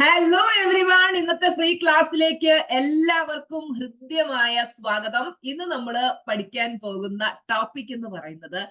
Hello everyone, ഇന്നത്തെ free ക്ലാസ്സിലേക്ക് എല്ലാവർക്കും ഹൃദ്യമായ സ്വാഗതം. ഇന്ന് നമ്മൾ പഠിക്കാൻ പോകുന്ന ടോപ്പിക് എന്ന് പറയുന്നത്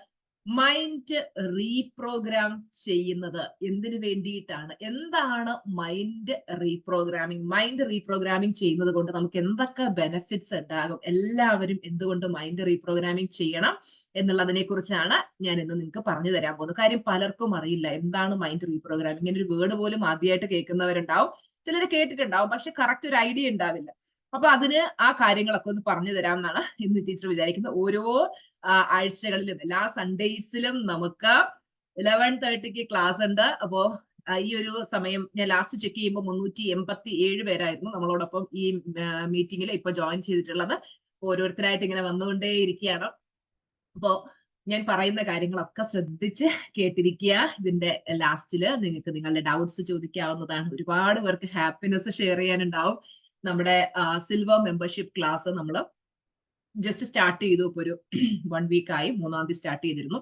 മൈൻഡ് റീപ്രോഗ്രാം ചെയ്യുന്നത് എന്തിനു വേണ്ടിയിട്ടാണ്, എന്താണ് മൈൻഡ് റീപ്രോഗ്രാമിംഗ്. മൈൻഡ് റീപ്രോഗ്രാമിംഗ് ചെയ്യുന്നത് കൊണ്ട് നമുക്ക് എന്തൊക്കെ ബെനിഫിറ്റ്സ് ഉണ്ടാകും, എല്ലാവരും എന്തുകൊണ്ട് മൈൻഡ് റീപ്രോഗ്രാമിംഗ് ചെയ്യണം എന്നുള്ളതിനെ കുറിച്ചാണ് ഞാൻ ഇന്ന് നിങ്ങൾക്ക് പറഞ്ഞു തരാൻ പോകുന്നത്. കാര്യം പലർക്കും അറിയില്ല എന്താണ് മൈൻഡ് റീപ്രോഗ്രാമിംഗ്. ഇങ്ങനെ ഒരു വേർഡ് പോലും ആദ്യമായിട്ട് കേൾക്കുന്നവരുണ്ടാവും, ചിലർ കേട്ടിട്ടുണ്ടാവും, പക്ഷെ കറക്റ്റ് ഒരു ഐഡിയ ഉണ്ടാവില്ല. അപ്പൊ അതിന് ആ കാര്യങ്ങളൊക്കെ ഒന്ന് പറഞ്ഞു തരാമെന്നാണ് ഇന്ന് ടീച്ചർ വിചാരിക്കുന്നത്. ഓരോ ആഴ്ചകളിലും എല്ലാ സൺഡേസിലും നമുക്ക് 11:30 ക്ലാസ് ഉണ്ട്. അപ്പോ ഈ ഒരു സമയം ഞാൻ ലാസ്റ്റ് ചെക്ക് ചെയ്യുമ്പോൾ 387 പേരായിരുന്നു നമ്മളോടൊപ്പം ഈ മീറ്റിംഗിൽ ഇപ്പൊ ജോയിൻ ചെയ്തിട്ടുള്ളത്. ഓരോരുത്തരായിട്ട് ഇങ്ങനെ വന്നുകൊണ്ടേ ഇരിക്കുകയാണ്. അപ്പോ ഞാൻ പറയുന്ന കാര്യങ്ങളൊക്കെ ശ്രദ്ധിച്ച് കേട്ടിരിക്കുക. ഇതിന്റെ ലാസ്റ്റില് നിങ്ങൾക്ക് നിങ്ങളുടെ ഡൗട്ട്സ് ചോദിക്കാവുന്നതാണ്. ഒരുപാട് പേർക്ക് ഹാപ്പിനെസ് ഷെയർ ചെയ്യാനുണ്ടാവും. നമ്മുടെ സിൽവർ മെമ്പർഷിപ്പ് ക്ലാസ് നമ്മൾ ജസ്റ്റ് സ്റ്റാർട്ട് ചെയ്തു. ഇപ്പൊ ഒരു 1 വീക്കായി, 3-ാം തീയതി സ്റ്റാർട്ട് ചെയ്തിരുന്നു.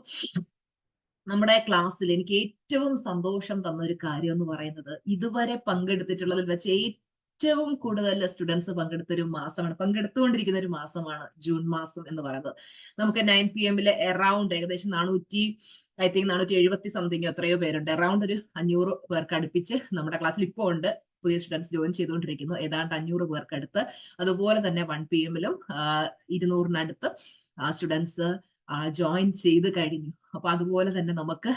നമ്മുടെ ക്ലാസ്സിൽ എനിക്ക് ഏറ്റവും സന്തോഷം തന്ന ഒരു കാര്യം എന്ന് പറയുന്നത്, ഇതുവരെ പങ്കെടുത്തിട്ടുള്ളതിൽ വെച്ച് ഏറ്റവും കൂടുതൽ സ്റ്റുഡൻസ് പങ്കെടുത്തൊരു മാസമാണ്, പങ്കെടുത്തുകൊണ്ടിരിക്കുന്ന ഒരു മാസമാണ് ജൂൺ മാസം എന്ന് പറയുന്നത്. നമുക്ക് 9 PM അറൌണ്ട് ഏകദേശം 470 സംതിങ് എത്രയോ പേരുണ്ട്. അറൌണ്ട് ഒരു 500 പേർക്ക് അടുപ്പിച്ച് നമ്മുടെ ക്ലാസ്സിൽ ഇപ്പോൾ ഉണ്ട്. പുതിയ സ്റ്റുഡൻസ് ജോയിൻ ചെയ്തുകൊണ്ടിരിക്കുന്നു. ഏതാണ്ട് 500 പേർക്ക് അടുത്ത്. അതുപോലെ തന്നെ 1 PM 200-നടുത്ത് സ്റ്റുഡൻസ് ജോയിൻ ചെയ്ത് കഴിഞ്ഞു. അപ്പൊ അതുപോലെ തന്നെ നമുക്ക്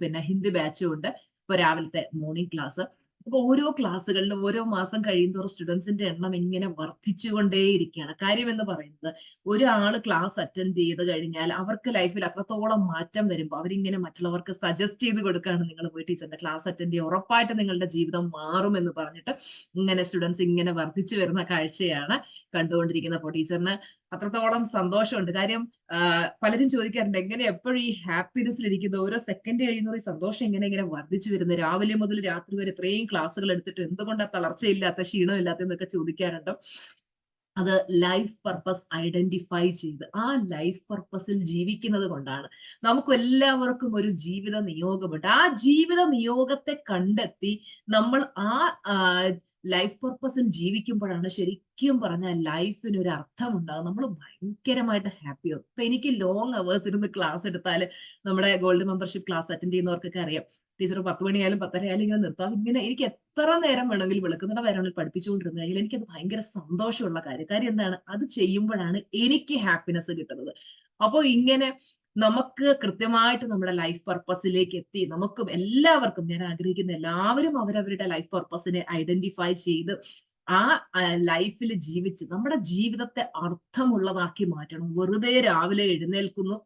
പിന്നെ ഹിന്ദി ബാച്ചും ഉണ്ട്. ഇപ്പൊ രാവിലത്തെ മോർണിംഗ് ക്ലാസ്. അപ്പൊ ഓരോ ക്ലാസ്സുകളിലും ഓരോ മാസം കഴിയുന്തോറും സ്റ്റുഡൻസിന്റെ എണ്ണം ഇങ്ങനെ വർദ്ധിച്ചുകൊണ്ടേയിരിക്കുകയാണ്. കാര്യം എന്ന് പറയുന്നത്, ഒരാള് ക്ലാസ് അറ്റൻഡ് ചെയ്ത് കഴിഞ്ഞാൽ അവർക്ക് ലൈഫിൽ അത്രത്തോളം മാറ്റം വരുമ്പോൾ അവരിങ്ങനെ മറ്റുള്ളവർക്ക് സജസ്റ്റ് ചെയ്ത് കൊടുക്കുകയാണ്, നിങ്ങൾ പോയി ടീച്ചറിന്റെ ക്ലാസ് അറ്റൻഡ് ചെയ്യുക, ഉറപ്പായിട്ട് നിങ്ങളുടെ ജീവിതം മാറും എന്ന് പറഞ്ഞിട്ട് ഇങ്ങനെ സ്റ്റുഡൻസ് ഇങ്ങനെ വർദ്ധിച്ചു വരുന്ന കാഴ്ചയാണ് കണ്ടുകൊണ്ടിരിക്കുന്നത്. അപ്പോൾ ടീച്ചറിന് അത്രത്തോളം സന്തോഷമുണ്ട്. കാര്യം പലരും ചോദിക്കാറുണ്ട്, എങ്ങനെ എപ്പോഴും ഈ ഹാപ്പിനെസ്സിൽ ഇരിക്കുന്നത്, ഓരോ സെക്കൻഡ് കഴിയുന്ന ഈ സന്തോഷം ഇങ്ങനെ വർദ്ധിച്ചു വരുന്നത്, രാവിലെ മുതൽ രാത്രി വരെ ഇത്രയും ക്ലാസ്സുകൾ എടുത്തിട്ട് എന്തുകൊണ്ടാണ് തളർച്ചയില്ലാത്ത, ക്ഷീണമില്ലാത്ത എന്നൊക്കെ ചോദിക്കാറുണ്ട്. അത് ലൈഫ് പർപ്പസ് ഐഡന്റിഫൈ ചെയ്ത് ആ ലൈഫ് പർപ്പസിൽ ജീവിക്കുന്നത് കൊണ്ടാണ്. നമുക്ക് എല്ലാവർക്കും ഒരു ജീവിത നിയോഗമുണ്ട്. ആ ജീവിത നിയോഗത്തെ കണ്ടെത്തി നമ്മൾ ആ ലൈഫ് പർപ്പസിൽ ജീവിക്കുമ്പോഴാണ് ശരിക്കും പറഞ്ഞാൽ ലൈഫിന് ഒരു അർത്ഥം ഉണ്ടാകും. നമ്മൾ ഭയങ്കരമായിട്ട് ഹാപ്പിയാവും. ഇപ്പൊ എനിക്ക് ലോങ് അവേഴ്സ് ഇരുന്ന് ക്ലാസ് എടുത്താൽ, നമ്മുടെ ഗോൾഡ് മെമ്പർഷിപ്പ് ക്ലാസ് അറ്റൻഡ് ചെയ്യുന്നവർക്കൊക്കെ അറിയാം, ടീച്ചർ 10 മണിയായാലും 10:30 ആയാലും ഇങ്ങനെ നിർത്താതെ ഇങ്ങനെ എനിക്ക് എത്ര നേരം വേണമെങ്കിലും വെളുക്കുന്നിട വേണമെങ്കിലും പഠിപ്പിച്ചുകൊണ്ടിരുന്നു കഴിഞ്ഞാൽ എനിക്കത് ഭയങ്കര സന്തോഷമുള്ള കാര്യം എന്താണ്, അത് ചെയ്യുമ്പോഴാണ് എനിക്ക് ഹാപ്പിനെസ് കിട്ടുന്നത്. അപ്പോൾ ഇങ്ങനെ നമുക്ക് കൃത്യമായിട്ട് നമ്മുടെ ലൈഫ് പർപ്പസിലേക്ക് എത്തി, നമുക്ക് എല്ലാവർക്കും, ഞാൻ ആഗ്രഹിക്കുന്ന എല്ലാവരും അവരവരുടെ ലൈഫ് പർപ്പസിനെ ഐഡന്റിഫൈ ചെയ്ത് ആ ലൈഫിൽ ജീവിച്ച് നമ്മുടെ ജീവിതത്തെ അർത്ഥമുള്ളതാക്കി മാറ്റണം. വെറുതെ രാവിലെ എഴുന്നേൽക്കുന്നു,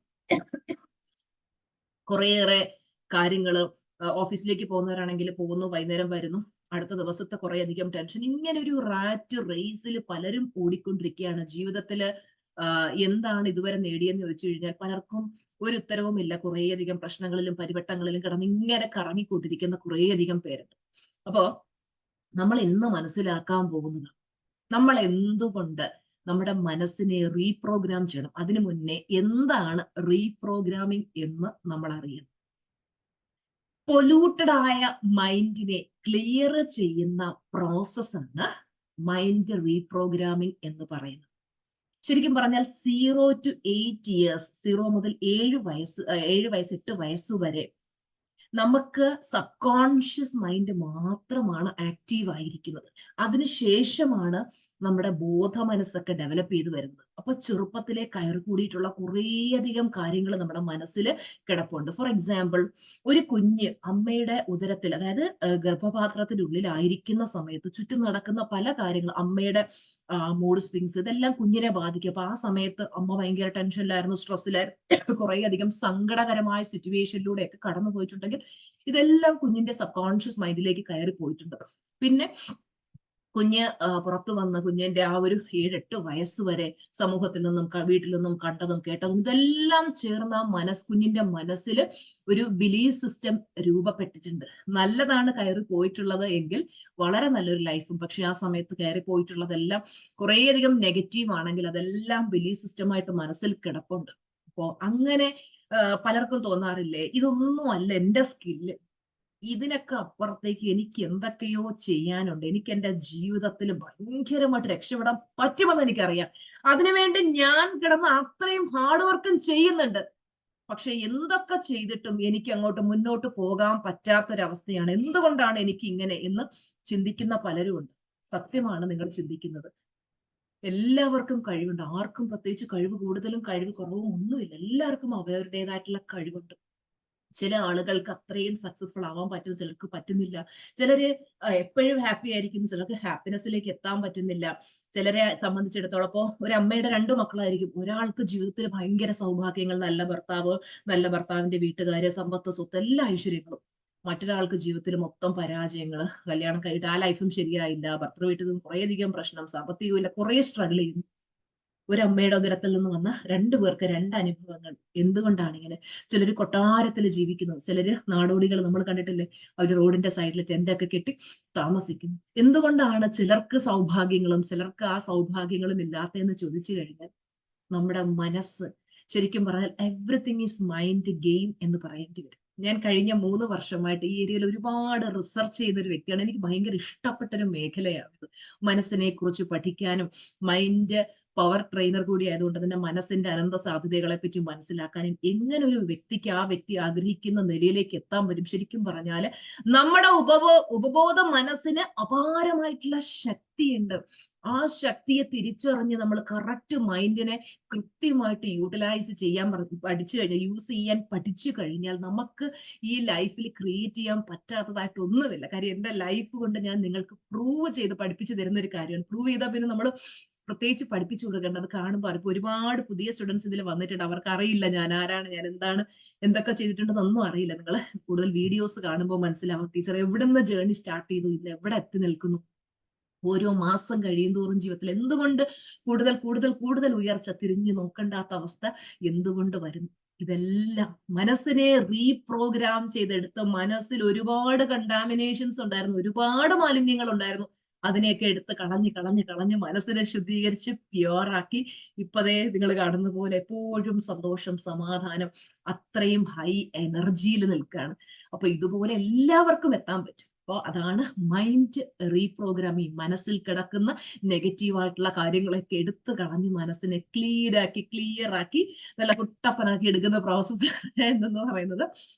കുറേയേറെ കാര്യങ്ങള്, ഓഫീസിലേക്ക് പോകുന്നവരാണെങ്കിൽ പോകുന്നു, വൈകുന്നേരം വരുന്നു, അടുത്ത ദിവസത്തെ കുറെ അധികം ടെൻഷൻ, ഇങ്ങനെ ഒരു റാറ്റ് റേസിൽ പലരും ഓടിക്കൊണ്ടിരിക്കുകയാണ്. ജീവിതത്തില് എന്താണ് ഇതുവരെ നേടിയെന്ന് ചോദിച്ചു കഴിഞ്ഞാൽ പലർക്കും ഒരു ഉത്തരവുമില്ല. കുറേയധികം പ്രശ്നങ്ങളിലും പരിവട്ടങ്ങളിലും കിടന്ന് ഇങ്ങനെ കറങ്ങിക്കൊണ്ടിരിക്കുന്ന കുറേയധികം പേരുണ്ട്. അപ്പോ നമ്മൾ ഇന്ന് മനസ്സിലാക്കാൻ പോകുന്നത്, നമ്മൾ എന്തുകൊണ്ട് നമ്മുടെ മനസ്സിനെ റീപ്രോഗ്രാം ചെയ്യണം. അതിനു മുന്നേ എന്താണ് റീപ്രോഗ്രാമിംഗ് എന്ന് നമ്മൾ അറിയണം. പൊല്യൂട്ടഡ് ആയ മൈൻഡിനെ ക്ലിയർ ചെയ്യുന്ന പ്രോസസ്സാണ് മൈൻഡ് റീപ്രോഗ്രാമിംഗ് എന്ന് പറയുന്നത്. ശരിക്കും പറഞ്ഞാൽ 0 to 8 years, 0 മുതൽ 7 വയസ്സ് 8 വയസ്സ് വരെ നമുക്ക് സബ് കോൺഷ്യസ് മൈൻഡ് മാത്രമാണ് ആക്റ്റീവ് ആയിരിക്കുന്നത്. അതിനുശേഷമാണ് നമ്മുടെ ബോധ മനസ്സൊക്കെ ഡെവലപ്പ് ചെയ്ത് വരുന്നത്. അപ്പൊ ചെറുപ്പത്തിലെ കയറി കൂടിയിട്ടുള്ള കുറേയധികം കാര്യങ്ങൾ നമ്മുടെ മനസ്സിൽ കിടപ്പുണ്ട്. ഫോർ എക്സാമ്പിൾ, ഒരു കുഞ്ഞ് അമ്മയുടെ ഉദരത്തിൽ, അതായത് ഗർഭപാത്രത്തിനുള്ളിലായിരിക്കുന്ന സമയത്ത് ചുറ്റും നടക്കുന്ന പല കാര്യങ്ങൾ, അമ്മയുടെ മൂഡ് സ്വിങ്സ്, ഇതെല്ലാം കുഞ്ഞിനെ ബാധിക്കും. അപ്പൊ ആ സമയത്ത് അമ്മ ഭയങ്കര ടെൻഷനിലായിരുന്നു, സ്ട്രെസ്സിലായിരുന്നു, കുറേയധികം സങ്കടകരമായ സിറ്റുവേഷനിലൂടെയൊക്കെ കടന്നു പോയിട്ടുണ്ടെങ്കിൽ ഇതെല്ലാം കുഞ്ഞിന്റെ സബ് കോൺഷ്യസ് മൈൻഡിലേക്ക് കയറി പോയിട്ടുണ്ട്. പിന്നെ കുഞ്ഞ് പുറത്തു വന്ന് കുഞ്ഞിന്റെ ആ ഒരു 7-8 വയസ്സ് വരെ സമൂഹത്തിൽ നിന്നും വീട്ടിൽ നിന്നും കണ്ടതും കേട്ടതും ഇതെല്ലാം ചേർന്ന കുഞ്ഞിന്റെ മനസ്സിൽ ഒരു ബിലീഫ് സിസ്റ്റം രൂപപ്പെട്ടിട്ടുണ്ട്. നല്ലതാണ് കയറി പോയിട്ടുള്ളത് എങ്കിൽ വളരെ നല്ലൊരു ലൈഫും, പക്ഷെ ആ സമയത്ത് കയറി പോയിട്ടുള്ളതെല്ലാം കുറേയധികം നെഗറ്റീവ് ആണെങ്കിൽ അതെല്ലാം ബിലീഫ് സിസ്റ്റമായിട്ട് മനസ്സിൽ കിടപ്പുണ്ട്. അപ്പോ അങ്ങനെ പലർക്കും തോന്നാറില്ലേ, ഇതൊന്നും അല്ല എന്റെ സ്കില്ല്, ഇതിനൊക്കെ അപ്പുറത്തേക്ക് എനിക്ക് എന്തൊക്കെയോ ചെയ്യാനുണ്ട്. എനിക്ക് എന്റെ ജീവിതത്തിൽ ഭയങ്കരമായിട്ട് രക്ഷപ്പെടാൻ പറ്റുമെന്ന് എനിക്കറിയാം. അതിനുവേണ്ടി ഞാൻ കിടന്ന് അത്രയും ഹാർഡ് വർക്കും ചെയ്യുന്നുണ്ട്. പക്ഷെ എന്തൊക്കെ ചെയ്തിട്ടും എനിക്ക് അങ്ങോട്ട് മുന്നോട്ട് പോകാൻ പറ്റാത്തൊരവസ്ഥയാണ്. എന്തുകൊണ്ടാണ് എനിക്ക് ഇങ്ങനെ എന്ന് ചിന്തിക്കുന്ന പലരും ഉണ്ട്. സത്യമാണ് നിങ്ങൾ ചിന്തിക്കുന്നത്. എല്ലാവർക്കും കഴിവുണ്ട്. ആർക്കും പ്രത്യേകിച്ച് കഴിവ് കൂടുതലും കഴിവ് കുറവും ഒന്നുമില്ല. എല്ലാവർക്കും അവരുടേതായിട്ടുള്ള കഴിവുണ്ട്. ചില ആളുകൾക്ക് അത്രയും സക്സസ്ഫുൾ ആവാൻ പറ്റും, ചിലർക്ക് പറ്റുന്നില്ല. ചിലര് എപ്പോഴും ഹാപ്പി ആയിരിക്കും, ചിലർക്ക് ഹാപ്പിനെസ്സിലേക്ക് എത്താൻ പറ്റുന്നില്ല. ചിലരെ സംബന്ധിച്ചിടത്തോളം ഇപ്പോ ഒരു അമ്മയുടെ 2 മക്കളായിരിക്കും. ഒരാൾക്ക് ജീവിതത്തിൽ ഭയങ്കര സൗഭാഗ്യങ്ങൾ, നല്ല ഭർത്താവ്, നല്ല ഭർത്താവിന്റെ വീട്ടുകാര്, സമ്പത്ത്, സ്വത്ത്, എല്ലാ ഐശ്വര്യങ്ങളും. മറ്റൊരാൾക്ക് ജീവിതത്തിൽ മൊത്തം പരാജയങ്ങള്, കല്യാണം കഴിഞ്ഞിട്ട് ആ ലൈഫും ശരിയായില്ല, ഭർത്തൃ വീട്ടിൽ നിന്ന് കുറേയധികം പ്രശ്നം, സാമ്പത്തികമില്ല, കുറെ സ്ട്രഗിൾ ചെയ്യുന്നു. ഒരമ്മയുടെ ഉദരത്തിൽ നിന്ന് വന്ന 2 പേർക്ക് 2 അനുഭവങ്ങൾ. എന്തുകൊണ്ടാണ് ഇങ്ങനെ? ചിലര് കൊട്ടാരത്തിൽ ജീവിക്കുന്നു, ചിലര് നാടോടികൾ നമ്മൾ കണ്ടിട്ടില്ലേ? അവര് റോഡിന്റെ സൈഡിൽ ടെന്റൊക്കെ കെട്ടി താമസിക്കുന്നു. എന്തുകൊണ്ടാണ് ചിലർക്ക് സൗഭാഗ്യങ്ങളും ചിലർക്ക് ആ സൗഭാഗ്യങ്ങളും ഇല്ലാത്തതെന്ന് ചോദിച്ചു കഴിഞ്ഞാൽ നമ്മുടെ മനസ്സ്, ശരിക്കും പറഞ്ഞാൽ എവറിത്തിങ് ഈസ് മൈൻഡ് ഗെയിം എന്ന് പറയേണ്ടി വരും. ഞാൻ കഴിഞ്ഞ 3 വർഷമായിട്ട് ഈ ഏരിയയിൽ ഒരുപാട് റിസർച്ച് ചെയ്യുന്ന ഒരു വ്യക്തിയാണ്. എനിക്ക് ഭയങ്കര ഇഷ്ടപ്പെട്ട ഒരു മേഖലയാണിത്. മനസ്സിനെ കുറിച്ച് പഠിക്കാനും, മൈൻഡ് പവർ ട്രെയിനർ കൂടി ആയതുകൊണ്ട് തന്നെ മനസ്സിന്റെ അനന്ത സാധ്യതകളെ പറ്റി മനസ്സിലാക്കാനും, എങ്ങനെ ഒരു വ്യക്തിക്ക് ആ വ്യക്തി ആഗ്രഹിക്കുന്ന നിലയിലേക്ക് എത്താൻ വരും. ശരിക്കും പറഞ്ഞാല് നമ്മുടെ ഉപബോധ മനസ്സിന് അപാരമായിട്ടുള്ള ശക്തിയുണ്ട്. ആ ശക്തിയെ തിരിച്ചറിഞ്ഞ് നമ്മൾ കറക്റ്റ് മൈൻഡിനെ കൃത്യമായിട്ട് യൂട്ടിലൈസ് ചെയ്യാൻ പഠിച്ചു കഴിഞ്ഞാൽ, യൂസ് ചെയ്യാൻ പഠിച്ചു കഴിഞ്ഞാൽ നമുക്ക് ഈ ലൈഫിൽ ക്രിയേറ്റ് ചെയ്യാൻ പറ്റാത്തതായിട്ട് ഒന്നുമില്ല. കാര്യം എന്റെ ലൈഫ് കൊണ്ട് ഞാൻ നിങ്ങൾക്ക് പ്രൂവ് ചെയ്ത് പഠിപ്പിച്ചു തരുന്ന ഒരു കാര്യമാണ്. പ്രൂവ് ചെയ്താൽ പിന്നെ നമ്മൾ പ്രത്യേകിച്ച് പഠിപ്പിച്ചു കൊടുക്കേണ്ടത്. കാണുമ്പോൾ ഇപ്പൊ ഒരുപാട് പുതിയ സ്റ്റുഡൻസ് ഇതിൽ വന്നിട്ടുണ്ട്. അവർക്ക് അറിയില്ല ഞാൻ ആരാണ്, ഞാൻ എന്താണ്, എന്തൊക്കെ ചെയ്തിട്ടുണ്ടെന്നൊന്നും അറിയില്ല. നിങ്ങൾ കൂടുതൽ വീഡിയോസ് കാണുമ്പോൾ മനസ്സിലാവും ടീച്ചർ എവിടെ നിന്ന് ജേർണി സ്റ്റാർട്ട് ചെയ്തു, ഇന്ന് എവിടെ എത്തി നിൽക്കുന്നു. ഓരോ മാസം കഴിയുന്തോറും ജീവിതത്തിൽ എന്തുകൊണ്ട് കൂടുതൽ കൂടുതൽ കൂടുതൽ ഉയർച്ച, തിരിഞ്ഞു നോക്കണ്ടാത്ത അവസ്ഥ എന്തുകൊണ്ട് വരുന്നു? ഇതെല്ലാം മനസ്സിനെ റീപ്രോഗ്രാം ചെയ്തെടുത്ത്, മനസ്സിൽ ഒരുപാട് കണ്ടാമിനേഷൻസ് ഉണ്ടായിരുന്നു, ഒരുപാട് മാലിന്യങ്ങൾ ഉണ്ടായിരുന്നു. അതിനെയൊക്കെ എടുത്ത് കളഞ്ഞ് കളഞ്ഞ് കളഞ്ഞ് മനസ്സിനെ ശുദ്ധീകരിച്ച് പ്യുവറാക്കി ഇപ്പതേ നിങ്ങൾ കാണുന്ന പോലെ എപ്പോഴും സന്തോഷം, സമാധാനം, അത്രയും ഹൈ എനർജിയിൽ നിൽക്കുകയാണ്. അപ്പൊ ഇതുപോലെ എല്ലാവർക്കും എത്താൻ പറ്റും. അപ്പോൾ അതാണ് മൈൻഡ് റീപ്രോഗ്രാമിങ്. മനസ്സിൽ കിടക്കുന്ന നെഗറ്റീവ് ആയിട്ടുള്ള കാര്യങ്ങളൊക്കെ എടുത്തു കളഞ്ഞ് മനസ്സിനെ ക്ലിയർ ആക്കി നല്ല കുട്ടപ്പനാക്കി എടുക്കുന്ന പ്രോസസ്സ് എന്ന് പറയുന്നത്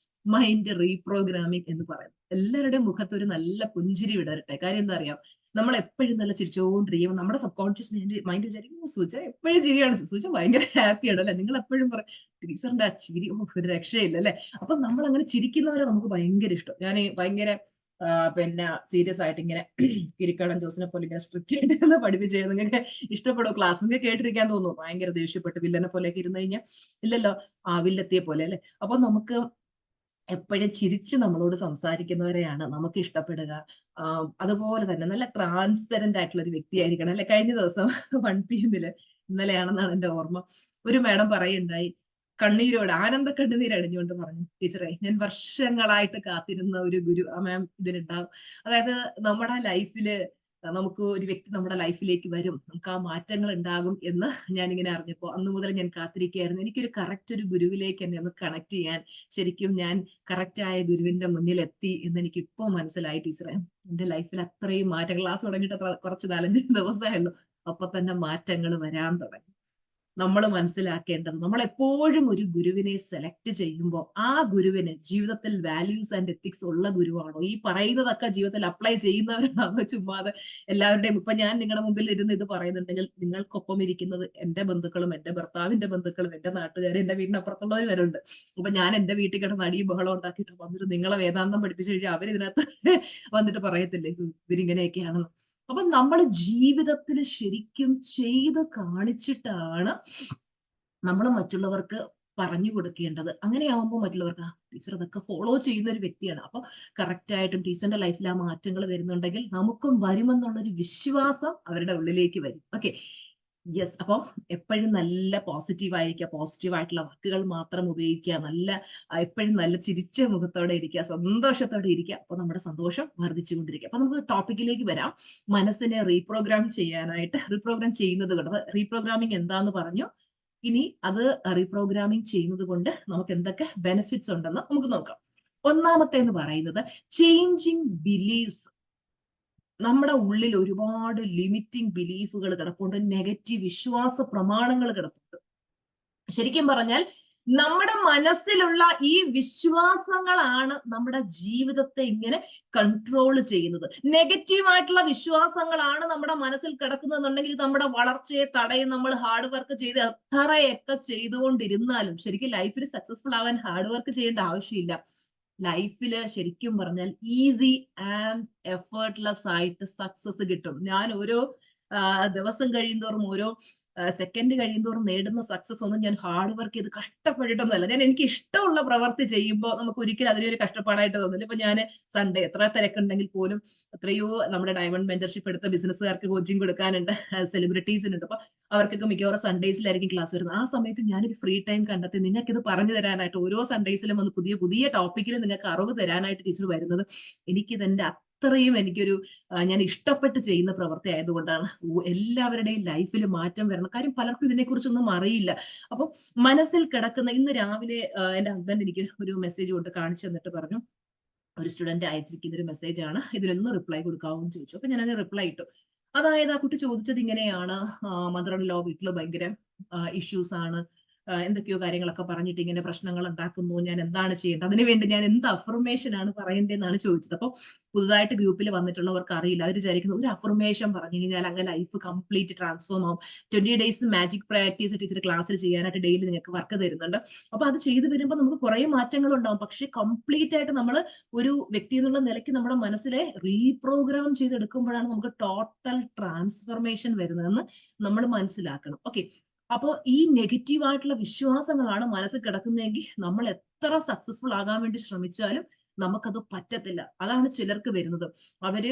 മൈൻഡ് റീപ്രോഗ്രാമിംഗ് എന്ന് പറയുന്നത്. എല്ലാവരുടെയും മുഖത്ത് ഒരു നല്ല പുഞ്ചിരി വിടരട്ടെ. കാര്യം എന്താ അറിയാം, നമ്മൾ എപ്പോഴും നല്ല ചിരിച്ചുകൊണ്ടിരിക്കുമ്പോൾ നമ്മുടെ സബ് കോൺഷ്യസ് മൈൻഡ് വിചാരിക്കും സൂച എപ്പോഴും ചിരിയാണ്, സൂച ഭയങ്കര ഹാപ്പിയാണ് അല്ലെ. നിങ്ങൾ എപ്പോഴും പറയും ടീച്ചറിന്റെ ആ ചിരി ഒരു രക്ഷയില്ല അല്ലെ. അപ്പൊ നമ്മൾ അങ്ങനെ ചിരിക്കുന്നവരെ നമുക്ക് ഭയങ്കര ഇഷ്ടം. ഞാൻ ഭയങ്കര പിന്നെ സീരിയസ് ആയിട്ട് ഇങ്ങനെ കിരിക്കാടൻ ജോസിനെ പോലെ ഇങ്ങനെ സ്ട്രിക്റ്റ് ആയിട്ട് പഠിപ്പിച്ചു നിങ്ങൾക്ക് ഇഷ്ടപ്പെടും. ക്ലാസ് നിങ്ങൾക്ക് കേട്ടിരിക്കാൻ തോന്നുന്നു ഭയങ്കര ദേഷ്യപ്പെട്ട് വില്ലനെ പോലെയൊക്കെ ഇരുന്ന് കഴിഞ്ഞാൽ. ഇല്ലല്ലോ, വില്ലെത്തിയെ പോലെ അല്ലെ. അപ്പൊ നമുക്ക് എപ്പോഴും ചിരിച്ച് നമ്മളോട് സംസാരിക്കുന്നവരെയാണ് നമുക്ക് ഇഷ്ടപ്പെടുക. അതുപോലെ തന്നെ നല്ല ട്രാൻസ്പെറന്റ് ആയിട്ടുള്ള ഒരു വ്യക്തിയായിരിക്കണം അല്ലെ. കഴിഞ്ഞ ദിവസം 1 PM ഇന്നലെയാണെന്നാണ് എന്റെ ഓർമ്മ, ഒരു മാഡം പറയുണ്ടായി, ആനന്ദ കണ്ണുനീര് അണിഞ്ഞുകൊണ്ട് പറഞ്ഞു, ടീച്ചറെ ഞാൻ വർഷങ്ങളായിട്ട് കാത്തിരുന്ന ഒരു ഗുരു ആ മാം ഇതിലുണ്ടാവും. അതായത് നമ്മുടെ ലൈഫില് നമുക്ക് ഒരു വ്യക്തി നമ്മുടെ ലൈഫിലേക്ക് വരും, നമുക്ക് ആ മാറ്റങ്ങൾ ഉണ്ടാകും എന്ന് ഞാനിങ്ങനെ അറിഞ്ഞപ്പോ അന്ന് മുതൽ ഞാൻ കാത്തിരിക്കുകയായിരുന്നു. എനിക്കൊരു കറക്റ്റ് ഒരു ഗുരുവിലേക്ക് എന്നെ ഒന്ന് കണക്ട് ചെയ്യാൻ. ശരിക്കും ഞാൻ കറക്റ്റ് ആയ ഗുരുവിന്റെ മുന്നിൽ എത്തി എന്ന് എനിക്ക് ഇപ്പോ മനസ്സിലായി ടീച്ചറെ. എന്റെ ലൈഫിൽ അത്രയും മാറ്റങ്ങൾ, ക്ലാസ് തുടങ്ങിയിട്ട് കുറച്ച് 4-5 ദിവസമേ ഉള്ളൂ, അപ്പൊ തന്നെ മാറ്റങ്ങൾ വരാൻ തുടങ്ങി. നമ്മൾ മനസ്സിലാക്കേണ്ടത്, നമ്മൾ എപ്പോഴും ഒരു ഗുരുവിനെ സെലക്ട് ചെയ്യുമ്പോൾ ആ ഗുരുവിന് ജീവിതത്തിൽ വാല്യൂസ് ആൻഡ് എത്തിക്സ് ഉള്ള ഗുരുവാണോ, ഈ പറയുന്നതൊക്കെ ജീവിതത്തിൽ അപ്ലൈ ചെയ്യുന്നവരാണോ, ചുമ്മാതെ എല്ലാവരുടെയും. ഇപ്പൊ ഞാൻ നിങ്ങളുടെ മുമ്പിൽ ഇരുന്ന് ഇത് പറയുന്നുണ്ടെങ്കിൽ നിങ്ങൾക്കൊപ്പം ഇരിക്കുന്നത് എന്റെ ബന്ധുക്കളും, എന്റെ ഭർത്താവിന്റെ ബന്ധുക്കളും, എന്റെ നാട്ടുകാരും, എന്റെ വീടിനപ്പുറത്തുള്ളവർ വരുന്നുണ്ട്. അപ്പൊ ഞാൻ എന്റെ വീട്ടിൽ കിടന്ന് അടിയും ബഹളം ഉണ്ടാക്കിയിട്ട് വന്നിട്ട് നിങ്ങളെ വേദാന്തം പഠിപ്പിച്ചു കഴിഞ്ഞാൽ അവരിതിനകത്ത് വന്നിട്ട് പറയത്തില്ലേ ഇവരിങ്ങനെയൊക്കെയാണെന്ന്. അപ്പൊ നമ്മൾ ജീവിതത്തിൽ ശരിക്കും ചെയ്ത് കാണിച്ചിട്ടാണ് നമ്മൾ മറ്റുള്ളവർക്ക് പറഞ്ഞു കൊടുക്കേണ്ടത്. അങ്ങനെയാവുമ്പോൾ മറ്റുള്ളവർക്ക് ടീച്ചർ അതൊക്കെ ഫോളോ ചെയ്യുന്ന ഒരു വ്യക്തിയാണ്, അപ്പൊ കറക്റ്റ് ആയിട്ടും ടീച്ചറിന്റെ ലൈഫിൽ ആ മാറ്റങ്ങൾ വരുന്നുണ്ടെങ്കിൽ നമുക്കും വരുമെന്നുള്ളൊരു വിശ്വാസം അവരുടെ ഉള്ളിലേക്ക് വരും. Okay, yes. അപ്പം എപ്പോഴും നല്ല പോസിറ്റീവ് ആയിരിക്കുക, പോസിറ്റീവ് ആയിട്ടുള്ള വാക്കുകൾ മാത്രം ഉപയോഗിക്കുക, നല്ല എപ്പോഴും നല്ല ചിരിച്ച മുഖത്തോടെ ഇരിക്കുക, സന്തോഷത്തോടെ ഇരിക്കുക. അപ്പൊ നമ്മുടെ സന്തോഷം വർദ്ധിച്ചുകൊണ്ടിരിക്കുക. അപ്പൊ നമുക്ക് ടോപ്പിക്കിലേക്ക് വരാം. മനസ്സിനെ റീപ്രോഗ്രാം ചെയ്യാനായിട്ട്, റീപ്രോഗ്രാം ചെയ്യുന്നത് കൊണ്ട്, റീപ്രോഗ്രാമിംഗ് എന്താന്ന് പറഞ്ഞു. ഇനി അത് റീപ്രോഗ്രാമിംഗ് ചെയ്യുന്നത് കൊണ്ട് നമുക്ക് എന്തൊക്കെ ബെനിഫിറ്റ്സ് ഉണ്ടെന്ന് നമുക്ക് നോക്കാം. ഒന്നാമത്തെ എന്ന് പറയുന്നത് ചേഞ്ചിങ് ബിലീഫ്സ്. നമ്മുടെ ഉള്ളിൽ ഒരുപാട് ലിമിറ്റിംഗ് ബിലീഫുകൾ കിടപ്പുണ്ട്, നെഗറ്റീവ് വിശ്വാസ പ്രമാണങ്ങൾ കിടപ്പുണ്ട്. ശരിക്കും പറഞ്ഞാൽ നമ്മുടെ മനസ്സിലുള്ള ഈ വിശ്വാസങ്ങളാണ് നമ്മുടെ ജീവിതത്തെ ഇങ്ങനെ കൺട്രോൾ ചെയ്യുന്നത്. നെഗറ്റീവ് ആയിട്ടുള്ള വിശ്വാസങ്ങളാണ് നമ്മുടെ മനസ്സിൽ കിടക്കുന്നതെന്നുണ്ടെങ്കിൽ നമ്മുടെ വളർച്ചയെ തടയും. നമ്മൾ ഹാർഡ് വർക്ക് ചെയ്ത് എത്രയൊക്കെ ചെയ്തുകൊണ്ടിരുന്നാലും ശരിക്കും ലൈഫിൽ സക്സസ്ഫുൾ ആവാൻ ഹാർഡ് വർക്ക് ചെയ്യേണ്ട ആവശ്യമില്ല. ലൈഫില് ശരിക്കും പറഞ്ഞാൽ ഈസി ആൻഡ് എഫേർട്ട്ലെസ് ആയിട്ട് സക്സസ് കിട്ടും. ഞാൻ ഓരോ ദിവസം കഴിയുന്തോറും, ഓരോ സെക്കൻഡ് കഴിയുന്തോറും നേടുന്ന സക്സസ് ഒന്നും ഞാൻ ഹാർഡ് വർക്ക് ചെയ്ത് കഷ്ടപ്പെട്ടിട്ടൊന്നുമല്ല. ഞാൻ എനിക്ക് ഇഷ്ടമുള്ള പ്രവൃത്തി ചെയ്യുമ്പോൾ നമുക്ക് ഒരിക്കലും അതിനൊരു കഷ്ടപ്പാടായിട്ട് തോന്നില്ല. ഇപ്പൊ ഞാൻ സൺഡേ എത്ര തിരക്കുണ്ടെങ്കിൽ പോലും, എത്രയോ നമ്മുടെ ഡയമണ്ട് മെന്റർഷിപ്പ് എടുത്ത ബിസിനസ്സുകാർക്ക് കോച്ചിങ് കൊടുക്കാനുണ്ട്, സെലിബ്രിറ്റീസിനുണ്ട്. അപ്പൊ അവർക്കൊക്കെ മിക്കവാറും സൺഡേസിലായിരിക്കും ക്ലാസ് വരുന്നത്. ആ സമയത്ത് ഞാനൊരു ഫ്രീ ടൈം കണ്ടെത്തി നിങ്ങൾക്ക് ഇത് പറഞ്ഞു തരാനായിട്ട് ഓരോ സൺഡേസിലും വന്ന് പുതിയ പുതിയ ടോപ്പിക്കിൽ നിങ്ങൾക്ക് അറിവ് തരാനായിട്ട് ടീച്ചർ വരുന്നത്. എനിക്കിതെന്റെ അത്രയും എനിക്കൊരു ഞാൻ ഇഷ്ടപ്പെട്ട് ചെയ്യുന്ന പ്രവൃത്തി ആയതുകൊണ്ടാണ്. എല്ലാവരുടെയും ലൈഫിൽ മാറ്റം വരണം. കാര്യം പലർക്കും ഇതിനെക്കുറിച്ചൊന്നും അറിയില്ല. അപ്പൊ മനസ്സിൽ കിടക്കുന്ന, ഇന്ന് രാവിലെ എന്റെ ഹസ്ബൻഡ് എനിക്ക് ഒരു മെസ്സേജ് കൊണ്ട് കാണിച്ചു തന്നിട്ട് പറഞ്ഞു, ഒരു സ്റ്റുഡന്റ് അയച്ചിരിക്കുന്ന ഒരു മെസ്സേജ് ആണ്, ഇതിനൊന്ന് റിപ്ലൈ കൊടുക്കാവോ എന്ന് ചോദിച്ചു. അപ്പൊ ഞാൻ അതിന് റിപ്ലൈ ഇട്ടു. അതായത് ആ കുട്ടി ചോദിച്ചത് ഇങ്ങനെയാണ്, മദർ ഇൻ ലോ വീട്ടിൽ ഭയങ്കര ഇഷ്യൂസ് ആണ്, എന്തൊക്കെയോ കാര്യങ്ങളൊക്കെ പറഞ്ഞിട്ട് ഇങ്ങനെ പ്രശ്നങ്ങൾ ഉണ്ടാക്കുന്നു, ഞാൻ എന്താണ് ചെയ്യേണ്ടത്, അതിനുവേണ്ടി ഞാൻ എന്ത് അഫർമേഷൻ ആണ് പറയേണ്ടതെന്നാണ് ചോദിച്ചത്. അപ്പൊ പുതുതായിട്ട് ഗ്രൂപ്പിൽ വന്നിട്ടുള്ളവർക്ക് അറിയില്ല, അവർ വിചാരിക്കുന്നു ഒരു അഫർമേഷൻ പറഞ്ഞു കഴിഞ്ഞാൽ അങ്ങനെ ലൈഫ് കംപ്ലീറ്റ് ട്രാൻസ്ഫോം ആവും. 20 ഡേയ്സ് മാജിക് പ്രാക്ടീസ് ടീച്ചർ ക്ലാസ്സിൽ ചെയ്യാനായിട്ട് ഡെയിലി നിങ്ങൾക്ക് വർക്ക് തരുന്നുണ്ട്. അപ്പൊ അത് ചെയ്തു വരുമ്പോൾ നമുക്ക് കുറെ മാറ്റങ്ങൾ ഉണ്ടാവും. പക്ഷെ കംപ്ലീറ്റ് ആയിട്ട് നമ്മൾ ഒരു വ്യക്തി എന്നുള്ള നിലയ്ക്ക് നമ്മുടെ മനസ്സിലെ റീപ്രോഗ്രാം ചെയ്തെടുക്കുമ്പോഴാണ് നമുക്ക് ടോട്ടൽ ട്രാൻസ്ഫർമേഷൻ വരുന്നതെന്ന് നമ്മൾ മനസ്സിലാക്കണം. ഓക്കെ, അപ്പോ ഈ നെഗറ്റീവ് ആയിട്ടുള്ള വിശ്വാസങ്ങളാണ് മനസ്സിൽ കിടക്കുന്നതെങ്കിൽ നമ്മൾ എത്ര സക്സസ്ഫുൾ ആകാൻ വേണ്ടി ശ്രമിച്ചാലും നമുക്കത് പറ്റത്തില്ല. അതാണ് ചിലർക്ക് വരുന്നത്. അവര്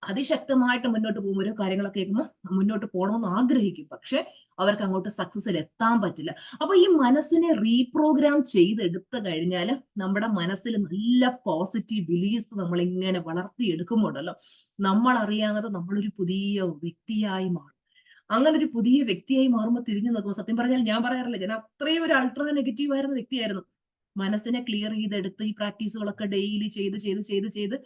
അതിശക്തമായിട്ട് മുന്നോട്ട് പോകും, ഓരോ കാര്യങ്ങളൊക്കെ കേൾക്കുമ്പോൾ മുന്നോട്ട് പോകണമെന്ന് ആഗ്രഹിക്കും, പക്ഷെ അവർക്ക് അങ്ങോട്ട് സക്സസിൽ എത്താൻ പറ്റില്ല. അപ്പൊ ഈ മനസ്സിനെ റീപ്രോഗ്രാം ചെയ്തെടുത്തു കഴിഞ്ഞാൽ നമ്മുടെ മനസ്സിൽ നല്ല പോസിറ്റീവ് ബിലീഫ്സ് നമ്മൾ ഇങ്ങനെ വളർത്തിയെടുക്കുമ്പോഴല്ലോ, നമ്മൾ അറിയാതെ നമ്മളൊരു പുതിയ വ്യക്തിയായി മാറും. അങ്ങനെ ഒരു പുതിയ വ്യക്തിയായി മാറുമ്പോൾ തിരിഞ്ഞു നോക്കുമ്പോൾ, സത്യം പറഞ്ഞാൽ ഞാൻ പറയാറില്ല, ഞാൻ അത്രയും ഒരു അൾട്രാ നെഗറ്റീവ് ആയിരുന്ന വ്യക്തിയായിരുന്നു. മനസ്സിനെ ക്ലിയർ ചെയ്തെടുത്ത് ഈ പ്രാക്ടീസുകളൊക്കെ ഡെയിലി ചെയ്ത് ചെയ്ത് ചെയ്ത് ചെയ്ത്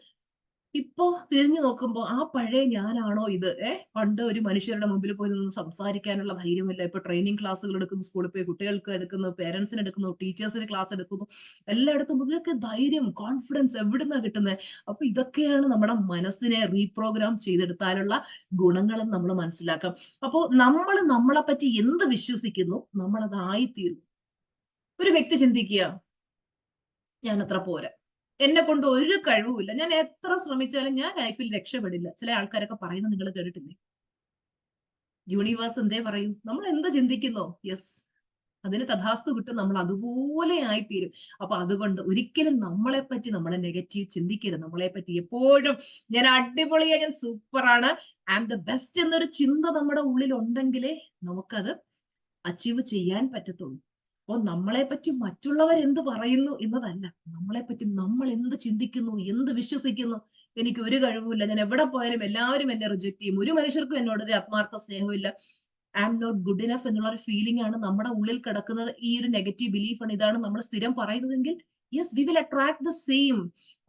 ഇപ്പോ തിരിഞ്ഞു നോക്കുമ്പോ ആ പഴയ ഞാനാണോ ഇത്? പണ്ട് ഒരു മനുഷ്യരുടെ മുമ്പിൽ പോയി നിന്ന് സംസാരിക്കാനുള്ള ധൈര്യമില്ല. ഇപ്പൊ ട്രെയിനിങ് ക്ലാസ്സുകൾ എടുക്കുന്നു, സ്കൂളിൽ പോയി കുട്ടികൾക്ക് എടുക്കുന്നു, പേരൻസിന് എടുക്കുന്നു, ടീച്ചേഴ്സിന് ക്ലാസ് എടുക്കുന്നു. എല്ലായിടത്തും ഇതൊക്കെ ധൈര്യം, കോൺഫിഡൻസ് എവിടുന്നാ കിട്ടുന്നത്? അപ്പൊ ഇതൊക്കെയാണ് നമ്മുടെ മനസ്സിനെ റീപ്രോഗ്രാം ചെയ്തെടുത്താലുള്ള ഗുണങ്ങളെന്ന് നമ്മൾ മനസ്സിലാക്കാം. അപ്പോ നമ്മൾ നമ്മളെ പറ്റി എന്ത് വിശ്വസിക്കുന്നു, നമ്മൾ അതായിത്തീരും. ഒരു വ്യക്തി ചിന്തിക്കുക, ഞാൻ അത്ര പോരാ, എന്നെ കൊണ്ട് ഒരു കഴിവുമില്ല, ഞാൻ എത്ര ശ്രമിച്ചാലും ഞാൻ ലൈഫിൽ രക്ഷപ്പെടില്ല. ചില ആൾക്കാരൊക്കെ പറയുന്നത് നിങ്ങൾ കേട്ടിട്ടില്ലേ? യൂണിവേഴ്സ് എന്തേ പറയും? നമ്മൾ എന്ത് ചിന്തിക്കുന്നോ, യെസ്, അതിന് തഥാസ്തു കിട്ടും, നമ്മൾ അതുപോലെ ആയിത്തീരും. അപ്പൊ അതുകൊണ്ട് ഒരിക്കലും നമ്മളെ പറ്റി നമ്മൾ നെഗറ്റീവ് ചിന്തിക്കരുത്. നമ്മളെ പറ്റി എപ്പോഴും ഞാൻ അടിപൊളിയാ, ഞാൻ സൂപ്പറാണ്, ഐ ആം ദ ബെസ്റ്റ് എന്നൊരു ചിന്ത നമ്മുടെ ഉള്ളിൽ ഉണ്ടെങ്കിലേ നമുക്കത് അച്ചീവ് ചെയ്യാൻ പറ്റത്തുള്ളൂ. അപ്പൊ നമ്മളെ പറ്റി മറ്റുള്ളവർ എന്ത് പറയുന്നു എന്നതല്ല, നമ്മളെ പറ്റി നമ്മൾ എന്ത് ചിന്തിക്കുന്നു, എന്ത് വിശ്വസിക്കുന്നു. എനിക്ക് ഒരു കഴിവുമില്ല, ഞാൻ എവിടെ പോയാലും എല്ലാവരും എന്നെ റിജക്ട് ചെയ്യും, ഒരു മനുഷ്യർക്കും എന്നോട് ഒരു ആത്മാർത്ഥ സ്നേഹമില്ല, I am not good enough എന്നുള്ള ഒരു ഫീലിംഗ് ആണ് നമ്മുടെ ഉള്ളിൽ കിടക്കുന്നത്. ഈ ഒരു നെഗറ്റീവ് ബിലീഫ് ആണ്, ഇതാണ് നമ്മൾ സ്ഥിരം പറയുന്നതെങ്കിൽ yes, we will attract the same.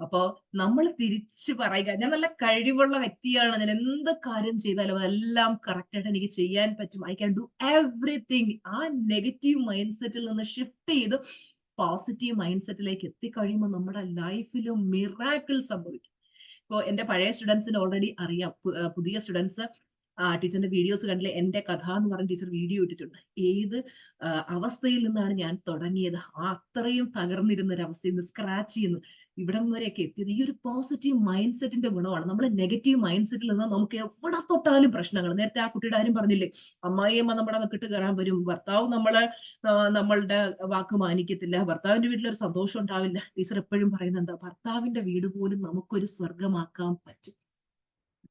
അപ്പോ നമ്മൾ തിരിച്ചു പറയുക, ഞാൻ നല്ല കഴിവുള്ള വ്യക്തിയാണ്, ഞാൻ എന്ത് കാര്യം ചെയ്താലും അതെല്ലാം കറക്റ്റ് ആയിട്ട് എനിക്ക് ചെയ്യാൻ പറ്റും, ഐ ക്യാൻ ഡു എവറിത്തിങ്. ആ നെഗറ്റീവ് മൈൻഡ് സെറ്റിൽ നിന്ന് ഷിഫ്റ്റ് ചെയ്ത് പോസിറ്റീവ് മൈൻഡ് സെറ്റിലേക്ക് എത്തിക്കഴിയുമ്പോൾ നമ്മുടെ ലൈഫിലും മിറാക്കിൾ സംഭവിക്കും. ഇപ്പോ എന്റെ പഴയ സ്റ്റുഡൻസിന് ഓൾറെഡി അറിയാം. പുതിയ സ്റ്റുഡൻസ് ടീച്ചറിന്റെ വീഡിയോസ് കണ്ടില്ലേ, എന്റെ കഥ എന്ന് പറഞ്ഞ ടീച്ചർ വീഡിയോ ഇട്ടിട്ടുണ്ട്. ഏത് അവസ്ഥയിൽ നിന്നാണ് ഞാൻ തുടങ്ങിയത്, ആ അത്രയും തകർന്നിരുന്ന ഒരു അവസ്ഥയിൽ നിന്ന് സ്ക്രാച്ച് ചെയ്യുന്നു ഇവിടം വരെയൊക്കെ എത്തിയത് ഈ ഒരു പോസിറ്റീവ് മൈൻഡ് സെറ്റിന്റെ ഗുണമാണ്. നമ്മൾ നെഗറ്റീവ് മൈൻഡ് സെറ്റിൽ നിന്ന് നമുക്ക് എവിടെ തൊട്ടാലും പ്രശ്നങ്ങൾ. നേരത്തെ ആ കുട്ടിയുടെ കാര്യം പറഞ്ഞില്ലേ, അമ്മായിയമ്മ നമ്മുടെ മെക്കിട്ട് കയറാൻ വരും, ഭർത്താവ് നമ്മളുടെ വാക്ക് മാനിക്കത്തില്ല, ഭർത്താവിന്റെ വീട്ടിൽ ഒരു സന്തോഷം ഉണ്ടാവില്ല. ടീച്ചർ എപ്പോഴും പറയുന്നത് എന്താ, ഭർത്താവിന്റെ വീട് പോലും നമുക്കൊരു സ്വർഗമാക്കാൻ പറ്റും,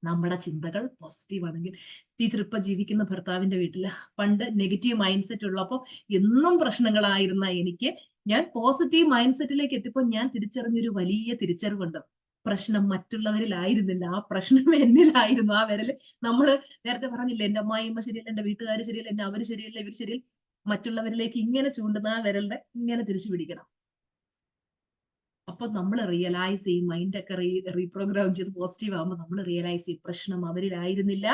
നമ്മുടെ ചിന്തകൾ പോസിറ്റീവ് ആണെങ്കിൽ. ടീച്ചർ ഇപ്പൊ ജീവിക്കുന്ന ഭർത്താവിന്റെ വീട്ടില് പണ്ട് നെഗറ്റീവ് മൈൻഡ് സെറ്റ് ഉള്ളപ്പോ എന്നും പ്രശ്നങ്ങളായിരുന്ന എനിക്ക്, ഞാൻ പോസിറ്റീവ് മൈൻഡ് സെറ്റിലേക്ക് എത്തിയപ്പോൾ ഞാൻ തിരിച്ചറിഞ്ഞൊരു വലിയ തിരിച്ചറിവുണ്ട്. പ്രശ്നം മറ്റുള്ളവരിലായിരുന്നില്ല, ആ പ്രശ്നം എന്നിലായിരുന്നു. ആ വിരല് നമ്മള് നേരത്തെ പറഞ്ഞില്ലേ, എന്റെ അമ്മായിയമ്മ ശരിയല്ല, എന്റെ വീട്ടുകാർ ശരിയല്ല, എന്നെ അവര് ശരിയല്ല, ഇവർ ശരിയല്ല, മറ്റുള്ളവരിലേക്ക് ഇങ്ങനെ ചൂണ്ടുന്ന ആ വിരലിന്റെ ഇങ്ങനെ തിരിച്ചു പിടിക്കണം. അപ്പൊ നമ്മൾ റിയലൈസ് ചെയ്യും, മൈൻഡൊക്കെ റീപ്രോഗ്രാം ചെയ്ത് പോസിറ്റീവ് ആകുമ്പോൾ നമ്മൾ റിയലൈസ് ചെയ്യും പ്രശ്നം അവരിലായിരുന്നില്ല,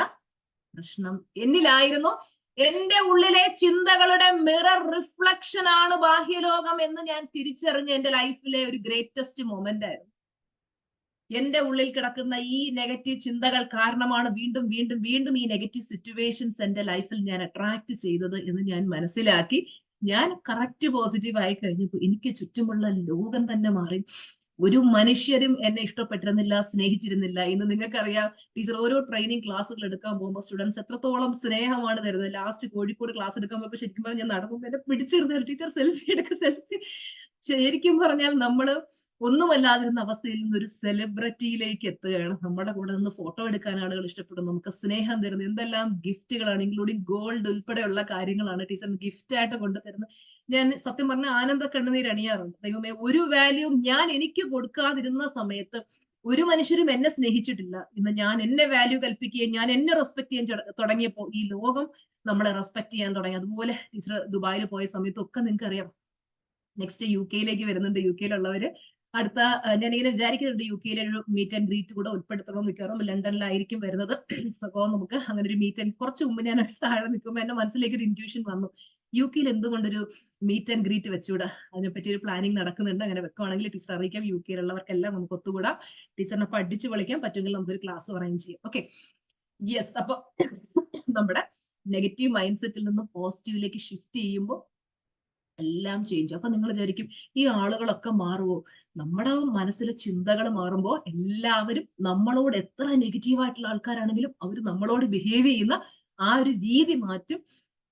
പ്രശ്നം എന്നിലായിരുന്നു. എന്റെ ഉള്ളിലെ ചിന്തകളുടെ മിറർ റിഫ്ലക്ഷൻ ആണ് ബാഹ്യലോകം എന്ന് ഞാൻ തിരിച്ചറിഞ്ഞ എന്റെ ലൈഫിലെ ഒരു ഗ്രേറ്റസ്റ്റ് മൊമെന്റ് ആയിരുന്നു. എന്റെ ഉള്ളിൽ കിടക്കുന്ന ഈ നെഗറ്റീവ് ചിന്തകൾ കാരണമാണ് വീണ്ടും വീണ്ടും വീണ്ടും ഈ നെഗറ്റീവ് സിറ്റുവേഷൻസ് എന്റെ ലൈഫിൽ ഞാൻ അട്രാക്ട് ചെയ്തത് എന്ന് ഞാൻ മനസ്സിലാക്കി. ഞാൻ കറക്റ്റ് പോസിറ്റീവ് ആയി കഴിഞ്ഞപ്പോൾ എനിക്ക് ചുറ്റുമുള്ള ലോകം തന്നെ മാറി. ഒരു മനുഷ്യരും എന്നെ ഇഷ്ടപ്പെട്ടിരുന്നില്ല, സ്നേഹിച്ചിരുന്നില്ല. ഇന്ന് നിങ്ങൾക്കറിയാം, ടീച്ചർ ഓരോ ട്രെയിനിങ് ക്ലാസ്സുകൾ എടുക്കാൻ പോകുമ്പോൾ സ്റ്റുഡൻസ് എത്രത്തോളം സ്നേഹമാണ് തരുന്നത്. ലാസ്റ്റ് കോഴിക്കോട് ക്ലാസ് എടുക്കാൻ പോയപ്പോൾ ശരിക്കും പറഞ്ഞാൽ ഞാൻ നടക്കുമ്പോൾ എന്നെ പിടിച്ചിരുന്നത്, ടീച്ചർ സെൽഫി എടുക്ക സെൽഫി. ശരിക്കും പറഞ്ഞാൽ നമ്മള് ഒന്നുമല്ലാതിരുന്ന അവസ്ഥയിൽ നിന്ന് ഒരു സെലിബ്രിറ്റിയിലേക്ക് എത്തുകയാണ്. നമ്മുടെ കൂടെ നിന്ന് ഫോട്ടോ എടുക്കാൻ ആളുകൾ ഇഷ്ടപ്പെടുന്നു, നമുക്ക് സ്നേഹം തരുന്നു, എന്തെല്ലാം ഗിഫ്റ്റുകളാണ്, ഇൻക്ലൂഡിങ് ഗോൾഡ് ഉൾപ്പെടെയുള്ള കാര്യങ്ങളാണ് ടീച്ചർ ഗിഫ്റ്റ് ആയിട്ട് കൊണ്ടുതരുന്നത്. ഞാൻ സത്യം പറഞ്ഞ ആനന്ദ കണ്ണുനീർ അണിയാറുണ്ട്. ദൈവമേ, ഒരു വാല്യൂം ഞാൻ എനിക്ക് കൊടുക്കാതിരുന്ന സമയത്ത് ഒരു മനുഷ്യരും എന്നെ സ്നേഹിച്ചിട്ടില്ല. ഇന്ന് ഞാൻ എന്നെ വാല്യൂ കൽപ്പിക്കുകയും ഞാൻ എന്നെ റെസ്പെക്ട് ചെയ്യാൻ തുടങ്ങിയപ്പോൾ ഈ ലോകം നമ്മളെ റെസ്പെക്ട് ചെയ്യാൻ തുടങ്ങി. അതുപോലെ ടീച്ചർ ദുബായിൽ പോയ സമയത്തൊക്കെ നിങ്ങൾക്ക് അറിയാം, നെക്സ്റ്റ് യു കെയിലേക്ക് വരുന്നുണ്ട്. യു കെയിലുള്ളവര് അടുത്ത ഞാനിങ്ങനെ വിചാരിക്കുന്നുണ്ട് യു കെയിലെ ഒരു മീറ്റ് ആൻഡ് ഗ്രീറ്റ് കൂടെ ഉൾപ്പെടുത്തണം. മിക്കവാറും ലണ്ടനിലായിരിക്കും വരുന്നത്. അപ്പോൾ നമുക്ക് അങ്ങനെ ഒരു മീറ്റ് ആൻഡ്, കുറച്ച് മുമ്പ് ഞാൻ താഴെ നിൽക്കുമ്പോൾ എന്റെ മനസ്സിലേക്ക് ഒരു ഇൻറ്റ്യൂഷൻ വന്നു, യു കെയിൽ എന്തുകൊണ്ടൊരു മീറ്റ് ആൻഡ് ഗ്രീറ്റ് വെച്ചുകൂടാ. അതിനെപ്പറ്റി ഒരു പ്ലാനിങ് നടക്കുന്നുണ്ട്. അങ്ങനെ വെക്കുവാണെങ്കിൽ ടീച്ചർ അറിയിക്കാം. യു കെയിലുള്ളവർക്കെല്ലാം നമുക്ക് ഒത്തുകൂടാം, ടീച്ചറിനെ പഠിച്ച് വിളിക്കാം, പറ്റുമെങ്കിൽ നമുക്കൊരു ക്ലാസ് അറേഞ്ച് ചെയ്യാം. Okay, yes. അപ്പൊ നമ്മുടെ നെഗറ്റീവ് മൈൻഡ് സെറ്റിൽ നിന്ന് പോസിറ്റീവിലേക്ക് ഷിഫ്റ്റ് ചെയ്യുമ്പോൾ എല്ലാം ചേഞ്ച്. അപ്പൊ നിങ്ങൾ വിചാരിക്കും ഈ ആളുകളൊക്കെ മാറുമോ? നമ്മുടെ മനസ്സിലെ ചിന്തകൾ മാറുമ്പോൾ എല്ലാവരും നമ്മളോട്, എത്ര നെഗറ്റീവായിട്ടുള്ള ആൾക്കാരാണെങ്കിലും അവർ നമ്മളോട് ബിഹേവ് ചെയ്യുന്ന ആ ഒരു രീതി മാറ്റും.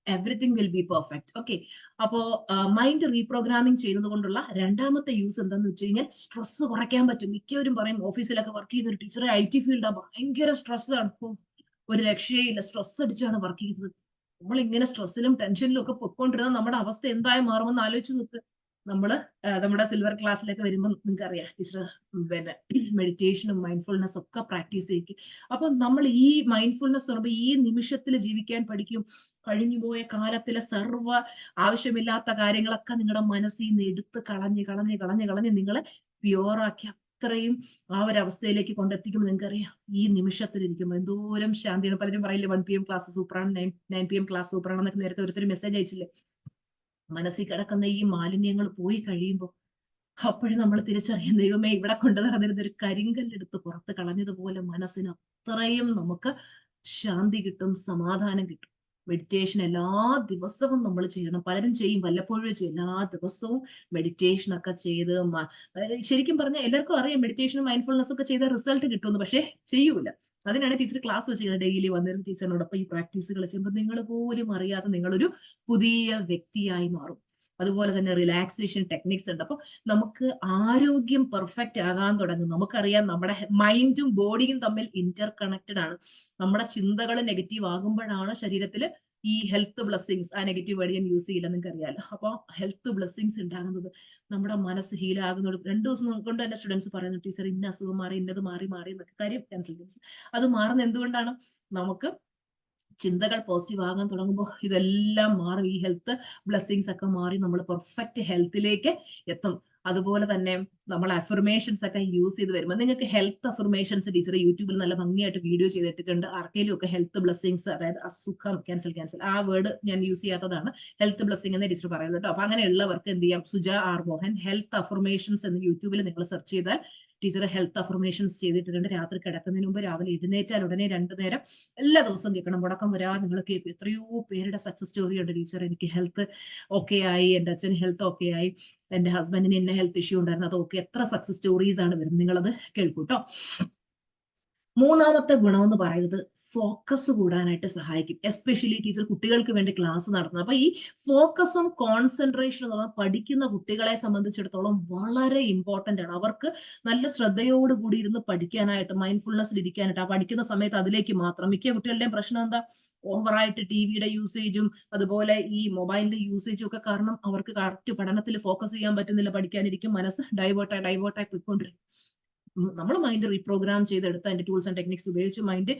Everything will be perfect. Okay, അപ്പോ മൈൻഡ് റീപ്രോഗ്രാമിംഗ് ചെയ്യുന്നത് കൊണ്ടുള്ള രണ്ടാമത്തെ യൂസ് എന്താന്ന് വെച്ച് കഴിഞ്ഞാൽ സ്ട്രെസ് കുറയ്ക്കാൻ പറ്റും. മിക്കവരും പറയും, ഓഫീസിലൊക്കെ വർക്ക് ചെയ്യുന്ന ഒരു ടീച്ചറെ IT ഫീൽഡാ, ഭയങ്കര സ്ട്രെസ് ആണ്, ഒരു രക്ഷയില്ല, സ്ട്രെസ് അടിച്ചാണ് വർക്ക് ചെയ്യുന്നത്. നമ്മൾ ഇങ്ങനെ സ്ട്രെസ്സിലും ടെൻഷനിലും ഒക്കെ പൊയ്ക്കൊണ്ടിരുന്ന നമ്മുടെ അവസ്ഥ എന്തായി മാറുമെന്ന് ആലോചിച്ച് നോക്ക്. നമ്മള് നമ്മുടെ സിൽവർ ക്ലാസ്സിലൊക്കെ വരുമ്പോൾ നിങ്ങൾക്ക് അറിയാം, ടീച്ചർ പിന്നെ മെഡിറ്റേഷനും മൈൻഡ്ഫുൾനെസ് ഒക്കെ പ്രാക്ടീസ് ചെയ്യിക്കും. അപ്പൊ നമ്മൾ ഈ മൈൻഡ്ഫുൾനെസ് പറയുമ്പോൾ ഈ നിമിഷത്തിൽ ജീവിക്കാൻ പഠിക്കും. കഴിഞ്ഞുപോയ കാലത്തിലെ സർവ്വ ആവശ്യമില്ലാത്ത കാര്യങ്ങളൊക്കെ നിങ്ങളുടെ മനസ്സിൽ നിന്ന് എടുത്ത് കളഞ്ഞ് കളഞ്ഞ് കളഞ്ഞ് കളഞ്ഞ് നിങ്ങളെ പ്യുവറാക്കി അത്രയും ആ ഒരു അവസ്ഥയിലേക്ക് കൊണ്ടെത്തിക്കുമ്പോൾ നിങ്ങൾക്കറിയാം, ഈ നിമിഷത്തിൽ ഇരിക്കുമ്പോൾ എന്തോരം ശാന്തിയാണ്. പലരും പറയില്ലേ 1 PM ക്ലാസ് സൂപ്പറാണ്, 9 PM ക്ലാസ് സൂപ്പറാണെന്നൊക്കെ നേരത്തെ ഒരുത്തരും മെസ്സേജ് അയച്ചില്ലേ. മനസ്സിൽ കിടക്കുന്ന ഈ മാലിന്യങ്ങൾ പോയി കഴിയുമ്പോൾ അപ്പോഴും നമ്മൾ തിരിച്ചറിയാം, ദൈവമേ, ഇവിടെ കൊണ്ടു നടന്നിരുന്ന ഒരു കരിങ്കല്ലെടുത്ത് പുറത്ത് കളഞ്ഞതുപോലെ മനസ്സിന് അത്രയും നമുക്ക് ശാന്തി കിട്ടും, സമാധാനം കിട്ടും. മെഡിറ്റേഷൻ എല്ലാ ദിവസവും നമ്മൾ ചെയ്യണം. പലരും ചെയ്യും, വല്ലപ്പോഴും ചെയ്യും. എല്ലാ ദിവസവും മെഡിറ്റേഷൻ ഒക്കെ ചെയ്ത് ശരിക്കും പറഞ്ഞാൽ എല്ലാവർക്കും അറിയാം മെഡിറ്റേഷനും മൈൻഡ്ഫുൾനെസ് ഒക്കെ ചെയ്ത റിസൾട്ട് കിട്ടുമെന്ന്, പക്ഷെ ചെയ്യൂല. അതിനാണ് ടീച്ചർ ക്ലാസ് വെച്ച് ഡെയിലി വന്നിരുന്ന ടീച്ചറിനോടൊപ്പം ഈ പ്രാക്ടീസുകൾ ചെയ്യുമ്പോൾ നിങ്ങൾ പോലും അറിയാതെ നിങ്ങളൊരു പുതിയ വ്യക്തിയായി മാറും. അതുപോലെ തന്നെ റിലാക്സേഷൻ ടെക്നിക്സ് ഉണ്ട്. അപ്പൊ നമുക്ക് ആരോഗ്യം പെർഫെക്റ്റ് ആകാൻ തുടങ്ങും. നമുക്കറിയാം, നമ്മുടെ മൈൻഡും ബോഡിയും തമ്മിൽ ഇന്റർ കണക്റ്റഡ് ആണ്. നമ്മുടെ ചിന്തകൾ നെഗറ്റീവ് ആകുമ്പോഴാണ് ശരീരത്തിൽ ഈ ഹെൽത്ത് ബ്ലെസ്സിങ്സ്, ആ നെഗറ്റീവ് വേർഡ് ഞാൻ യൂസ് ചെയ്യില്ല, നിങ്ങൾക്ക് അറിയാലോ. അപ്പൊ ഹെൽത്ത് ബ്ലെസ്സിങ്സ് ഉണ്ടാകുന്നത് നമ്മുടെ മനസ്സ് ഹീലാകുന്നത് 2 ദിവസം കൊണ്ട് തന്നെ സ്റ്റുഡൻസ് പറയുന്നു, ടീച്ചർ ഇന്ന അസുഖം മാറി, ഇന്നത് മാറി മാറി എന്നൊക്കെ. കാര്യം കൺസൾട്ടൻസ് അത് മാറുന്ന എന്തുകൊണ്ടാണ്? നമുക്ക് ചിന്തകൾ പോസിറ്റീവ് ആകാൻ തുടങ്ങുമ്പോൾ ഇതെല്ലാം മാറും. ഈ ഹെൽത്ത് ബ്ലെസ്സിങ്സ് ഒക്കെ മാറി നമ്മൾ പെർഫെക്റ്റ് ഹെൽത്തിലേക്ക് എത്തും. അതുപോലെ തന്നെ നമ്മൾ അഫർമേഷൻസ് ഒക്കെ യൂസ് ചെയ്ത് വരുമ്പോൾ നിങ്ങൾക്ക് ഹെൽത്ത് അഫർമേഷൻസ് ടീച്ചർ യൂട്യൂബിൽ നല്ല ഭംഗിയായിട്ട് വീഡിയോ ചെയ്തിട്ടുണ്ട്. ആർക്കെങ്കിലും ഒക്കെ ഹെൽത്ത് ബ്ലെസ്സിങ്സ്, അതായത് അസുഖം, ക്യാൻസൽ ആ വേർഡ് ഞാൻ യൂസ് ചെയ്യാത്തതാണ്, ഹെൽത്ത് ബ്ലെസ്സിങ് എന്ന് ടീച്ചർ പറയുന്നത് കേട്ടോ. അപ്പൊ അങ്ങനെയുള്ളവർക്ക് എന്ത് ചെയ്യാം, Suja R Mohan health affirmations എന്ന് യൂട്യൂബിൽ നിങ്ങൾ സെർച്ച് ചെയ്താൽ ടീച്ചർ ഹെൽത്ത് അഫർമേഷൻസ് ചെയ്തിട്ടുണ്ട്. രാത്രി കിടക്കുന്നതിന് മുമ്പ് രാവിലെ എഴുന്നേറ്റാൽ ഉടനെ 2 നേരം എല്ലാ ദിവസവും കേൾക്കണം, മുടക്കം വരാതെ നിങ്ങൾ കേൾക്കും. എത്രയോ പേരുടെ സക്സസ് സ്റ്റോറി ഉണ്ട്. ടീച്ചർ എനിക്ക് ഹെൽത്ത് ഓക്കെ ആയി, എൻ്റെ അച്ഛൻ ഹെൽത്ത് ഓക്കെ ആയി, എന്റെ ഹസ്ബൻഡിന് ഇന്ന ഹെൽത്ത് ഇഷ്യൂ ഉണ്ടായിരുന്നു, അതൊക്കെ എത്ര സക്സസ് സ്റ്റോറീസ് ആണ് വരുന്നത്. നിങ്ങളത് കേൾക്കൂട്ടോ. മൂന്നാമത്തെ ഗുണം എന്ന് പറയുന്നത് ഫോക്കസ് കൂടാനായിട്ട് സഹായിക്കും. എസ്പെഷ്യലി ടീച്ചർ കുട്ടികൾക്ക് വേണ്ടി ക്ലാസ് നടത്തുന്നത്. അപ്പൊ ഈ ഫോക്കസും കോൺസെൻട്രേഷനും എന്ന് പറഞ്ഞാൽ പഠിക്കുന്ന കുട്ടികളെ സംബന്ധിച്ചിടത്തോളം വളരെ ഇമ്പോർട്ടന്റ് ആണ്. അവർക്ക് നല്ല ശ്രദ്ധയോടുകൂടി ഇരുന്ന് പഠിക്കാനായിട്ട്, മൈൻഡ്ഫുൾനെസ്സിൽ ഇരിക്കാനായിട്ട്, ആ പഠിക്കുന്ന സമയത്ത് അതിലേക്ക് മാത്രം. മിക്ക കുട്ടികളുടെയും പ്രശ്നം എന്താ, ഓവറായിട്ട് ടിവിയുടെ യൂസേജും അതുപോലെ ഈ മൊബൈലിന്റെ യൂസേജും ഒക്കെ കാരണം അവർക്ക് കറക്റ്റ് പഠനത്തിൽ ഫോക്കസ് ചെയ്യാൻ പറ്റുന്നില്ല. പഠിക്കാനിരിക്കും, മനസ്സ് ഡൈവേർട്ടായി പോയിക്കൊണ്ടിരിക്കും. നമ്മൾ മൈൻഡ് റീപ്രോഗ്രാം ചെയ്തെടുത്ത് അതിന്റെ ടൂൾസ് ആൻഡ് ടെക്നിക്സ് ഉപയോഗിച്ച് മൈൻഡ്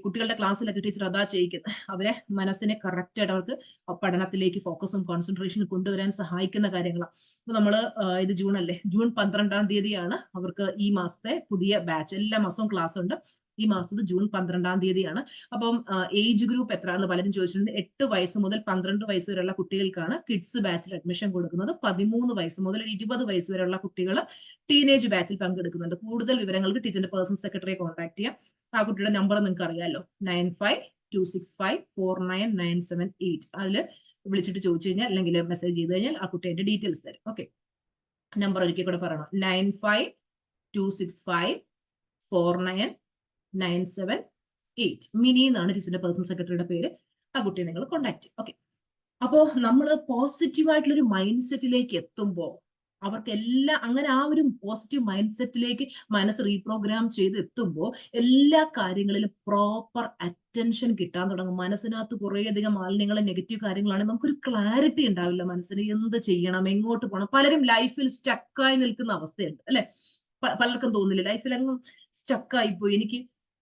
കുട്ടികളുടെ ക്ലാസ്സിലൊക്കെ ടീച്ചർ അതാ ചെയ്യിക്കുന്നത്. അവരെ മനസ്സിനെ കറക്റ്റ് ആയിട്ട് അവർക്ക് പഠനത്തിലേക്ക് ഫോക്കസും കോൺസെൻട്രേഷനും കൊണ്ടുവരാൻ സഹായിക്കുന്ന കാര്യങ്ങളാണ്. അപ്പൊ നമ്മള് ഇത് ജൂൺ അല്ലേ, ജൂൺ 12-ാം തീയതിയാണ് അവർക്ക് ഈ മാസത്തെ പുതിയ ബാച്ച്. എല്ലാ മാസവും ക്ലാസ് ഉണ്ട്. ഈ മാസത്ത് ജൂൺ 12-ാം തീയതിയാണ്. അപ്പം ഏജ് ഗ്രൂപ്പ് എത്ര എന്ന് പലരും ചോദിച്ചിട്ടുണ്ട്. 8 വയസ്സ് മുതൽ 12 വയസ്സ് വരെയുള്ള കുട്ടികൾക്കാണ് കിഡ്സ് ബാച്ചിൽ അഡ്മിഷൻ കൊടുക്കുന്നത്. 13 വയസ്സ് മുതൽ 20 വയസ്സ് വരെയുള്ള കുട്ടികൾ ടീനേജ് ബാച്ചിൽ പങ്കെടുക്കുന്നുണ്ട്. കൂടുതൽ വിവരങ്ങൾക്ക് ടീച്ചറിന്റെ പേഴ്സണൽ സെക്രട്ടറിയെ കോൺടാക്ട് ചെയ്യാം. ആ കുട്ടിയുടെ നമ്പർ നിങ്ങൾക്ക് അറിയാമല്ലോ, 9526549978. അതിൽ വിളിച്ചിട്ട് ചോദിച്ചു കഴിഞ്ഞാൽ അല്ലെങ്കിൽ മെസ്സേജ് ചെയ്ത് കഴിഞ്ഞാൽ ആ കുട്ടി അതിന്റെ ഡീറ്റെയിൽസ് തരും. ഓക്കെ, നമ്പർ ഒരിക്കൽ കൂടെ പറയണം, 9526549978. മിനി എന്നാണ് ടീച്ചറിന്റെ പേഴ്സണൽ സെക്രട്ടറിയുടെ പേര്. ആ കുട്ടിയെ നിങ്ങൾ കോൺടാക്ട് ചെയ്യും. ഓക്കെ, അപ്പോ നമ്മൾ പോസിറ്റീവ് ആയിട്ടുള്ള ഒരു മൈൻഡ് സെറ്റിലേക്ക് എത്തുമ്പോൾ അവർക്കെല്ലാം അങ്ങനെ ആ ഒരു പോസിറ്റീവ് മൈൻഡ് സെറ്റിലേക്ക് മനസ്സ് റീപ്രോഗ്രാം ചെയ്ത് എത്തുമ്പോൾ എല്ലാ കാര്യങ്ങളിലും പ്രോപ്പർ അറ്റൻഷൻ കിട്ടാൻ തുടങ്ങും. മനസ്സിനകത്ത് കുറേയധികം മാലിന്യങ്ങളും നെഗറ്റീവ് കാര്യങ്ങളാണ്. നമുക്കൊരു ക്ലാരിറ്റി ഉണ്ടാവില്ല മനസ്സിന്, എന്ത് ചെയ്യണം, എങ്ങോട്ട് പോകണം. പലരും ലൈഫിൽ സ്റ്റക്കായി നിൽക്കുന്ന അവസ്ഥയുണ്ട് അല്ലെ. പലർക്കും തോന്നില്ല, ലൈഫിൽ അങ്ങ് സ്റ്റക്കായി പോയി, എനിക്ക്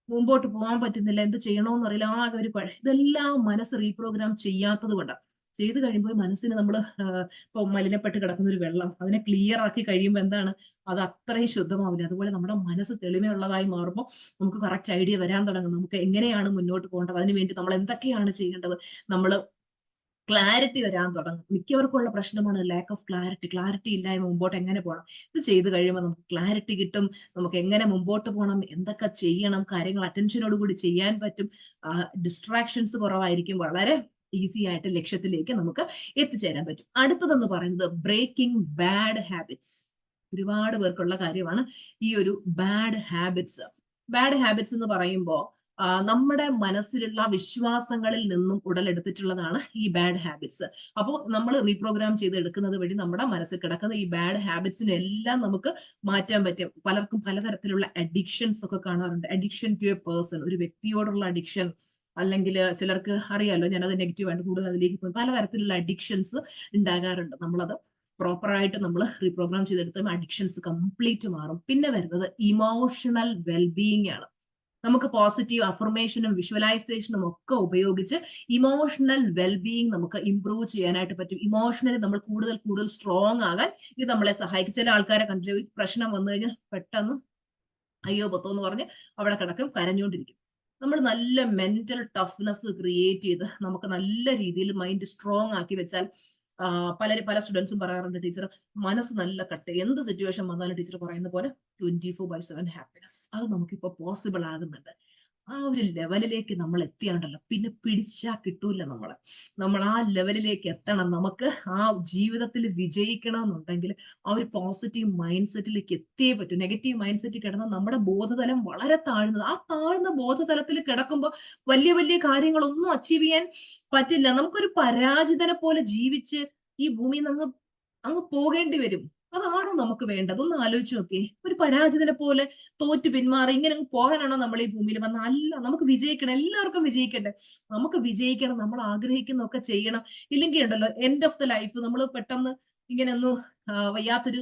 മുമ്പോട്ട് പോകാൻ പറ്റുന്നില്ല, എന്ത് ചെയ്യണമെന്ന് അറിയില്ല, ആകെ ഒരു ഇതെല്ലാം മനസ്സ് റീപ്രോഗ്രാം ചെയ്യാത്തത് കൊണ്ടാണ്. ചെയ്ത് കഴിയുമ്പോൾ മനസ്സിന് നമ്മൾ ഇപ്പൊ മലിനപ്പെട്ട് കിടക്കുന്ന ഒരു വെള്ളം അതിനെ ക്ലിയർ ആക്കി കഴിയുമ്പോൾ എന്താണ്, അത് അത്രയും ശുദ്ധമാവില്ല. അതുപോലെ നമ്മുടെ മനസ്സ് തെളിമയുള്ളതായി മാറുമ്പോൾ നമുക്ക് കറക്റ്റ് ഐഡിയ വരാൻ തുടങ്ങും. നമുക്ക് എങ്ങനെയാണ് മുന്നോട്ട് പോകേണ്ടത്, അതിനുവേണ്ടി നമ്മൾ എന്തൊക്കെയാണ് ചെയ്യേണ്ടത്, നമ്മൾ ക്ലാരിറ്റി വരാൻ തുടങ്ങും. മിക്കവർക്കുള്ള പ്രശ്നമാണ് ലാക്ക് ഓഫ് ക്ലാരിറ്റി. ക്ലാരിറ്റി ഇല്ലായ്മ, മുമ്പോട്ട് എങ്ങനെ പോകണം. ഇത് ചെയ്ത് കഴിയുമ്പോൾ നമുക്ക് ക്ലാരിറ്റി കിട്ടും. നമുക്ക് എങ്ങനെ മുമ്പോട്ട് പോകണം, എന്തൊക്കെ ചെയ്യണം, കാര്യങ്ങൾ അറ്റൻഷനോട് കൂടി ചെയ്യാൻ പറ്റും. ഡിസ്ട്രാക്ഷൻസ് കുറവായിരിക്കും. വളരെ ഈസി ആയിട്ട് ലക്ഷ്യത്തിലേക്ക് നമുക്ക് എത്തിച്ചേരാൻ പറ്റും. അടുത്തതെന്ന് പറയുന്നത് ബ്രേക്കിംഗ് ബാഡ് ഹാബിറ്റ്സ്. ഒരുപാട് പേർക്കുള്ള കാര്യമാണ് ഈ ഒരു ബാഡ് ഹാബിറ്റ്സ്. ബാഡ് ഹാബിറ്റ്സ് എന്ന് പറയുമ്പോൾ നമ്മുടെ മനസ്സിലുള്ള വിശ്വാസങ്ങളിൽ നിന്നും ഉടലെടുത്തിട്ടുള്ളതാണ് ഈ ബാഡ് ഹാബിറ്റ്സ്. അപ്പോൾ നമ്മൾ റീപ്രോഗ്രാം ചെയ്ത് എടുക്കുന്നത് വഴി നമ്മുടെ മനസ്സിൽ കിടക്കുന്ന ഈ ബാഡ് ഹാബിറ്റ്സിനെല്ലാം നമുക്ക് മാറ്റാൻ പറ്റും. പലർക്കും പലതരത്തിലുള്ള അഡിക്ഷൻസ് ഒക്കെ കാണാറുണ്ട്. അഡിക്ഷൻ ടു എ പേഴ്സൺ, ഒരു വ്യക്തിയോടുള്ള അഡിക്ഷൻ, അല്ലെങ്കിൽ ചിലർക്ക് അറിയാലോ, ഞാനത് നെഗറ്റീവായിട്ട് കൂടുതൽ അതിലേക്ക് പോകും. പലതരത്തിലുള്ള അഡിക്ഷൻസ് ഉണ്ടാകാറുണ്ട്. നമ്മളത് പ്രോപ്പറായിട്ട് നമ്മൾ റീപ്രോഗ്രാം ചെയ്തെടുത്ത അഡിക്ഷൻസ് കംപ്ലീറ്റ് മാറും. പിന്നെ വരുന്നത് ഇമോഷണൽ വെൽബീയിങ് ആണ്. നമുക്ക് പോസിറ്റീവ് അഫർമേഷനും വിഷ്വലൈസേഷനും ഒക്കെ ഉപയോഗിച്ച് ഇമോഷണൽ വെൽബീയിങ് നമുക്ക് ഇംപ്രൂവ് ചെയ്യാനായിട്ട് പറ്റും. ഇമോഷണലി നമ്മൾ കൂടുതൽ കൂടുതൽ സ്ട്രോങ് ആകാൻ ഇത് നമ്മളെ സഹായിക്കും. ചില ആൾക്കാരെ കണ്ടില്ലേ, ഒരു പ്രശ്നം വന്നു കഴിഞ്ഞാൽ പെട്ടെന്ന് അയ്യോ പൊത്തോ എന്ന് പറഞ്ഞ് അവിടെ കിടക്കും, കരഞ്ഞുകൊണ്ടിരിക്കും. നമ്മൾ നല്ല മെന്റൽ ടഫ്നെസ് ക്രിയേറ്റ് ചെയ്ത് നമുക്ക് നല്ല രീതിയിൽ മൈൻഡ് സ്ട്രോങ് ആക്കി വെച്ചാൽ പല സ്റ്റുഡൻസും പറയാറുണ്ട്, ടീച്ചർ മനസ്സ് നല്ല കട്ട്, എന്ത് സിറ്റുവേഷൻ വന്നാലും ടീച്ചർ പറയുന്ന പോലെ 24/7 ഹാപ്പിനെസ്. അത് നമുക്കിപ്പോ പോസിബിൾ ആകുന്നുണ്ട്. ആ ഒരു ലെവലിലേക്ക് നമ്മൾ എത്തിയാണ്ടല്ലോ, പിന്നെ പിടിച്ചാ കിട്ടൂല നമ്മളെ. നമ്മൾ ആ ലെവലിലേക്ക് എത്തണം. നമുക്ക് ആ ജീവിതത്തിൽ വിജയിക്കണമെന്നുണ്ടെങ്കിൽ ആ ഒരു പോസിറ്റീവ് മൈൻഡ് സെറ്റിലേക്ക് എത്തിയേ പറ്റൂ. നെഗറ്റീവ് മൈൻഡ് സെറ്റിൽ കിടന്നാൽ നമ്മുടെ ബോധതലം വളരെ താഴ്ന്നത്. ആ താഴ്ന്ന ബോധതലത്തിൽ കിടക്കുമ്പോൾ വലിയ വലിയ കാര്യങ്ങളൊന്നും അച്ചീവ് ചെയ്യാൻ പറ്റില്ല. നമുക്കൊരു പരാജിതനെ പോലെ ജീവിച്ച് ഈ ഭൂമിയിൽ നിന്ന് അങ്ങ് പോകേണ്ടി വരും. അതാണോ നമുക്ക് വേണ്ടത്? ഒന്ന് ആലോചിച്ച് നോക്കിയേ. ഒരു പരാജിതനെ പോലെ തോറ്റു പിന്മാറി ഇങ്ങനെ പോകാനാണോ നമ്മൾ ഈ ഭൂമിയിൽ വന്ന? അല്ല, നമുക്ക് വിജയിക്കണം. എല്ലാവർക്കും വിജയിക്കണ്ടേ? നമുക്ക് വിജയിക്കണം, നമ്മൾ ആഗ്രഹിക്കുന്നതൊക്കെ ചെയ്യണം. ഇല്ലെങ്കിൽ ഉണ്ടല്ലോ, എൻഡ് ഓഫ് ദ ലൈഫ് നമ്മൾ പെട്ടെന്ന് ഇങ്ങനെ ഒന്ന് വയ്യാത്തൊരു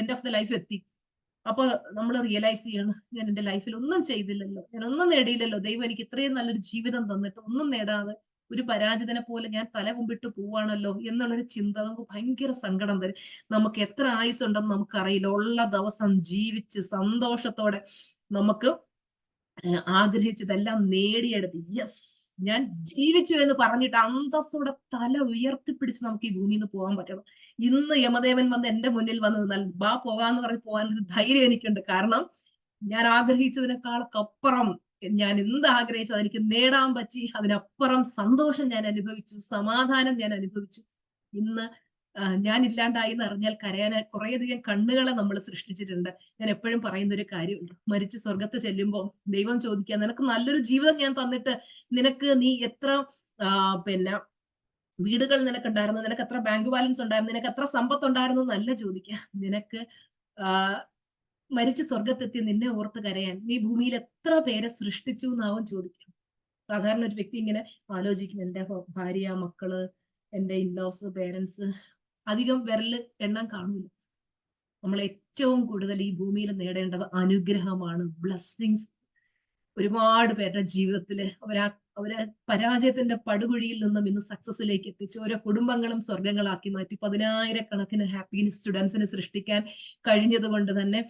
എൻഡ് ഓഫ് ദ ലൈഫ് എത്തി. അപ്പൊ നമ്മൾ റിയലൈസ് ചെയ്യണം, ഞാൻ എന്റെ ലൈഫിൽ ഒന്നും ചെയ്തില്ലല്ലോ, ഞാൻ ഒന്നും നേടിയില്ലല്ലോ, ദൈവം എനിക്ക് ഇത്രയും നല്ലൊരു ജീവിതം തന്നിട്ട് ഒന്നും നേടാതെ ഒരു പരാജിതനെ പോലെ ഞാൻ തല കുമ്പിട്ട് പോവാണല്ലോ എന്നുള്ളൊരു ചിന്ത നമുക്ക് ഭയങ്കര സങ്കടം തരും. നമുക്ക് എത്ര ആയുസുണ്ടെന്ന് നമുക്കറിയില്ല. ഉള്ള ദിവസം ജീവിച്ച് സന്തോഷത്തോടെ നമുക്ക് ആഗ്രഹിച്ചതെല്ലാം നേടിയെടുത്ത് യെസ് ഞാൻ ജീവിച്ചു എന്ന് പറഞ്ഞിട്ട് അന്തസ്സോടെ തല ഉയർത്തിപ്പിടിച്ച് നമുക്ക് ഈ ഭൂമിയിൽ നിന്ന് പോകാൻ പറ്റണം. ഇന്ന് യമദേവൻ വന്ന് എന്റെ മുന്നിൽ വന്ന് നിന്നാൽ ബാ പോകാന്ന് പറഞ്ഞ് പോകാനൊരു ധൈര്യം എനിക്കുണ്ട്. കാരണം ഞാൻ ആഗ്രഹിച്ചതിനേക്കാളൊക്കെ അപ്പുറം ഞാൻ എന്ത് ആഗ്രഹിച്ചു അതെനിക്ക് നേടാൻ പറ്റി. അതിനപ്പുറം സന്തോഷം ഞാൻ അനുഭവിച്ചു, സമാധാനം ഞാൻ അനുഭവിച്ചു. ഇന്ന് ഞാൻ ഇല്ലാണ്ടായി എന്ന് അറിഞ്ഞാൽ കരയാൻ കുറേയധികം കണ്ണുകളെ നമ്മൾ സൃഷ്ടിച്ചിട്ടുണ്ട്. ഞാൻ എപ്പോഴും പറയുന്ന ഒരു കാര്യമുണ്ട്, മരിച്ച് സ്വർഗത്ത് ചെല്ലുമ്പോൾ ദൈവം ചോദിക്കുക, നിനക്ക് നല്ലൊരു ജീവിതം ഞാൻ തന്നിട്ട് നിനക്ക് നീ എത്ര പിന്നെ വീടുകൾ നിനക്കുണ്ടായിരുന്നു, നിനക്ക് എത്ര ബാങ്ക് ബാലൻസ് ഉണ്ടായിരുന്നു, നിനക്ക് എത്ര സമ്പത്ത് ഉണ്ടായിരുന്നു എന്നല്ല ചോദിക്കുക. നിനക്ക് മരിച്ച് സ്വർഗത്തെത്തി നിന്നെ ഓർത്ത് കരയാൻ നീ ഭൂമിയിൽ എത്ര പേരെ സൃഷ്ടിച്ചു എന്നാവും ചോദിക്കുക. സാധാരണ ഒരു വ്യക്തി ഇങ്ങനെ ആലോചിക്കും, എന്റെ ഭാര്യ, മക്കള്, എന്റെ ഇൻലോസ്, പേരൻസ്, അധികം വിരല് എണ്ണാൻ കാണില്ല. നമ്മൾ ഏറ്റവും കൂടുതൽ ഈ ഭൂമിയിൽ നേടേണ്ടത് അനുഗ്രഹമാണ്, ബ്ലെസ്സിങ്സ്. ഒരുപാട് പേരുടെ ജീവിതത്തിൽ അവരെ പരാജയത്തിന്റെ പടുകുഴിയിൽ നിന്നും ഇന്ന് സക്സസിലേക്ക് എത്തിച്ച് ഓരോ കുടുംബങ്ങളും സ്വർഗങ്ങളാക്കി മാറ്റി 10,000-കണക്കിന് ഹാപ്പി സ്റ്റുഡൻസിനെ സൃഷ്ടിക്കാൻ കഴിഞ്ഞത് കൊണ്ട് തന്നെ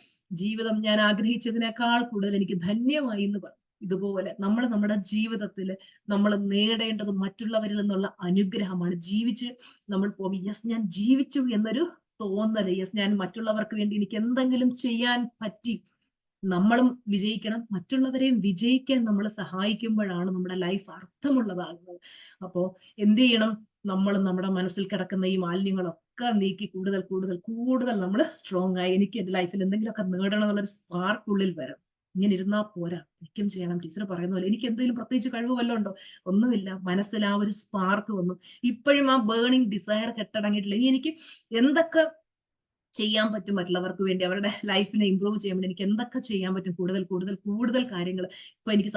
ജീവിതം ഞാൻ ആഗ്രഹിച്ചതിനേക്കാൾ കൂടുതൽ എനിക്ക് ധന്യമായി എന്ന് പറഞ്ഞു. ഇതുപോലെ നമ്മൾ നമ്മുടെ ജീവിതത്തിൽ നമ്മൾ നേടേണ്ടത് മറ്റുള്ളവരിൽ നിന്നുള്ള അനുഗ്രഹമാണ്. ജീവിച്ച് നമ്മൾ പോകും, യെസ് ഞാൻ ജീവിച്ചു എന്നൊരു തോന്നല്, യെസ് ഞാൻ മറ്റുള്ളവർക്ക് വേണ്ടി എനിക്ക് എന്തെങ്കിലും ചെയ്യാൻ പറ്റി. നമ്മളും വിജയിക്കണം, മറ്റുള്ളവരെയും വിജയിക്കാൻ നമ്മൾ സഹായിക്കുമ്പോഴാണ് നമ്മുടെ ലൈഫ് അർത്ഥമുള്ളതാകുന്നത്. അപ്പോ എന്ത് ചെയ്യണം? നമ്മൾ നമ്മുടെ മനസ്സിൽ കിടക്കുന്ന ഈ മാലിന്യങ്ങളൊക്കെ നീക്കി കൂടുതൽ കൂടുതൽ കൂടുതൽ നമ്മൾ സ്ട്രോങ് ആയി എനിക്ക് എന്റെ ലൈഫിൽ എന്തെങ്കിലുമൊക്കെ നേടണം എന്നുള്ളൊരു സ്പാർക്ക് ഉള്ളിൽ വരും. ഇങ്ങനെ ഇരുന്നാ പോരാ, എനിക്കും ചെയ്യണം. ടീച്ചർ പറയുന്ന പോലെ എനിക്ക് എന്തെങ്കിലും പ്രത്യേകിച്ച് കഴിവ് വല്ലതും ഉണ്ടോ? ഒന്നുമില്ല. മനസ്സിൽ ആ ഒരു സ്പാർക്ക് വന്നു. ഇപ്പോഴും ആ ബേണിംഗ് ഡിസയർ കെട്ടടങ്ങിയിട്ടില്ല. ഇനി എനിക്ക് എന്തൊക്കെ ചെയ്യാൻ പറ്റും മറ്റുള്ളവർക്ക് വേണ്ടി, അവരുടെ ലൈഫിനെ ഇമ്പ്രൂവ് ചെയ്യാൻ വേണ്ടി എനിക്ക് എന്തൊക്കെ ചെയ്യാൻ പറ്റും? കൂടുതൽ കൂടുതൽ കൂടുതൽ കാര്യങ്ങൾ. ഇപ്പൊ എനിക്ക്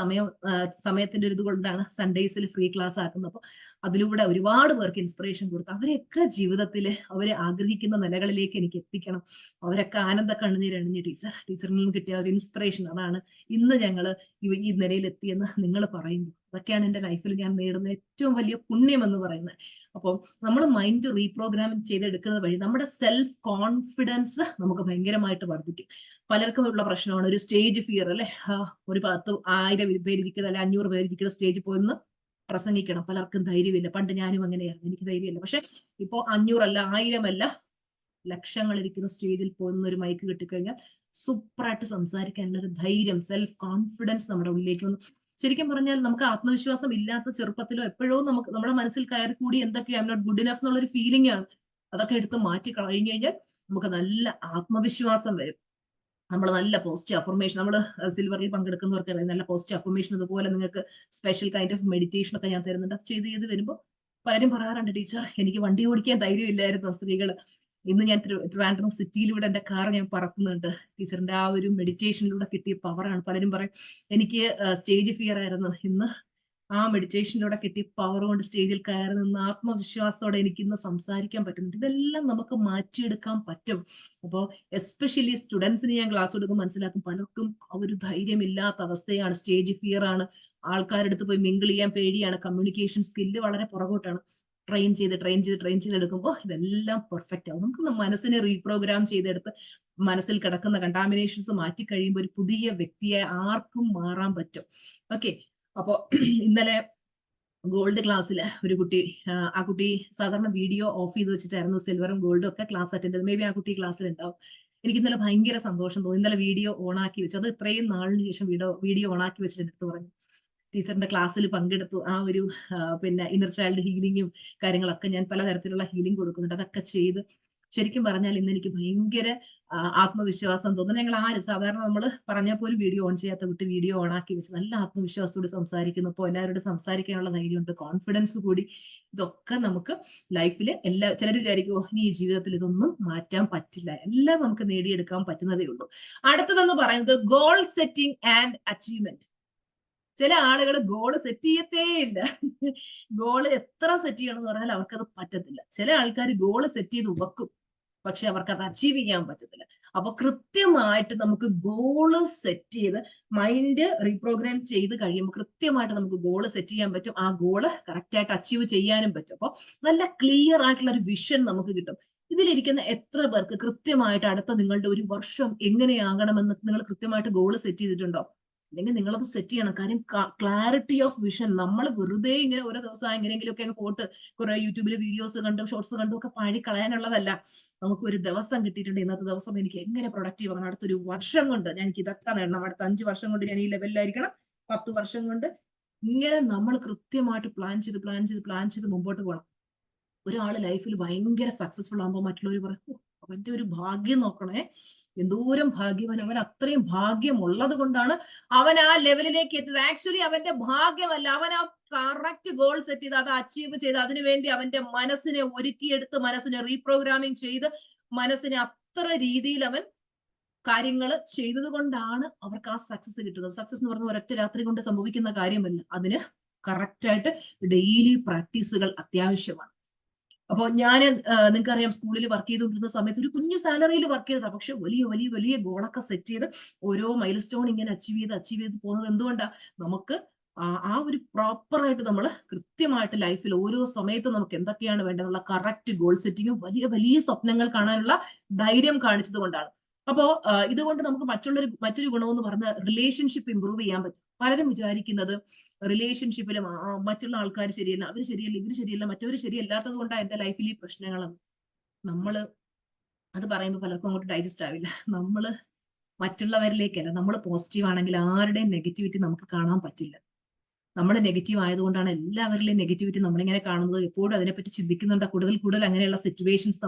സമയത്തിന്റെ ഒരു ഇത് കൊണ്ടാണ് സൺഡേസിൽ ഫ്രീ ക്ലാസ് ആക്കുന്നത്. അപ്പൊ അതിലൂടെ ഒരുപാട് പേർക്ക് ഇൻസ്പിറേഷൻ കൊടുത്തു. അവരെയൊക്കെ ജീവിതത്തിൽ അവരെ ആഗ്രഹിക്കുന്ന നിലകളിലേക്ക് എനിക്ക് എത്തിക്കണം. അവരൊക്കെ ആനന്ദ കണ്ണുനീരണിഞ്ഞ് ടീച്ചറിൽ നിന്ന് കിട്ടിയ ഒരു ഇൻസ്പിറേഷൻ, അതാണ് ഇന്ന് ഞങ്ങൾ ഈ നിലയിൽ എത്തിയെന്ന് നിങ്ങൾ പറയുമ്പോൾ അതൊക്കെയാണ് എന്റെ ലൈഫിൽ ഞാൻ നേടുന്ന ഏറ്റവും വലിയ പുണ്യം എന്ന് പറയുന്നത്. അപ്പോൾ നമ്മൾ മൈൻഡ് റീപ്രോഗ്രാമിംഗ് ചെയ്തെടുക്കുന്നത് വഴി നമ്മുടെ സെൽഫ് കോൺഫിഡൻസ് നമുക്ക് ഭയങ്കരമായിട്ട് വർദ്ധിക്കും. പലർക്കും ഉള്ള പ്രശ്നമാണ് ഒരു സ്റ്റേജ് ഫിയർ, അല്ലെ? ഒരു 10,000 പേരിരിക്കുന്ന അല്ലെ 500 പേരിരിക്കുന്ന സ്റ്റേജിൽ പോയിന്ന് പ്രസംഗിക്കണം. പലർക്കും ധൈര്യമില്ല. പണ്ട് ഞാനും അങ്ങനെയായിരുന്നു, എനിക്ക് ധൈര്യമില്ല. പക്ഷെ ഇപ്പോ 500 അല്ല, 1000 അല്ല, ലക്ഷങ്ങൾ ഇരിക്കുന്ന സ്റ്റേജിൽ പോകുന്ന ഒരു മൈക്ക് കിട്ടിക്കഴിഞ്ഞാൽ സൂപ്പറായിട്ട് സംസാരിക്കാനുള്ള ഒരു ധൈര്യം, സെൽഫ് കോൺഫിഡൻസ് നമ്മുടെ ഉള്ളിലേക്ക് വന്നു. ശരിക്കും പറഞ്ഞാൽ നമുക്ക് ആത്മവിശ്വാസം ഇല്ലാത്ത ചെറുപ്പത്തിലോ എപ്പോഴോ നമുക്ക് നമ്മുടെ മനസ്സിൽ കയറി കൂടി എന്തൊക്കെയോ I'm not good enough എന്നുള്ളൊരു ഫീലിംഗ് ആണ്. അതൊക്കെ എടുത്ത് മാറ്റി കഴിഞ്ഞു കഴിഞ്ഞാൽ നമുക്ക് നല്ല ആത്മവിശ്വാസം വരും. നമ്മൾ നല്ല പോസിറ്റീവ് അഫർമേഷൻ, നമ്മൾ സിൽവറിൽ പങ്കെടുക്കുന്നവർക്ക് നല്ല പോസിറ്റീവ് അഫർമേഷൻ, അതുപോലെ നിങ്ങൾക്ക് സ്പെഷ്യൽ കൈൻഡ് ഓഫ് മെഡിറ്റേഷൻ ഒക്കെ ഞാൻ തരുന്നുണ്ട്. ചെയ്ത് വരുമ്പോൾ പലരും പറയാറുണ്ട്, ടീച്ചർ എനിക്ക് വണ്ടി ഓടിക്കാൻ ധൈര്യമില്ലായിരുന്നു സ്ത്രീകൾ, ഇന്ന് ഞാൻ ട്രിവാൻഡ്രം സിറ്റിയിലൂടെ എന്റെ കാർ ഞാൻ പറക്കുന്നുണ്ട്. ടീച്ചറിന്റെ ആ ഒരു മെഡിറ്റേഷനിലൂടെ കിട്ടിയ പവറാണ്. പലരും പറയും എനിക്ക് സ്റ്റേജ് ഫിയർ ആയിരുന്നു, ഇന്ന് ആ മെഡിറ്റേഷനിലൂടെ കിട്ടിയ പവർ കൊണ്ട് സ്റ്റേജിൽ കയറി നിന്ന് ആത്മവിശ്വാസത്തോടെ എനിക്ക് ഇന്ന് സംസാരിക്കാൻ പറ്റുന്നുണ്ട്. ഇതെല്ലാം നമുക്ക് മാറ്റിയെടുക്കാൻ പറ്റും. അപ്പോൾ എസ്പെഷ്യലി സ്റ്റുഡൻസിന് ഞാൻ ക്ലാസ് കൊടുക്കുമ്പോൾ മനസ്സിലാക്കും, പലർക്കും ആ ഒരു ധൈര്യമില്ലാത്ത അവസ്ഥയാണ്, സ്റ്റേജ് ഫിയർ ആണ്, ആൾക്കാരുടെ അടുത്ത് പോയി മിങ്കിൾ ചെയ്യാൻ പേടിയാണ്, കമ്മ്യൂണിക്കേഷൻ സ്കില്ല് വളരെ പുറകോട്ടാണ്. ട്രെയിൻ ചെയ്തെടുക്കുമ്പോൾ ഇതെല്ലാം പെർഫെക്റ്റ് ആവും. നമുക്ക് മനസ്സിനെ റീപ്രോഗ്രാം ചെയ്തെടുത്ത് മനസ്സിൽ കിടക്കുന്ന കണ്ടാമിനേഷൻസ് മാറ്റി കഴിയുമ്പോൾ ഒരു പുതിയ വ്യക്തിയെ ആർക്കും മാറാൻ പറ്റും. ഓക്കെ. അപ്പോ ഇന്നലെ ഗോൾഡ് ക്ലാസ്സിൽ ഒരു കുട്ടി, ആ കുട്ടി സാധാരണ വീഡിയോ ഓഫ് ചെയ്ത് വെച്ചിട്ടായിരുന്നു സിൽവറും ഗോൾഡും ഒക്കെ ക്ലാസ് അറ്റൻഡ് ചെയ്തത്. മേ ബി ആ കുട്ടി ക്ലാസ്സിൽ ഉണ്ടാവും. എനിക്ക് ഇന്നലെ ഭയങ്കര സന്തോഷം തോന്നി. ഇന്നലെ വീഡിയോ ഓൺ ആക്കി വെച്ചു. അത് ഇത്രയും നാളിന് ശേഷം വീഡിയോ ഓൺ ആക്കി വെച്ചിട്ട് എടുത്ത് പറഞ്ഞു, ടീച്ചറിന്റെ ക്ലാസ്സിൽ പങ്കെടുത്തു. ആ ഒരു പിന്നെ ഇന്നർ ചൈൽഡ് ഹീലിംഗും കാര്യങ്ങളൊക്കെ, ഞാൻ പലതരത്തിലുള്ള ഹീലിംഗ് കൊടുക്കുന്നുണ്ട്, അതൊക്കെ ചെയ്ത് ശരിക്കും പറഞ്ഞാൽ ഇന്ന് എനിക്ക് ഭയങ്കര ആത്മവിശ്വാസം തോന്നുന്നു. ഞങ്ങൾ ആരും സാധാരണ നമ്മൾ പറഞ്ഞാൽ പോലും വീഡിയോ ഓൺ ചെയ്യാത്ത കുട്ടി വീഡിയോ ഓൺ ആക്കി വെച്ച് നല്ല ആത്മവിശ്വാസത്തോടെ സംസാരിക്കുന്നു. അപ്പോൾ എല്ലാവരോടും സംസാരിക്കാനുള്ള ധൈര്യമുണ്ട്, കോൺഫിഡൻസ് കൂടി. ഇതൊക്കെ നമുക്ക് ലൈഫിൽ ചിലർ വിചാരിക്കുമോ ഇനി ഈ ജീവിതത്തിൽ ഇതൊന്നും മാറ്റാൻ പറ്റില്ല, എല്ലാം നമുക്ക് നേടിയെടുക്കാൻ പറ്റുന്നതേ ഉള്ളൂ. അടുത്തതെന്ന് പറയുന്നത് ഗോൾ സെറ്റിംഗ് ആൻഡ് അച്ചീവ്മെന്റ്. ചില ആളുകൾ ഗോള് സെറ്റ് ചെയ്യത്തേ ഇല്ല. ഗോള് എത്ര സെറ്റ് ചെയ്യണം എന്ന് പറഞ്ഞാൽ അവർക്കത് പറ്റത്തില്ല. ചില ആൾക്കാർ ഗോള് സെറ്റ് ചെയ്ത് വെക്കും, പക്ഷെ അവർക്ക് അത് അച്ചീവ് ചെയ്യാൻ പറ്റത്തില്ല. അപ്പൊ കൃത്യമായിട്ട് നമുക്ക് ഗോള് സെറ്റ് ചെയ്ത് മൈൻഡ് റീപ്രോഗ്രാം ചെയ്ത് കഴിയുമ്പോൾ കൃത്യമായിട്ട് നമുക്ക് ഗോള് സെറ്റ് ചെയ്യാൻ പറ്റും. ആ ഗോള് കറക്റ്റ് ആയിട്ട് അച്ചീവ് ചെയ്യാനും പറ്റും. അപ്പൊ നല്ല ക്ലിയർ ആയിട്ടുള്ള ഒരു വിഷൻ നമുക്ക് കിട്ടും. ഇതിലിരിക്കുന്ന എത്ര പേർക്ക് കൃത്യമായിട്ട് അടുത്ത നിങ്ങളുടെ ഒരു വർഷം എങ്ങനെയാകണമെന്ന് നിങ്ങൾ കൃത്യമായിട്ട് ഗോള് സെറ്റ് ചെയ്തിട്ടുണ്ടോ? അല്ലെങ്കിൽ നിങ്ങളത് സെറ്റ് ചെയ്യണം. കാര്യം ക്ലാരിറ്റി ഓഫ് വിഷൻ. നമ്മൾ വെറുതെ ഇങ്ങനെ ഓരോ ദിവസം എങ്ങനെയെങ്കിലുമൊക്കെ പോട്ട് കുറെ യൂട്യൂബിൽ വീഡിയോസ് കണ്ടും ഷോർട്സ് കണ്ടും ഒക്കെ പാഴി കളയാനുള്ളതല്ല. നമുക്ക് ഒരു ദിവസം കിട്ടിയിട്ടുണ്ട്, ഇന്നത്തെ ദിവസം എനിക്ക് എങ്ങനെ പ്രൊഡക്റ്റീവ് ആകണം, അടുത്തൊരു വർഷം കൊണ്ട് ഞാൻ എനിക്ക് ഇതൊക്കെ നേടണം, അടുത്ത 5 വർഷം കൊണ്ട് ഞാൻ ഈ ലെവലിലായിരിക്കണം, 10 വർഷം കൊണ്ട്, ഇങ്ങനെ നമ്മൾ കൃത്യമായിട്ട് പ്ലാൻ ചെയ്ത് മുമ്പോട്ട് പോകണം. ഒരാള് ലൈഫിൽ ഭയങ്കര സക്സസ്ഫുൾ ആകുമ്പോൾ മറ്റുള്ളവർ പറയും, അവന്റെ ഒരു ഭാഗ്യം നോക്കണേ, എന്തോരം ഭാഗ്യവാൻ അവൻ, അത്രയും ഭാഗ്യം ഉള്ളത് കൊണ്ടാണ് അവൻ ആ ലെവലിലേക്ക് എത്തിയത്. ആക്ച്വലി അവന്റെ ഭാഗ്യമല്ല, അവൻ ആ കറക്റ്റ് ഗോൾ സെറ്റ് ചെയ്ത് അത് അച്ചീവ് ചെയ്ത് അതിനുവേണ്ടി അവന്റെ മനസ്സിനെ ഒരുക്കിയെടുത്ത് മനസ്സിനെ റീപ്രോഗ്രാമിംഗ് ചെയ്ത് മനസ്സിനെ അത്ര രീതിയിൽ അവൻ കാര്യങ്ങൾ ചെയ്തത് കൊണ്ടാണ് അവർക്ക് ആ സക്സസ് കിട്ടുന്നത്. സക്സസ് എന്ന് പറഞ്ഞാൽ ഒരൊറ്റ രാത്രി കൊണ്ട് സംഭവിക്കുന്ന കാര്യമല്ല, അതിന് കറക്റ്റായിട്ട് ഡെയിലി പ്രാക്ടീസുകൾ അത്യാവശ്യമാണ്. അപ്പൊ ഞാൻ നിങ്ങൾക്കറിയാം സ്കൂളിൽ വർക്ക് ചെയ്തുകൊണ്ടിരുന്ന സമയത്ത് ഒരു കുഞ്ഞു സാലറിയിൽ വർക്ക് ചെയ്തതാ, പക്ഷെ വലിയ വലിയ വലിയ ഗോളൊക്കെ സെറ്റ് ചെയ്ത് ഓരോ മൈൽ സ്റ്റോൺ ഇങ്ങനെ അച്ചീവ് ചെയ്ത് പോകുന്നത് എന്തുകൊണ്ടാ? നമുക്ക് ആ ഒരു പ്രോപ്പറായിട്ട് നമ്മൾ കൃത്യമായിട്ട് ലൈഫിൽ ഓരോ സമയത്തും നമുക്ക് എന്തൊക്കെയാണ് വേണ്ടതെന്നുള്ള കറക്റ്റ് ഗോൾ സെറ്റിങ്ങും വലിയ വലിയ സ്വപ്നങ്ങൾ കാണാനുള്ള ധൈര്യം കാണിച്ചത് കൊണ്ടാണ്. അപ്പോ ഇതുകൊണ്ട് നമുക്ക് മറ്റൊരു ഗുണമെന്ന് പറഞ്ഞാൽ റിലേഷൻഷിപ്പ് ഇമ്പ്രൂവ് ചെയ്യാൻ പറ്റും. പലരും വിചാരിക്കുന്നത് റിലേഷൻഷിപ്പിലും മറ്റുള്ള ആൾക്കാർ ശരിയല്ല, അവർ ശരിയല്ല, ഇവർ ശരിയല്ല, മറ്റവർ ശരിയല്ലാത്തത് കൊണ്ടാണ് എന്റെ ലൈഫിൽ ഈ പ്രശ്നങ്ങളെന്ന്. നമ്മള് അത് പറയുമ്പോൾ പലർക്കും അങ്ങോട്ട് ഡൈജസ്റ്റ് ആവില്ല. നമ്മള് മറ്റുള്ളവരിലേക്കല്ല, നമ്മൾ പോസിറ്റീവ് ആണെങ്കിൽ ആരുടെയും നെഗറ്റിവിറ്റി നമുക്ക് കാണാൻ പറ്റില്ല. നമ്മൾ നെഗറ്റീവ് ആയതുകൊണ്ടാണ് എല്ലാവരിലെയും നെഗറ്റിവിറ്റി നമ്മളിങ്ങനെ കാണുന്നത്. എപ്പോഴും അതിനെപ്പറ്റി ചിന്തിക്കുന്നുണ്ട്. കൂടുതൽ അങ്ങനെയുള്ള സിറ്റുവേഷൻസ്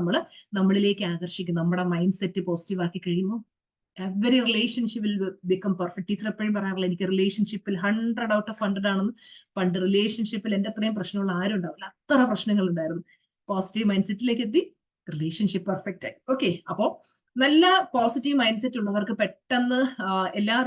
നമ്മളിലേക്ക് ആകർഷിക്കും. നമ്മുടെ മൈൻഡ് സെറ്റ് പോസിറ്റീവ് ആക്കി കഴിയുമ്പോൾ every relationship will become perfect. Teacher എപ്പോഴും പറയാറില്ല എനിക്ക് റിലേഷൻഷിപ്പിൽ 100 ഔട്ട് ഓഫ് 100 ആണെന്ന്. പണ്ട് റിലേഷൻഷിപ്പിൽ എന്റെ അത്രയും പ്രശ്നമുള്ള ആരും ഉണ്ടാവില്ല, അത്ര പ്രശ്നങ്ങൾ ഉണ്ടായിരുന്നു. പോസിറ്റീവ് മൈൻഡ് സെറ്റിലേക്ക് എത്തി, റിലേഷൻഷിപ്പ് പെർഫെക്റ്റ് ആയി. ഓക്കെ, അപ്പോ നല്ല പോസിറ്റീവ് മൈൻഡ് സെറ്റ് ഉള്ളവർക്ക് പെട്ടെന്ന് എല്ലാ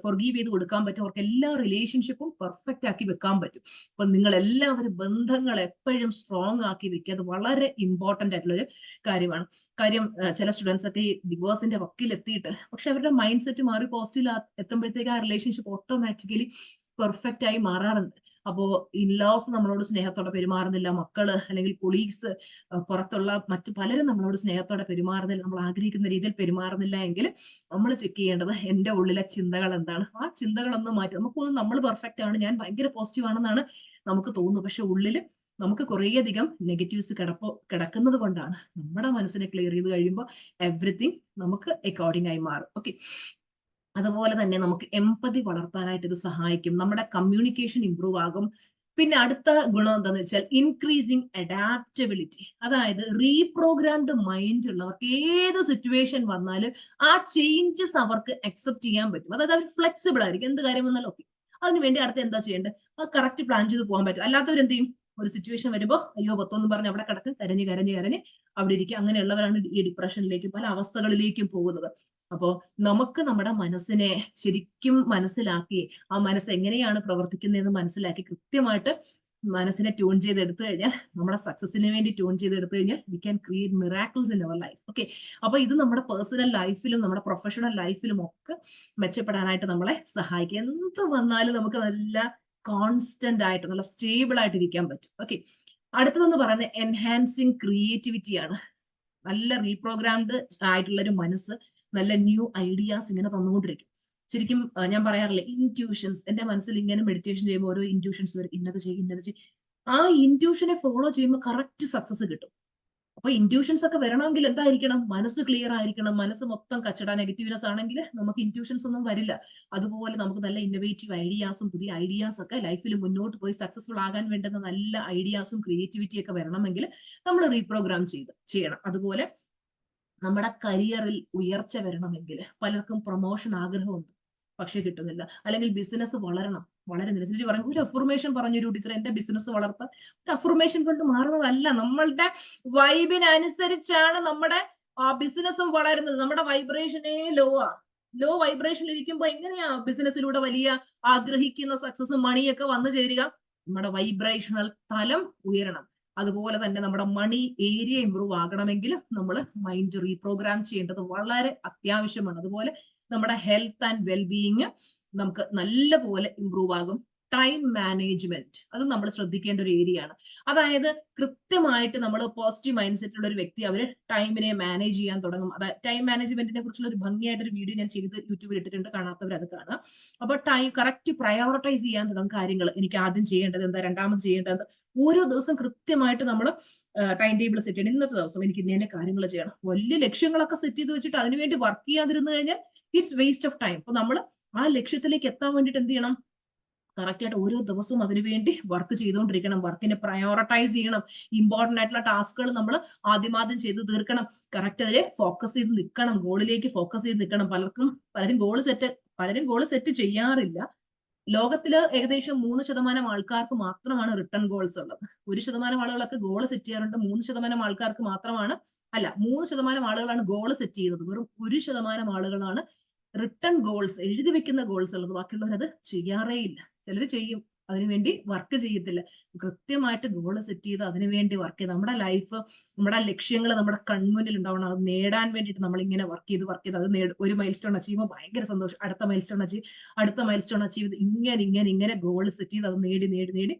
ഫോർഗീവ് ചെയ്ത് കൊടുക്കാൻ പറ്റും. അവർക്ക് എല്ലാ റിലേഷൻഷിപ്പും പെർഫെക്റ്റ് ആക്കി വെക്കാൻ പറ്റും. അപ്പൊ നിങ്ങൾ എല്ലാവരും ബന്ധങ്ങൾ എപ്പോഴും സ്ട്രോങ് ആക്കി വെക്കുക. അത് വളരെ ഇമ്പോർട്ടന്റ് ആയിട്ടുള്ള ഒരു കാര്യമാണ്. കാര്യം ചില സ്റ്റുഡൻസ് ഒക്കെ ഈ ഡിവോഴ്സിന്റെ വക്കിൽ എത്തിയിട്ട് പക്ഷെ അവരുടെ മൈൻഡ് സെറ്റ് മാറി പോസിറ്റീവ് എത്തുമ്പോഴത്തേക്ക് ആ റിലേഷൻഷിപ്പ് ഓട്ടോമാറ്റിക്കലി പെർഫെക്റ്റ് ആയി മാറാറുണ്ട്. അപ്പോ ഇൻലോസ് നമ്മളോട് സ്നേഹത്തോടെ പെരുമാറുന്നില്ല, മക്കള് അല്ലെങ്കിൽ കൊളീഗ്സ്, പുറത്തുള്ള മറ്റു പലരും നമ്മളോട് സ്നേഹത്തോടെ പെരുമാറുന്നില്ല, നമ്മൾ ആഗ്രഹിക്കുന്ന രീതിയിൽ പെരുമാറുന്നില്ല എങ്കിൽ നമ്മൾ ചെക്ക് ചെയ്യേണ്ടത് എന്റെ ഉള്ളിലെ ചിന്തകൾ എന്താണ്. ആ ചിന്തകളൊന്നും മാറ്റി, നമുക്കൊന്നും നമ്മൾ പെർഫെക്റ്റ് ആണ്, ഞാൻ ഭയങ്കര പോസിറ്റീവ് ആണെന്നാണ് നമുക്ക് തോന്നുന്നു, പക്ഷെ ഉള്ളിൽ നമുക്ക് കുറേയധികം നെഗറ്റീവ്സ് കിടക്കുന്നത് കൊണ്ടാണ്. നമ്മുടെ മനസ്സിനെ ക്ലിയർ ചെയ്ത് കഴിയുമ്പോൾ എവറിത്തിങ് നമുക്ക് അക്കോർഡിംഗ് ആയി മാറും. ഓക്കെ, അതുപോലെ തന്നെ നമുക്ക് എംപതി വളർത്താനായിട്ട് ഇത് സഹായിക്കും. നമ്മുടെ കമ്മ്യൂണിക്കേഷൻ ഇംപ്രൂവ് ആകും. പിന്നെ അടുത്ത ഗുണം എന്താന്ന് വെച്ചാൽ ഇൻക്രീസിങ് അഡാപ്റ്റബിലിറ്റി. അതായത് റീപ്രോഗ്രാംഡ് മൈൻഡ് ഉള്ളവർക്ക് ഏത് സിറ്റുവേഷൻ വന്നാലും ആ ചേഞ്ചസ് അവർക്ക് അക്സെപ്റ്റ് ചെയ്യാൻ പറ്റും. അതായത് അവർ ഫ്ലെക്സിബിൾ ആയിരിക്കും. എന്ത് കാര്യം വന്നാലും ഓക്കെ, അതിനുവേണ്ടി അടുത്ത് എന്താ ചെയ്യേണ്ടത് അത് കറക്റ്റ് പ്ലാൻ ചെയ്ത് പോകാൻ പറ്റും. അല്ലാത്തവരെന്ത് ചെയ്യും? ഒരു സിറ്റുവേഷൻ വരുമ്പോൾ അയ്യോ പത്തോന്നും പറഞ്ഞ് അവിടെ കിടക്കും, കരഞ്ഞ് അവിടെ ഇരിക്കും. അങ്ങനെയുള്ളവരാണ് ഈ ഡിപ്രഷനിലേക്കും പല അവസ്ഥകളിലേക്കും പോകുന്നത്. അപ്പോ നമുക്ക് നമ്മുടെ മനസ്സിനെ ശരിക്കും മനസ്സിലാക്കി ആ മനസ്സ് എങ്ങനെയാണ് പ്രവർത്തിക്കുന്നതെന്ന് മനസ്സിലാക്കി കൃത്യമായിട്ട് മനസ്സിനെ ട്യൂൺ ചെയ്തെടുത്തു കഴിഞ്ഞാൽ, നമ്മുടെ സക്സസിന് വേണ്ടി ട്യൂൺ ചെയ്തെടുത്തു കഴിഞ്ഞാൽ we can create miracles in our life. Okay, അപ്പൊ ഇത് നമ്മുടെ പേഴ്സണൽ ലൈഫിലും നമ്മുടെ പ്രൊഫഷണൽ ലൈഫിലും ഒക്കെ മെച്ചപ്പെടാനായിട്ട് നമ്മളെ സഹായിക്കും. എന്ത് വന്നാലും നമുക്ക് നല്ല കോൺസ്റ്റന്റ് ആയിട്ട് നല്ല സ്റ്റേബിൾ ആയിട്ട് ഇരിക്കാൻ പറ്റും. ഓക്കെ, അടുത്തതെന്ന് പറയുന്നത് എൻഹാൻസിങ് ക്രിയേറ്റിവിറ്റി ആണ്. നല്ല റീപ്രോഗ്രാംഡ് ആയിട്ടുള്ള ഒരു മനസ്സ് നല്ല ന്യൂ ഐഡിയാസ് ഇങ്ങനെ തന്നുകൊണ്ടിരിക്കും. ശരിക്കും ഞാൻ പറയാറില്ല ഇൻറ്റ്യൂഷൻസ്, എന്റെ മനസ്സിൽ ഇങ്ങനെ മെഡിറ്റേഷൻ ചെയ്യുമ്പോൾ ഓരോ ഇൻറ്റ്യൂഷൻസ് വരും, ഇന്നത് ചെയ്യും. ആ ഇൻറ്റ്യൂഷനെ ഫോളോ ചെയ്യുമ്പോൾ കറക്റ്റ് സക്സസ് കിട്ടും. അപ്പൊ ഇൻറ്റ്യൂഷൻസ് ഒക്കെ വരണമെങ്കിൽ എന്തായിരിക്കണം? മനസ്സ് ക്ലിയർ ആയിരിക്കണം. മനസ്സ് മൊത്തം കച്ചട നെഗറ്റീവ്നെസ് ആണെങ്കിൽ നമുക്ക് ഇൻറ്റ്യൂഷൻസ് ഒന്നും വരില്ല. അതുപോലെ നമുക്ക് നല്ല ഇന്നോവേറ്റീവ് ഐഡിയാസും പുതിയ ഐഡിയാസ് ഒക്കെ ലൈഫിൽ മുന്നോട്ട് പോയി സക്സസ്ഫുൾ ആകാൻ വേണ്ടുന്ന നല്ല ഐഡിയാസും ക്രിയേറ്റിവിറ്റി ഒക്കെ വരണമെങ്കിൽ നമ്മൾ റീപ്രോഗ്രാം ചെയ്യണം. അതുപോലെ നമ്മുടെ കരിയറിൽ ഉയർച്ച വരണമെങ്കിൽ പലർക്കും പ്രൊമോഷൻ ആഗ്രഹമുണ്ട്, പക്ഷെ കിട്ടുന്നില്ല. അല്ലെങ്കിൽ ബിസിനസ് വളരുന്നില്ല. ചിലർ പറയും ഒരു അഫർമേഷൻ പറഞ്ഞൊരു ടീച്ചർ എന്റെ ബിസിനസ് വളർത്താൻ. ഒരു അഫർമേഷൻ കൊണ്ട് മാറുന്നതല്ല, നമ്മളുടെ വൈബിനനുസരിച്ചാണ് നമ്മുടെ ബിസിനസ്സും വളരുന്നത്. നമ്മുടെ വൈബ്രേഷനേ ലോ വൈബ്രേഷനിൽ ഇരിക്കുമ്പോൾ എങ്ങനെയാ ബിസിനസ്സിലൂടെ വലിയ ആഗ്രഹിക്കുന്ന സക്സസും മണിയൊക്കെ വന്നു ചേരുക? നമ്മുടെ വൈബ്രേഷണൽ തലം ഉയരണം. അതുപോലെ തന്നെ നമ്മുടെ മണി ഏരിയ ഇമ്പ്രൂവ് ആകണമെങ്കിൽ നമ്മൾ മൈൻഡ് റീപ്രോഗ്രാം ചെയ്യേണ്ടത് വളരെ അത്യാവശ്യമാണ്. അതുപോലെ നമ്മുടെ ഹെൽത്ത് ആൻഡ് വെൽബീയിങ് നമുക്ക് നല്ലപോലെ ഇമ്പ്രൂവ് ആകും. ടൈം മാനേജ്മെന്റ് അത് നമ്മൾ ശ്രദ്ധിക്കേണ്ട ഒരു ഏരിയ ആണ്. അതായത് കൃത്യമായിട്ട് നമ്മൾ പോസിറ്റീവ് മൈൻഡ് സെറ്റ് ഉള്ള ഒരു വ്യക്തി അവര് ടൈമിനെ മാനേജ് ചെയ്യാൻ തുടങ്ങും. അതായത് ടൈം മാനേജ്മെന്റിനെ കുറിച്ചുള്ള ഒരു ഭംഗിയായിട്ടൊരു വീഡിയോ ഞാൻ ചെയ്ത് യൂട്യൂബിൽ ഇട്ടിട്ടുണ്ട്, കാണാത്തവർ അത് കാണുക. അപ്പൊ ടൈം കറക്റ്റ് പ്രയോറിറ്റൈസ് ചെയ്യാൻ തുടങ്ങും കാര്യങ്ങൾ. എനിക്ക് ആദ്യം ചെയ്യേണ്ടത് എന്താ, രണ്ടാമത് ചെയ്യേണ്ടത്, ഓരോ ദിവസം കൃത്യമായിട്ട് നമ്മൾ ടൈം ടേബിൾ സെറ്റ് ചെയ്യണം. ഇന്നത്തെ ദിവസം എനിക്ക് ഇന്ന കാര്യങ്ങൾ ചെയ്യണം. വലിയ ലക്ഷ്യങ്ങളൊക്കെ സെറ്റ് ചെയ്ത് വെച്ചിട്ട് അതിനുവേണ്ടി വർക്ക് ചെയ്യാതിരുന്നു കഴിഞ്ഞാൽ ഇറ്റ്സ് വേസ്റ്റ് ഓഫ് ടൈം. അപ്പൊ നമ്മൾ ആ ലക്ഷ്യത്തിലേക്ക് എത്താൻ വേണ്ടിയിട്ട് എന്ത് ചെയ്യണം? കറക്റ്റ് ആയിട്ട് ഓരോ ദിവസവും അതിനുവേണ്ടി വർക്ക് ചെയ്തുകൊണ്ടിരിക്കണം. വർക്കിനെ പ്രയോറിറ്റൈസ് ചെയ്യണം. ഇമ്പോർട്ടന്റ് ആയിട്ടുള്ള ടാസ്കുകൾ നമ്മൾ ആദ്യം ചെയ്ത് തീർക്കണം. കറക്റ്റ് അതിൽ ഫോക്കസ് ചെയ്ത് നിൽക്കണം. ഗോളിലേക്ക് ഫോക്കസ് ചെയ്ത് നിൽക്കണം. പലരും ഗോൾ സെറ്റ് ചെയ്യാറില്ല. ലോകത്തില് ഏകദേശം 3% ആൾക്കാർക്ക് മാത്രമാണ് റിട്ടേൺ ഗോൾസ് ഉള്ളത്. 1% ആളുകളൊക്കെ ഗോൾ സെറ്റ് ചെയ്യാറുണ്ട്. 3% ആൾക്കാർക്ക് മാത്രമാണ് 3% ആളുകളാണ് ഗോൾ സെറ്റ് ചെയ്യുന്നത്. വെറും 1% ആളുകളാണ് റിട്ടേൺ ഗോൾസ്, എഴുതി വെക്കുന്ന ഗോൾസ് ഉള്ളത്. ബാക്കിയുള്ളവർ അത് ചെയ്യാറേ ഇല്ല. ചിലർ ചെയ്യും, അതിനുവേണ്ടി വർക്ക് ചെയ്യത്തില്ല. കൃത്യമായിട്ട് ഗോൾ സെറ്റ് ചെയ്ത് അതിനുവേണ്ടി വർക്ക് ചെയ്ത് നമ്മുടെ ലൈഫ്, നമ്മുടെ ലക്ഷ്യങ്ങൾ നമ്മുടെ കൺമുന്നിൽ ഉണ്ടാവണം. അത് നേടാൻ വേണ്ടിയിട്ട് നമ്മൾ ഇങ്ങനെ വർക്ക് ചെയ്ത് അത് ഒരു മൈൽ സ്റ്റോൺ അച്ചീവ് ചെയ്യുമ്പോൾ ഭയങ്കര സന്തോഷം. അടുത്ത മൈൽ സ്റ്റോൺ അച്ചീവ് ചെയ്ത് ഇങ്ങനെ ഗോൾ സെറ്റ് ചെയ്ത് അത് നേടി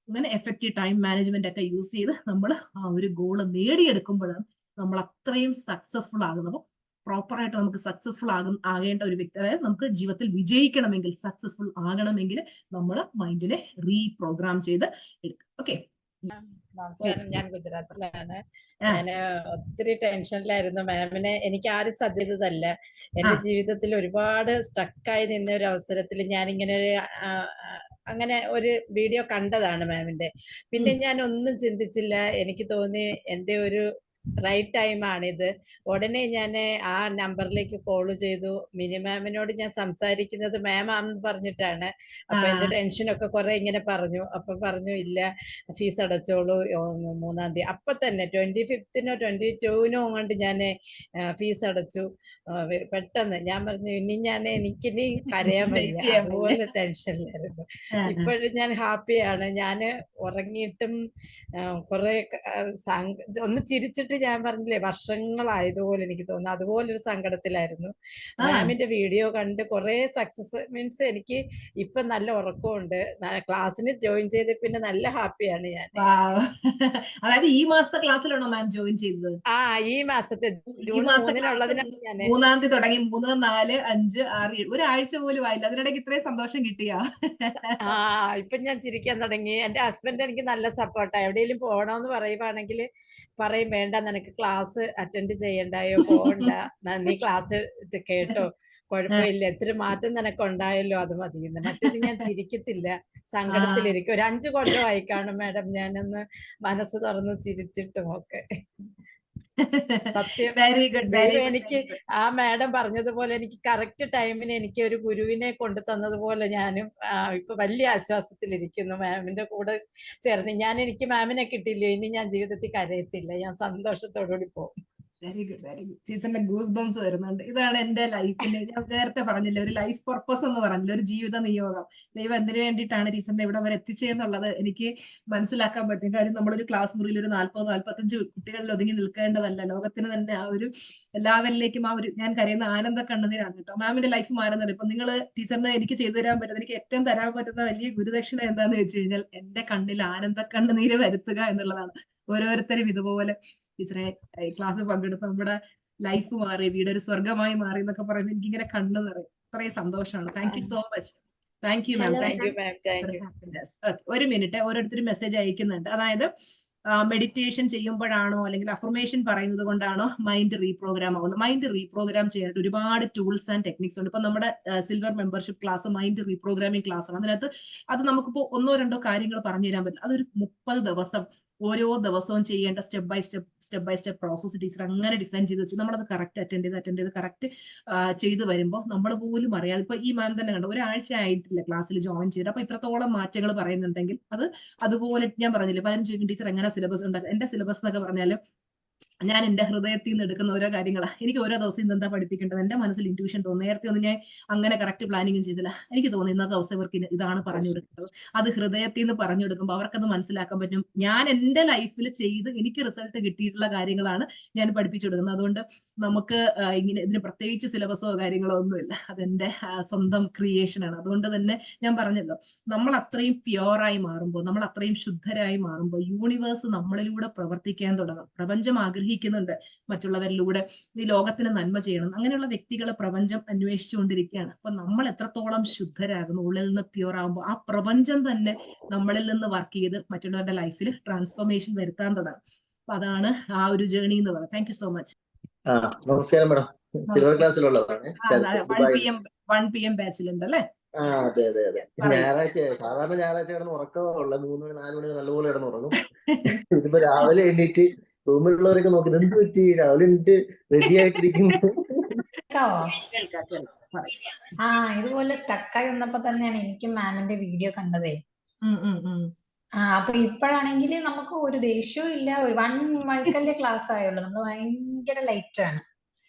അങ്ങനെ എഫക്റ്റീവ് ടൈം മാനേജ്മെന്റ് ഒക്കെ യൂസ് ചെയ്ത് നമ്മൾ ആ ഒരു ഗോൾ നേടിയെടുക്കുമ്പോഴാണ് നമ്മൾ അത്രയും സക്സസ്ഫുൾ ആകുന്നത്. അപ്പോൾ പ്രോപ്പറായിട്ട് നമുക്ക് സക്സസ്ഫുൾ ആകേണ്ട ഒരു വ്യക്തി, അതായത് നമുക്ക് ജീവിതത്തിൽ വിജയിക്കണമെങ്കിൽ, സക്സസ്ഫുൾ ആകണമെങ്കിൽ നമ്മൾ മൈൻഡിനെ റീപ്രോഗ്രാം ചെയ്ത് എടുക്കും. ഓക്കെ, നമസ്കാരം. ഞാൻ ഗുജറാത്തിലാണ്. ഞാൻ ഒത്തിരി ടെൻഷനിലായിരുന്നു. മാമിനെ എനിക്ക് ആരും സദ്യതല്ല. എന്റെ ജീവിതത്തിൽ ഒരുപാട് സ്റ്റക്കായി നിന്ന ഒരു അവസരത്തിൽ ഞാനിങ്ങനെ അങ്ങനെ ഒരു വീഡിയോ കണ്ടതാണ് മാമിന്റെ. പിന്നെ ഞാൻ ഒന്നും ചിന്തിച്ചില്ല. എനിക്ക് തോന്നി എന്റെ ഒരു റൈറ്റ് ടൈമാണിത്. ഉടനെ ഞാൻ ആ നമ്പറിലേക്ക് കോൾ ചെയ്തു. മിനി മാമിനോട് ഞാൻ സംസാരിക്കുന്നത് മാമാന്ന് പറഞ്ഞിട്ടാണ്. അപ്പൊ എന്റെ ടെൻഷനൊക്കെ കുറെ ഇങ്ങനെ പറഞ്ഞു. അപ്പൊ പറഞ്ഞു, ഇല്ല ഫീസ് അടച്ചോളൂ 3-ാം തീയതി. അപ്പൊ തന്നെ 25-നോ 22-നോ കൊണ്ട് ഞാൻ ഫീസ് അടച്ചു. പെട്ടെന്ന് ഞാൻ പറഞ്ഞു, എനിക്കിനി കരയാൻ വയ്യ. അതുപോലെ ടെൻഷനിലായിരുന്നു. ഇപ്പോഴും ഞാൻ ഹാപ്പിയാണ്. ഞാൻ ഉറങ്ങിയിട്ടും കുറെ ഒന്ന് ചിരിച്ചിട്ട് ഞാൻ പറഞ്ഞില്ലേ, വർഷങ്ങളായതുപോലെ എനിക്ക് തോന്നുന്നു. അതുപോലൊരു സങ്കടത്തിലായിരുന്നു. മാമിന്റെ വീഡിയോ കണ്ട് കുറെ സക്സസ് മീൻസ് എനിക്ക് ഇപ്പൊ നല്ല ഉറക്കമുണ്ട്. ക്ലാസ്സിന് ജോയിൻ ചെയ്ത് പിന്നെ നല്ല ഹാപ്പിയാണ് ഞാൻ. അതായത് ഈ മാസത്തെ ക്ലാസ്സിലാണോ മാം ജോയിൻ ചെയ്തത്? ഈ മാസത്തെ ജൂൺ 3-നുള്ളതിനാണ് ഞാൻ 3-ാം തീയതി തുടങ്ങി. 3, 4, 5, 6, 7 ഒരാഴ്ച പോലും ആയില്ല. അതിനിടയ്ക്ക് ഇത്രയും സന്തോഷം കിട്ടിയാ? ഇപ്പൊ ഞാൻ ചിരിക്കാൻ തുടങ്ങി. എന്റെ ഹസ്ബൻഡ് എനിക്ക് നല്ല സപ്പോർട്ടാണ്. എവിടെയെങ്കിലും പോകണമെന്ന് പറയുവാണെങ്കിൽ പറയും, വേണ്ട നിനക്ക് ക്ലാസ് അറ്റൻഡ് ചെയ്യണ്ടായോ, പോകണ്ട, നീ ക്ലാസ് കേട്ടോ, കുഴപ്പമില്ല, എത്ര മാറ്റം നിനക്ക് ഉണ്ടായല്ലോ, അത് മതി. മറ്റേത് ഞാൻ ചിരിക്കത്തില്ല, സങ്കടത്തിലിരിക്കും. ഒരു 5 കൊല്ലമായി കാണും മാഡം ഞാനൊന്ന് മനസ്സ് തുറന്ന് ചിരിച്ചിട്ടും ഒക്കെ. സത്യം, എനിക്ക് ആ മാഡം പറഞ്ഞതുപോലെ എനിക്ക് കറക്റ്റ് ടൈമിന് എനിക്ക് ഒരു ഗുരുവിനെ കൊണ്ടു തന്നതുപോലെ ഞാനും ഇപ്പൊ വലിയ ആശ്വാസത്തിലിരിക്കുന്നു. മാമിന്റെ കൂടെ ചേർന്ന് എനിക്ക് മാമിനെ കിട്ടിയില്ലേ, ഇനി ഞാൻ ജീവിതത്തിൽ കരയത്തില്ല, ഞാൻ സന്തോഷത്തോടുകൂടി പോകും. Very good. ടീച്ചറിന്റെ ഗൂസ് ബംസ് വരുന്നുണ്ട്. ഇതാണ് എന്റെ ലൈഫിന്റെ, ഞാൻ നേരത്തെ പറഞ്ഞില്ലേ, ഒരു ലൈഫ് പർപ്പസ് എന്ന് പറഞ്ഞില്ല, ഒരു ജീവിത നിയോഗം. ദൈവം എന്തിനു വേണ്ടിയിട്ടാണ് ടീച്ചറിനെ ഇവിടെ വരെ എത്തിച്ചതെന്നുള്ളത് എനിക്ക് മനസ്സിലാക്കാൻ പറ്റും. കാര്യം നമ്മളൊരു ക്ലാസ് മുറിയിൽ ഒരു 40-45 കുട്ടികളിൽ ഒതുങ്ങി നിൽക്കേണ്ടതല്ല. ലോകത്തിന് തന്നെ ആ ഒരു എല്ലാവരിലേക്കും ആ ഒരു, ഞാൻ കരയുന്ന ആനന്ദ കണ്ണുനീരാണ് കേട്ടോ. മാമിന്റെ ലൈഫ് മാറുന്നത്. ഇപ്പൊ നിങ്ങൾ ടീച്ചറിന് എനിക്ക് ചെയ്തു തരാൻ പറ്റുന്നത്, എനിക്ക് ഏറ്റവും തരാൻ പറ്റുന്ന വലിയ ഗുരുദക്ഷിണ എന്താന്ന് വെച്ച് കഴിഞ്ഞാൽ എന്റെ കണ്ണിൽ ആനന്ദ കണ്ണുനീര് വരുത്തുക എന്നുള്ളതാണ്. ഓരോരുത്തരും ഇതുപോലെ ടീച്ചറെ ക്ലാസ് പങ്കെടുത്ത് നമ്മുടെ ലൈഫ് മാറി, വീടൊരു സ്വർഗമായി മാറി എന്നൊക്കെ പറയുമ്പോൾ എനിക്കിങ്ങനെ കണ്ണു നിറയും. അത്രയും സന്തോഷമാണ്. Thank you so much. Thank you മാം. ഒരു മിനിറ്റ്, ഓരോരുത്തരും മെസ്സേജ് അയക്കുന്നുണ്ട്. അതായത് മെഡിറ്റേഷൻ ചെയ്യുമ്പോഴാണോ അല്ലെങ്കിൽ അഫർമേഷൻ പറയുന്നത് കൊണ്ടാണോ മൈൻഡ് റീപ്രോഗ്രാം ആവുന്നത്? മൈൻഡ് റീപ്രോഗ്രാം ചെയ്യാനായിട്ട് ഒരുപാട് ടൂൾസ് ആൻഡ് ടെക്നിക്സ് ഉണ്ട്. ഇപ്പൊ നമ്മുടെ silver membership class mind reprogramming class ആണ്. അതിനകത്ത് അത് നമുക്കിപ്പോ 1-2 കാര്യങ്ങൾ പറഞ്ഞു തരാൻ പറ്റും. അതൊരു 30 ദിവസം ഓരോ ദിവസവും ചെയ്യേണ്ട step by step process teacher അങ്ങനെ ഡിസൈൻ ചെയ്ത് വെച്ച് നമ്മളത് കറക്റ്റ് അറ്റൻഡ് ചെയ്ത് കറക്റ്റ് ചെയ്ത് വരുമ്പോൾ നമ്മൾ പോലും അറിയാതെ, ഇപ്പൊ ഈ മാം തന്നെ കണ്ടു, ഒരാഴ്ച ആയിട്ടില്ല ക്ലാസ്സിൽ ജോയിൻ ചെയ്ത്, അപ്പൊ ഇത്രത്തോളം മാറ്റങ്ങൾ പറയുന്നുണ്ടെങ്കിൽ അത് അതുപോലെ ഞാൻ പറഞ്ഞില്ലേ, പലരും ചോദിക്കും ടീച്ചർ എങ്ങനെ സിലബസ് ഉണ്ടാക്കും? എന്റെ സിലബസ് എന്നൊക്കെ പറഞ്ഞാൽ ഞാൻ എന്റെ ഹൃദയത്തിൽ നിന്ന് എടുക്കുന്ന ഓരോ കാര്യങ്ങളാണ്. എനിക്ക് ഓരോ ദിവസം ഇന്ന് എന്താ പഠിപ്പിക്കേണ്ടത് എന്റെ മനസ്സിൽ ഇൻറ്റ്യൂഷൻ തോന്നും. നേരത്തെ ഒന്നും ഞാൻ അങ്ങനെ കറക്റ്റ് പ്ലാനിങ്ങും ചെയ്തില്ല. എനിക്ക് തോന്നി ഇന്നത്തെ ദിവസം ഇവർക്ക് ഇതാണ് പറഞ്ഞു കൊടുക്കുന്നത്. അത് ഹൃദയത്തിൽ നിന്ന് പറഞ്ഞു കൊടുക്കുമ്പോൾ അവർക്കത് മനസ്സിലാക്കാൻ പറ്റും. ഞാൻ എന്റെ ലൈഫിൽ ചെയ്ത് എനിക്ക് റിസൾട്ട് കിട്ടിയിട്ടുള്ള കാര്യങ്ങളാണ് ഞാൻ പഠിപ്പിച്ചു കൊടുക്കുന്നത്. അതുകൊണ്ട് നമുക്ക് ഇങ്ങനെ ഇതിന് പ്രത്യേകിച്ച് സിലബസോ കാര്യങ്ങളോ ഒന്നുമില്ല. അതെന്റെ സ്വന്തം ക്രിയേഷൻ ആണ്. അതുകൊണ്ട് തന്നെ ഞാൻ പറഞ്ഞല്ലോ, നമ്മൾ അത്രയും പ്യുവറായി മാറുമ്പോൾ, നമ്മൾ അത്രയും ശുദ്ധരായി മാറുമ്പോൾ യൂണിവേഴ്സ് നമ്മളിലൂടെ പ്രവർത്തിക്കാൻ തുടങ്ങും. പ്രപഞ്ചം ആഗ്രഹിക്കുന്നുണ്ട് മറ്റുള്ളവരിലൂടെ ഈ ലോകത്തിന് നന്മ ചെയ്യണം. അങ്ങനെയുള്ള വ്യക്തികളെ പ്രപഞ്ചം അന്വേഷിച്ചുകൊണ്ടിരിക്കുകയാണ്. അപ്പൊ നമ്മൾ എത്രത്തോളം ശുദ്ധരാകുന്നു, ഉള്ളിൽ നിന്ന് പ്യുവർ ആകുമ്പോൾ ആ പ്രപഞ്ചം തന്നെ നമ്മളിൽ നിന്ന് വർക്ക് ചെയ്ത് മറ്റുള്ളവരുടെ ലൈഫിൽ ട്രാൻസ്ഫോർമേഷൻ വരുത്താൻ തുടങ്ങും. അപ്പൊ അതാണ് ആ ഒരു ജേർണി എന്ന് പറയുന്നത്. Thank you so much. നമസ്കാരം മാഡം. സിൽവർ ക്ലാസ്സിലുള്ളതാണ്. 1 PM ബാച്ചിലുണ്ട് അല്ലേ? അതെ. ഞായറാഴ്ച സാധാരണ ഞായറാഴ്ച കിടന്ന് ഉറക്കമുള്ള 3 മണി 4 മണി നല്ലപോലെ കിടന്ന് ഉറങ്ങും. ഇതിപ്പോ രാവിലെ എണീറ്റ് റൂമിലുള്ളവരൊക്കെ നോക്കി എന്ത് പറ്റി, രാവിലെ എണീറ്റ് റെഡി ആയിട്ടിരിക്കുന്നു. ഇതുപോലെ സ്റ്റക്കായി വന്നപ്പോ തന്നെയാണ് എനിക്ക് മാമിന്റെ വീഡിയോ കണ്ടതേ. അപ്പൊ ഇപ്പോഴാണെങ്കിൽ നമുക്ക് ഒരു ദേഷ്യവും ഇല്ല. ഒരു 1 മണിക്കല്ലേ ക്ലാസ് ആയുള്ളൂ. നമ്മൾ ഭയങ്കര ലൈറ്റ് ആണ്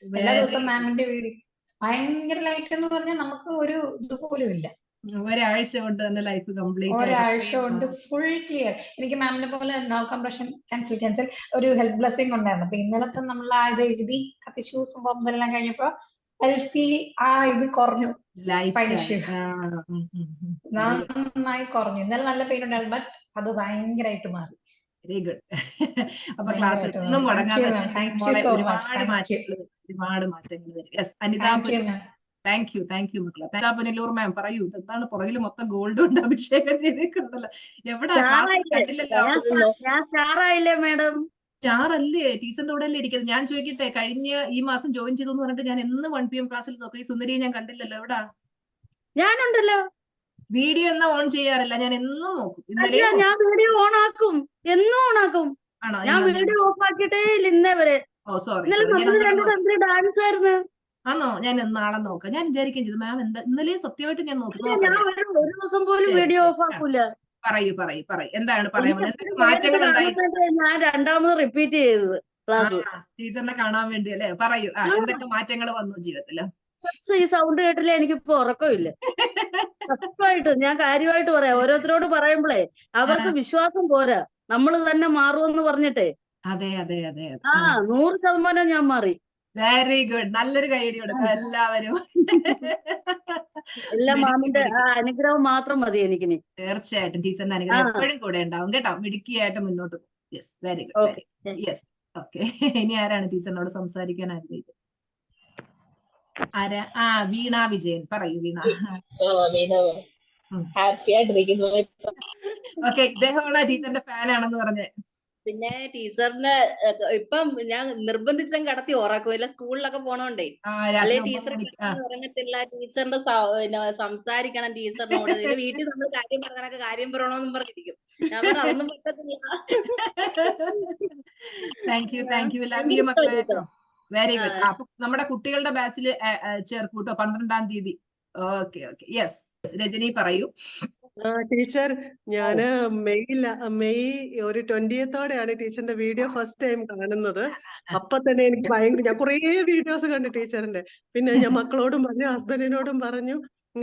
എല്ലാ ദിവസവും. മാമിന്റെ വീഡിയോ ഭയങ്കര ലൈറ്റ് എന്ന് പറഞ്ഞാൽ നമുക്ക് ഒരു ഇതുപോലും ഇല്ല. ഒരാഴ്ച കൊണ്ട് തന്നെ ലൈഫ് കംപ്ലീറ്റ് ആയിട്ട് ഒരാഴ്ച കൊണ്ട് ഫുൾ ക്ലിയർ. എനിക്ക് മാമിനെ പോലെ നോ കംപ്രഷൻ ക്യാൻസൽ ഒരു ഹെൽത്ത് ബ്ലെസ്സിംഗ് ഉണ്ടായിരുന്നു. അപ്പൊ ഇന്നലത്തെ നമ്മൾ ആ ഇത് എഴുതി കത്തിച്ചു സംഭവം ഇതെല്ലാം കഴിഞ്ഞപ്പോ ഫീൽ ആ ഇത് കുറഞ്ഞു. സ്പൈൻ ഇഷ്യൂ നന്നായി കുറഞ്ഞു. ഇന്നലെ നല്ല പെയിൻ ഉണ്ടായിരുന്നു, ബട്ട് അത് ഭയങ്കരമായിട്ട് മാറി. Very good. അപ്പൊ ക്ലാസ്സിൽ ഒന്നും മുടങ്ങാതെ ഒരുപാട് മാറ്റങ്ങൾ വരും. യെസ്, അനിത. താങ്ക് യു മക്കളെ. അനിത പുനലൂർ മാം പറയൂ, എന്താണ് പുറകിൽ മൊത്തം ഗോൾഡ് കൊണ്ട് അഭിഷേകം ചെയ്തേക്കുണ്ടല്ലോ? എവിടെ കണ്ടില്ലല്ലോ? മാഡം സ്റ്റാർ അല്ലേ? ടീച്ചറിന്റെ കൂടെ അല്ലേ ഇരിക്കുന്നത്? ഞാൻ ചോദിക്കട്ടെ, കഴിഞ്ഞ ഈ മാസം ജോയിൻ ചെയ്തു എന്ന് പറഞ്ഞിട്ട് ഞാൻ എന്ന് 1 PM ക്ലാസ്സിൽ നോക്കി, സുന്ദരിയെ ഞാൻ കണ്ടില്ലല്ലോ. എവിടാ? ഞാനുണ്ടല്ലോ. വീഡിയോ എന്നാ ഓൺ ചെയ്യാറില്ല, ഞാൻ എന്നും നോക്കും. ഇന്നലെ ഞാൻ വീഡിയോ ഓൺ ആക്കും, എന്നും ഓൺ ആക്കും. ആണോ? ഞാൻ വീഡിയോ ഓഫ് ആക്കിയിട്ടേ ഇന്നേ വരെ. ഓ സോറി, ഡാൻസ് ആയിരുന്നു. ആണോ? ഞാൻ നാളെ നോക്കാം. ഞാൻ വിചാരിക്കുകയും ചെയ്തു മാം എന്താ ഇന്നലെ സത്യമായിട്ട് ഞാൻ നോക്കി. ഒരു ദിവസം പോലും വീഡിയോ ഓഫ് ആക്കൂല. പറയൂ എന്താണ് പറയാൻ മാറ്റങ്ങൾ ഉണ്ടായി? ഞാൻ രണ്ടാമത് റിപ്പീറ്റ് ചെയ്തത് ക്ലാസ് ടീച്ചറിനെ കാണാൻ വേണ്ടി അല്ലേ? പറയൂ, എന്തൊക്കെ മാറ്റങ്ങൾ വന്നു ജീവിതത്തില്? ഈ സൗണ്ട് കേട്ടില്ലേ എനിക്കിപ്പോ ഉറക്കമില്ല. ഉറപ്പായിട്ട് ഞാൻ കാര്യമായിട്ട് പറയാം. ഓരോരുത്തരോട് പറയുമ്പോഴേ അവർക്ക് വിശ്വാസം പോരാ, നമ്മൾ തന്നെ മാറുമെന്ന് പറഞ്ഞിട്ടേ. അതെ 100% ഞാൻ മാറി. Very good. നല്ലൊരു കൈയടി കൊടുക്കാം എല്ലാവരും. എല്ലാം മാമിന്റെ അനുഗ്രഹം മാത്രം മതി എനിക്കിനി. തീർച്ചയായിട്ടും ടീച്ചറിന്റെ അനുഗ്രഹം എപ്പോഴും കൂടെ ഉണ്ടാവും കേട്ടോ. മിടുക്കിയായിട്ട് മുന്നോട്ട് പോകും. Yes, very good. Yes, okay. ഇനി ആരാണ് ടീച്ചറിനോട് സംസാരിക്കാൻ ആഗ്രഹിക്കുന്നത്? ആരാ? വീണ വിജയൻ. പറയൂ വീണ. ഹാപ്പി ആയിട്ടിരിക്കുന്നു. ഓക്കെ, ഇദ്ദേഹമാണ് ടീച്ചറിന്റെ ഫാൻ ആണെന്ന് പറഞ്ഞേ. പിന്നെ ടീച്ചറിന് ഇപ്പം ഞാൻ നിർബന്ധിച്ചും കടത്തി ഉറക്കും. സ്കൂളിലൊക്കെ പോണോണ്ടേ, അല്ലെ ടീച്ചർ ഉറങ്ങത്തില്ല. ടീച്ചറിന്റെ സംസാരിക്കണം ടീച്ചറിനോട്. വീട്ടിൽ നമ്മൾ കാര്യം പറഞ്ഞാലൊക്കെ കാര്യം പറയണോന്നും പറഞ്ഞിരിക്കും. ഞാൻ പറഞ്ഞ അതൊന്നും പറ്റത്തില്ല. താങ്ക് യു ലവ് യു മക്കളെ. Very good. അപ്പൊ നമ്മുടെ കുട്ടികളുടെ ബാച്ചിൽ ചേർക്കൂട്ടോ 12-ാം തീയതി. ഓക്കെ. യെസ്, രജനി പറയൂ. ടീച്ചർ, ഞാന് മെയ് ഒരു 20th ടീച്ചറിന്റെ വീഡിയോ ഫസ്റ്റ് ടൈം കാണുന്നത്. അപ്പൊ തന്നെ എനിക്ക് ഞാൻ കുറേ വീഡിയോസ് കണ്ടു ടീച്ചറിന്റെ. പിന്നെ ഞാൻ മക്കളോടും പറഞ്ഞു, ഹസ്ബൻഡിനോടും പറഞ്ഞു.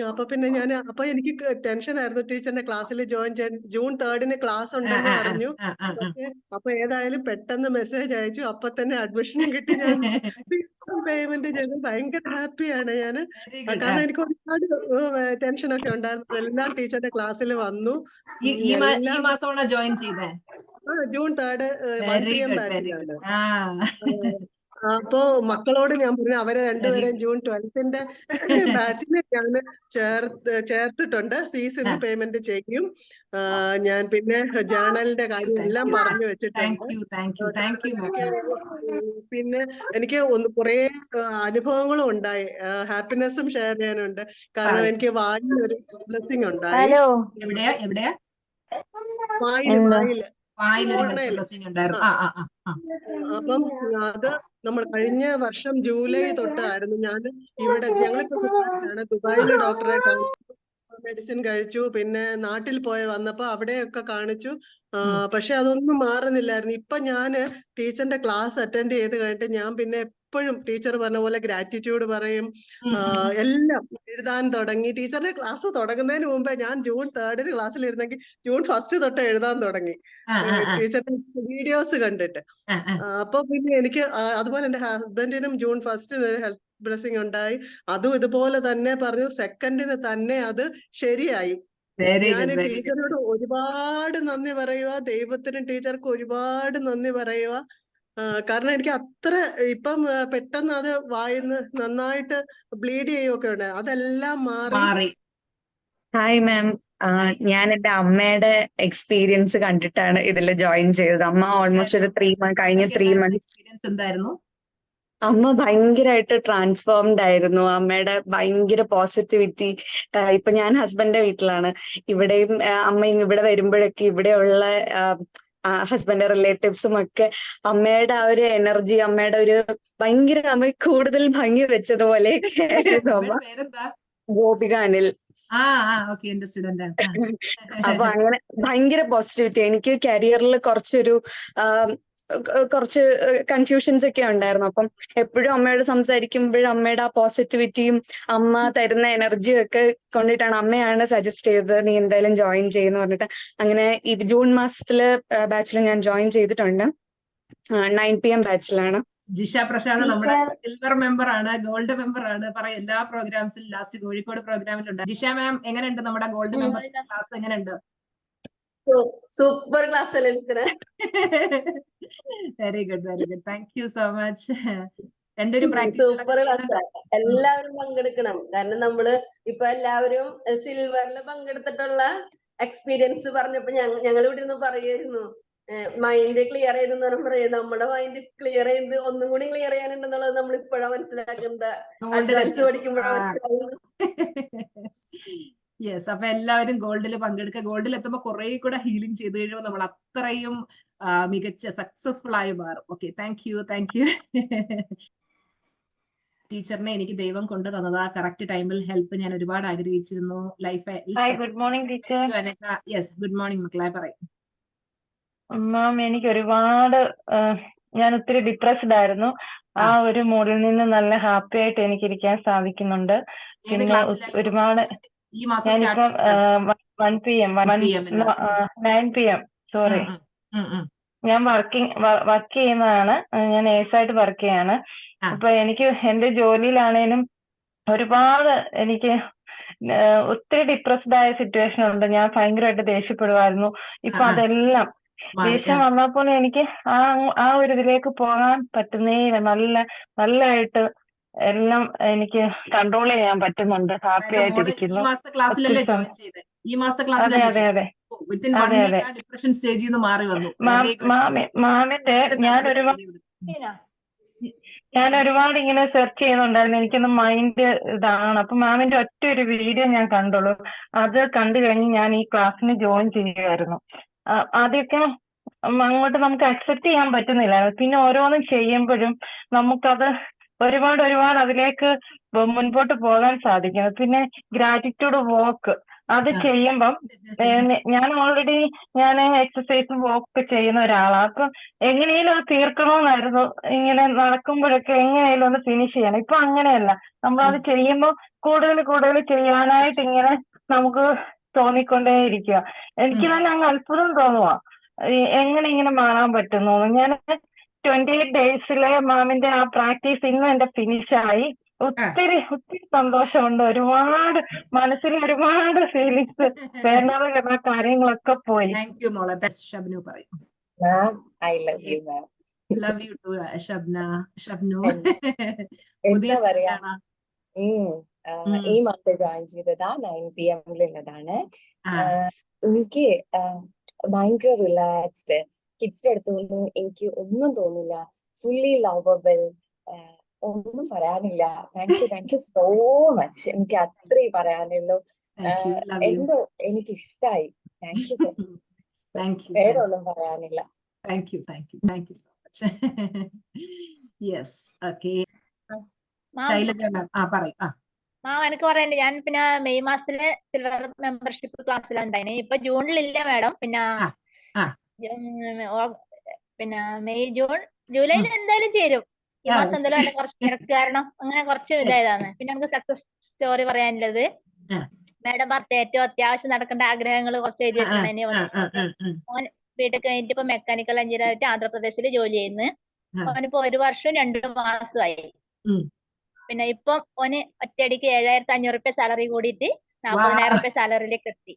അപ്പൊ പിന്നെ അപ്പൊ എനിക്ക് ടെൻഷൻ ആയിരുന്നു ടീച്ചറിന്റെ ക്ലാസ്സിൽ ജോയിൻ ചെയ്യാൻ. June 3rd ക്ലാസ് ഉണ്ടെന്ന് പറഞ്ഞു. അപ്പൊ ഏതായാലും പെട്ടെന്ന് മെസ്സേജ് അയച്ചു. അപ്പൊ തന്നെ അഡ്മിഷനും കിട്ടി. ഞാൻ പേയ്മെന്റ് ചെയ്ത് ഭയങ്കര ഹാപ്പിയാണ് ഞാന്. കാരണം എനിക്ക് ഒരുപാട് ടെൻഷനൊക്കെ ഉണ്ടായിരുന്നു. എല്ലാം ടീച്ചറിന്റെ ക്ലാസ്സിൽ വന്നു. ഈ മാസമാണോ ജോയിൻ ചെയ്തേ? June 3rd 1 PM ബാച്ചിലാണ്. അപ്പോ മക്കളോട് ഞാൻ പറഞ്ഞു, അവരെ രണ്ടുപേരെയും June 12th ബാച്ചിൽ ഞാൻ ചേർത്തിട്ടുണ്ട്. ഫീസ് ഇന്ന് പേയ്മെന്റ് ചെയ്യും. ഞാൻ പിന്നെ ജേണലിന്റെ കാര്യം എല്ലാം പറഞ്ഞു വെച്ചിട്ടുണ്ട്. പിന്നെ എനിക്ക് കുറെ അനുഭവങ്ങളും ഉണ്ടായി. ഹാപ്പിനെസ്സും ഷെയർ ചെയ്യാനുണ്ട്. കാരണം എനിക്ക് വായിൽ ഒരു ബ്ലെസ്സിങ് ഉണ്ടായി. എവിടെയാ? വായില് അപ്പം അത് നമ്മൾ കഴിഞ്ഞ വർഷം ജൂലൈ തൊട്ടായിരുന്നു. ഞങ്ങളിപ്പോ ദുബായില് ഡോക്ടറെ മെഡിസിൻ കഴിച്ചു. പിന്നെ നാട്ടിൽ വന്നപ്പോ അവിടെയൊക്കെ കാണിച്ചു. പക്ഷെ അതൊന്നും മാറുന്നില്ലായിരുന്നു. ഇപ്പൊ ഞാന് ടീച്ചറിന്റെ ക്ലാസ് അറ്റൻഡ് ചെയ്ത് കഴിഞ്ഞിട്ട് ഞാൻ പിന്നെ എപ്പോഴും ടീച്ചർ പറഞ്ഞ പോലെ ഗ്രാറ്റിറ്റ്യൂഡ് പറയും. എല്ലാം എഴുതാൻ തുടങ്ങി. ടീച്ചറിന്റെ ക്ലാസ് തുടങ്ങുന്നതിന് മുമ്പേ ഞാൻ June 3rd ക്ലാസ്സിൽ ഇരുന്നെങ്കിൽ June 1st തൊട്ട് എഴുതാൻ തുടങ്ങി, ടീച്ചറിന്റെ വീഡിയോസ് കണ്ടിട്ട്. അപ്പൊ പിന്നെ എനിക്ക് അതുപോലെ എന്റെ ഹസ്ബൻഡിനും June 1st ഹെൽത്ത് ബ്ലെസ്സിങ് ഉണ്ടായി. അതും ഇതുപോലെ തന്നെ പറഞ്ഞു. 2nd തന്നെ അത് ശരിയായി. ഞാൻ ടീച്ചറിനോട് ഒരുപാട് നന്ദി പറയുക. ദൈവത്തിനും ടീച്ചർക്ക് ഒരുപാട് നന്ദി പറയുക. കാരണം എനിക്ക് അത്ര ഇപ്പം പെട്ടെന്ന് അത് വായിന്ന് നന്നായിട്ട് ബ്ലീഡ് ചെയ്യുകയൊക്കെ ഉണ്ട്. അതെല്ലാം മാറി. ഹായ് മാം, ഞാൻ എന്റെ അമ്മയുടെ എക്സ്പീരിയൻസ് കണ്ടിട്ടാണ് ഇതിൽ ജോയിൻ ചെയ്തത്. അമ്മ ഓൾമോസ്റ്റ് ഒരു 3 months കഴിഞ്ഞ 3 months എന്തായിരുന്നു? അമ്മ ഭയങ്കരമായിട്ട് ട്രാൻസ്ഫോംഡ് ആയിരുന്നു. അമ്മയുടെ ഭയങ്കര പോസിറ്റിവിറ്റി. ഇപ്പൊ ഞാൻ ഹസ്ബൻഡിന്റെ വീട്ടിലാണ്. ഇവിടെയും അമ്മ ഇവിടെ വരുമ്പോഴൊക്കെ ഇവിടെയുള്ള ഹസ്ബൻഡ് റിലേറ്റീവ്സും ഒക്കെ അമ്മയുടെ ആ ഒരു എനർജി, അമ്മയുടെ ഒരു ഭയങ്കര അമ്മ കൂടുതൽ ഭംഗി വെച്ചതുപോലെയൊക്കെ ആയിരുന്നു അമ്മ. ഗോപിക അനിൽ. അപ്പൊ അങ്ങനെ ഭയങ്കര പോസിറ്റിവിറ്റി. എനിക്ക് കരിയറിൽ കുറച്ചൊരു കുറച്ച് കൺഫ്യൂഷൻസ് ഒക്കെ ഉണ്ടായിരുന്നു. അപ്പം എപ്പോഴും അമ്മയോട് സംസാരിക്കുമ്പോഴും അമ്മയുടെ ആ പോസിറ്റിവിറ്റിയും അമ്മ തരുന്ന എനർജിയും ഒക്കെ കൊണ്ടിട്ടാണ് അമ്മയാണ് സജസ്റ്റ് ചെയ്തത് നീ എന്തായാലും ജോയിൻ ചെയ്യുന്ന പറഞ്ഞിട്ട്. അങ്ങനെ ഈ ജൂൺ മാസത്തില് ബാച്ചിൽ ഞാൻ ജോയിൻ ചെയ്തിട്ടുണ്ട്. 9 PM ബാച്ചിലാണ്. ജിഷ പ്രശാന്ത് നമ്മുടെ സിൽവർ മെമ്പർ ആണ്, ഗോൾഡ് മെമ്പർ ആണ്. പറയും എല്ലാ പ്രോഗ്രാംസിലും ലാസ്റ്റ് കോഴിക്കോട് പ്രോഗ്രാമിലുണ്ട്. ജിഷ മാം എങ്ങനെയുണ്ട്? നമ്മുടെ ഗോൾഡ് മെമ്പർഷിപ്പ് ക്ലാസ് എങ്ങനെയുണ്ട്? സൂപ്പർ ക്ലാസ് അല്ലേ ടീച്ചറെ? Very good, very good. Thank you so much. രണ്ടുപേരും സൂപ്പർ ക്ലാസ്. എല്ലാവരും പങ്കെടുക്കണം. കാരണം നമ്മള് ഇപ്പൊ എല്ലാവരും സിൽവറിൽ പങ്കെടുത്തിട്ടുള്ള എക്സ്പീരിയൻസ് പറഞ്ഞപ്പോ ഞങ്ങൾ ഇവിടെ നിന്ന് പറയായിരുന്നു മൈൻഡ് ക്ലിയർ ചെയ്തെന്ന് പറയാം. നമ്മുടെ മൈൻഡ് ക്ലിയർ ചെയ്ത് ഒന്നും കൂടി ക്ലിയർ ചെയ്യാനുണ്ടെന്നുള്ളത് നമ്മൾ ഇപ്പോഴാണ് മനസ്സിലാക്കുന്നത്. അഡ്വാൻസ് പഠിക്കുമ്പോഴാണ് മനസ്സിലാകുന്നത്. യെസ്, അപ്പൊ എല്ലാവരും ഗോൾഡിൽ പങ്കെടുക്കുക. ഗോൾഡിൽ എത്തുമ്പോൾ കുറെ കൂടെ ഹീലിംഗ് ചെയ്ത് കഴിയുമ്പോൾ നമ്മൾ അത്രയും മികച്ച സക്സസ്ഫുൾ ആയി മാറും. Okay, thank you, thank U. ടീച്ചറിനെ എനിക്ക് ദൈവം കൊണ്ടു തന്നതാ കറക്റ്റ് ടൈമിൽ ഹെൽപ്പ് ഞാൻ ഒരുപാട് ആഗ്രഹിച്ചിരുന്നു. Good morning teacher. Yes, good morning മക്കളെ, പറയും. മാം, എനിക്ക് ഒരുപാട് ഞാൻ ഒത്തിരി ഡിപ്രസ്ഡ് ആയിരുന്നു. ആ ഒരു മൂഡിൽ നിന്ന് നല്ല ഹാപ്പി ആയിട്ട് എനിക്ക് ഇരിക്കാൻ സാധിക്കുന്നുണ്ട്. പിന്നെ ഒരുപാട് ഞാനിപ്പം 9 PM സോറി, ഞാൻ വർക്ക് ചെയ്യുന്നതാണ്. ഞാൻ നേഴ്സായിട്ട് വർക്ക് ചെയ്യാണ്. അപ്പൊ എനിക്ക് എന്റെ ജോലിയിലാണേലും ഒരുപാട് എനിക്ക് ഒത്തിരി ഡിപ്രസ്ഡ് ആയ സിറ്റുവേഷൻ ഉണ്ട്. ഞാൻ ഭയങ്കരമായിട്ട് ദേഷ്യപ്പെടുമായിരുന്നു. ഇപ്പൊ അതെല്ലാം ദേഷ്യം വന്നപ്പോൾ എനിക്ക് ആ ഒരു ഇതിലേക്ക് പോകാൻ പറ്റുന്നേയില്ല. നല്ലതായിട്ട് എല്ലാം എനിക്ക് കൺട്രോൾ ചെയ്യാൻ പറ്റുന്നുണ്ട്. ഹാപ്പി ആയിട്ടിരിക്കുന്നു. അതെ അതെ അതെ അതെ അതെ. മാമിന്റെ ഞാൻ ഒരുപാട് ഇങ്ങനെ സെർച്ച് ചെയ്യുന്നുണ്ടായിരുന്നു. എനിക്കൊന്ന് മൈൻഡ് ഇതാണ്. അപ്പൊ മാമിന്റെ ഒറ്റ ഒരു വീഡിയോ ഞാൻ കണ്ടുള്ളൂ. അത് കണ്ടു കഴിഞ്ഞ് ഞാൻ ഈ ക്ലാസ്സിന് ജോയിൻ ചെയ്യുമായിരുന്നു. ആദ്യമൊക്കെ അങ്ങോട്ട് നമുക്ക് അക്സെപ്റ്റ് ചെയ്യാൻ പറ്റുന്നില്ല. പിന്നെ ഓരോന്നും ചെയ്യുമ്പോഴും നമുക്കത് ഒരുപാട് അതിലേക്ക് മുൻപോട്ട് പോകാൻ സാധിക്കും. പിന്നെ ഗ്രാറ്റിറ്റ്യൂഡ് വോക്ക് അത് ചെയ്യുമ്പം ഞാൻ ഓൾറെഡി എക്സസൈസും വോക്ക് ചെയ്യുന്ന ഒരാളാണ്. അപ്പൊ എങ്ങനെയും അത് തീർക്കണമെന്നായിരുന്നു. ഇങ്ങനെ നടക്കുമ്പോഴൊക്കെ എങ്ങനെയും ഒന്ന് ഫിനിഷ് ചെയ്യണം. ഇപ്പൊ അങ്ങനെയല്ല. നമ്മളത് ചെയ്യുമ്പോൾ കൂടുതൽ ചെയ്യാനായിട്ട് ഇങ്ങനെ നമുക്ക് തോന്നിക്കൊണ്ടേയിരിക്കുക. എനിക്ക് തന്നെ അങ്ങ് അത്ഭുതം തോന്നുക എങ്ങനെ ഇങ്ങനെ മാറാൻ പറ്റുന്നു. ഞാൻ 28 ഡേയ്സിലെ മാമിന്റെ ആ പ്രാക്ടീസ് ഇന്ന് എന്റെ ഫിനിഷായി. ഒത്തിരി സന്തോഷമുണ്ട്. ഒരുപാട് മനസ്സിൽ ഒരുപാട് ഫീലിങ്സ് വേണ്ട കാര്യങ്ങളൊക്കെ പോയി. ഷബ്നു പറയും. I love you, ma'am. Love you too, ഷബ്നു. എന്താ പറയാ, ഈ മാസം ജോയിൻ ചെയ്തതാ 9 PM ഉള്ളതാണ്. എനിക്ക് ഭയങ്കര റിലാക്സ്ഡ്. കിഡ്സിന്റെ അടുത്തൊന്നും എനിക്ക് ഒന്നും തോന്നില്ല. Fully lovable. ഒന്നും പറയാനില്ല. Thank you so much. എനിക്ക് അത്രയും പറയാനുള്ളൂ. എന്തോ എനിക്ക് ഇഷ്ടായി. Thank you so much. വേറെ ഒന്നും പറയാനില്ല. Thank you so much. Yes, okay. Shailaja ma'am പറയും. എനിക്ക് പറയാനുണ്ട്. ഞാൻ പിന്നെ മെയ് മാസത്തില് സിൽവർ മെമ്പർഷിപ്പ് ക്ലാസ്സിലുണ്ടായിന്. ഇപ്പൊ ജൂണിലില്ല മാഡം. പിന്നെ മെയ് ജൂൺ ജൂലൈയിൽ എന്തായാലും ചേരും. ഈ മാസം എന്തായാലും അല്ല കുറച്ച് തിരക്ക് കാരണം അങ്ങനെ കുറച്ച് ഇതായതാണ്. പിന്നെ നമുക്ക് സക്സസ് സ്റ്റോറി പറയാനുള്ളത്, മാഡം പറഞ്ഞ ഏറ്റവും അത്യാവശ്യം നടക്കേണ്ട ആഗ്രഹങ്ങൾ കുറച്ച് എഴുതി വെക്കണം. മോൻ വീട്ടിൽ കഴിഞ്ഞിട്ട് ഇപ്പൊ മെക്കാനിക്കൽ എഞ്ചിനീയർ ആയിട്ട് ആന്ധ്രാപ്രദേശിൽ ജോലി ചെയ്യുന്നു. അവനിപ്പോ 1 വർഷം 2 മാസമായി. പിന്നെ ഇപ്പൊ ഓന് ഒറ്റയടിക്ക് 7,500 സാലറി കൂടിയിട്ട് 40,000 സാലറിയിലേക്ക് എത്തി.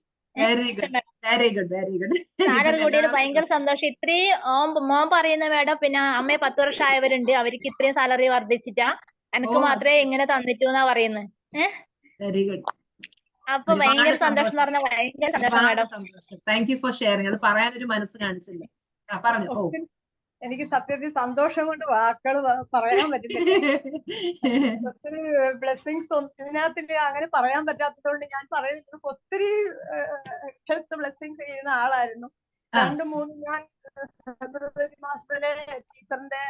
സാലറി കൂടിയത് ഭയങ്കര സന്തോഷം. ഇത്രയും മോൻ പറയുന്ന മാഡം, പിന്നെ അമ്മയെ 10 വർഷം ആയവരുണ്ട്, അവർക്ക് ഇത്രയും സാലറി വർദ്ധിച്ചിട്ടാ എനിക്ക് മാത്രമേ ഇങ്ങനെ തന്നിട്ടു എന്നാ പറയുന്നത്. അപ്പൊ ഭയങ്കര സന്തോഷം എന്ന് പറഞ്ഞാൽ ഭയങ്കര സന്തോഷം madam. Thank you for sharing. അത് പറയാനൊരു മനസ്സ് കാണിച്ചില്ല. പറഞ്ഞു. എനിക്ക് സത്യത്തിൽ സന്തോഷം കൊണ്ട് വാക്കുകൾ പറയാൻ പറ്റുന്നില്ല. ഒത്തിരി ബ്ലെസ്സിങ്സ് ഇതിനകത്തില്ല, അങ്ങനെ പറയാൻ പറ്റാത്തതുകൊണ്ട് ഞാൻ പറയുന്നത് ഒത്തിരി ഹെൽത്ത് ബ്ലെസ്സിങ്സ് ചെയ്യുന്ന ആളായിരുന്നു. 2-3 ഞാൻ ഫെബ്രുവരി മാസത്തിലെ ടീച്ചറിന്റെ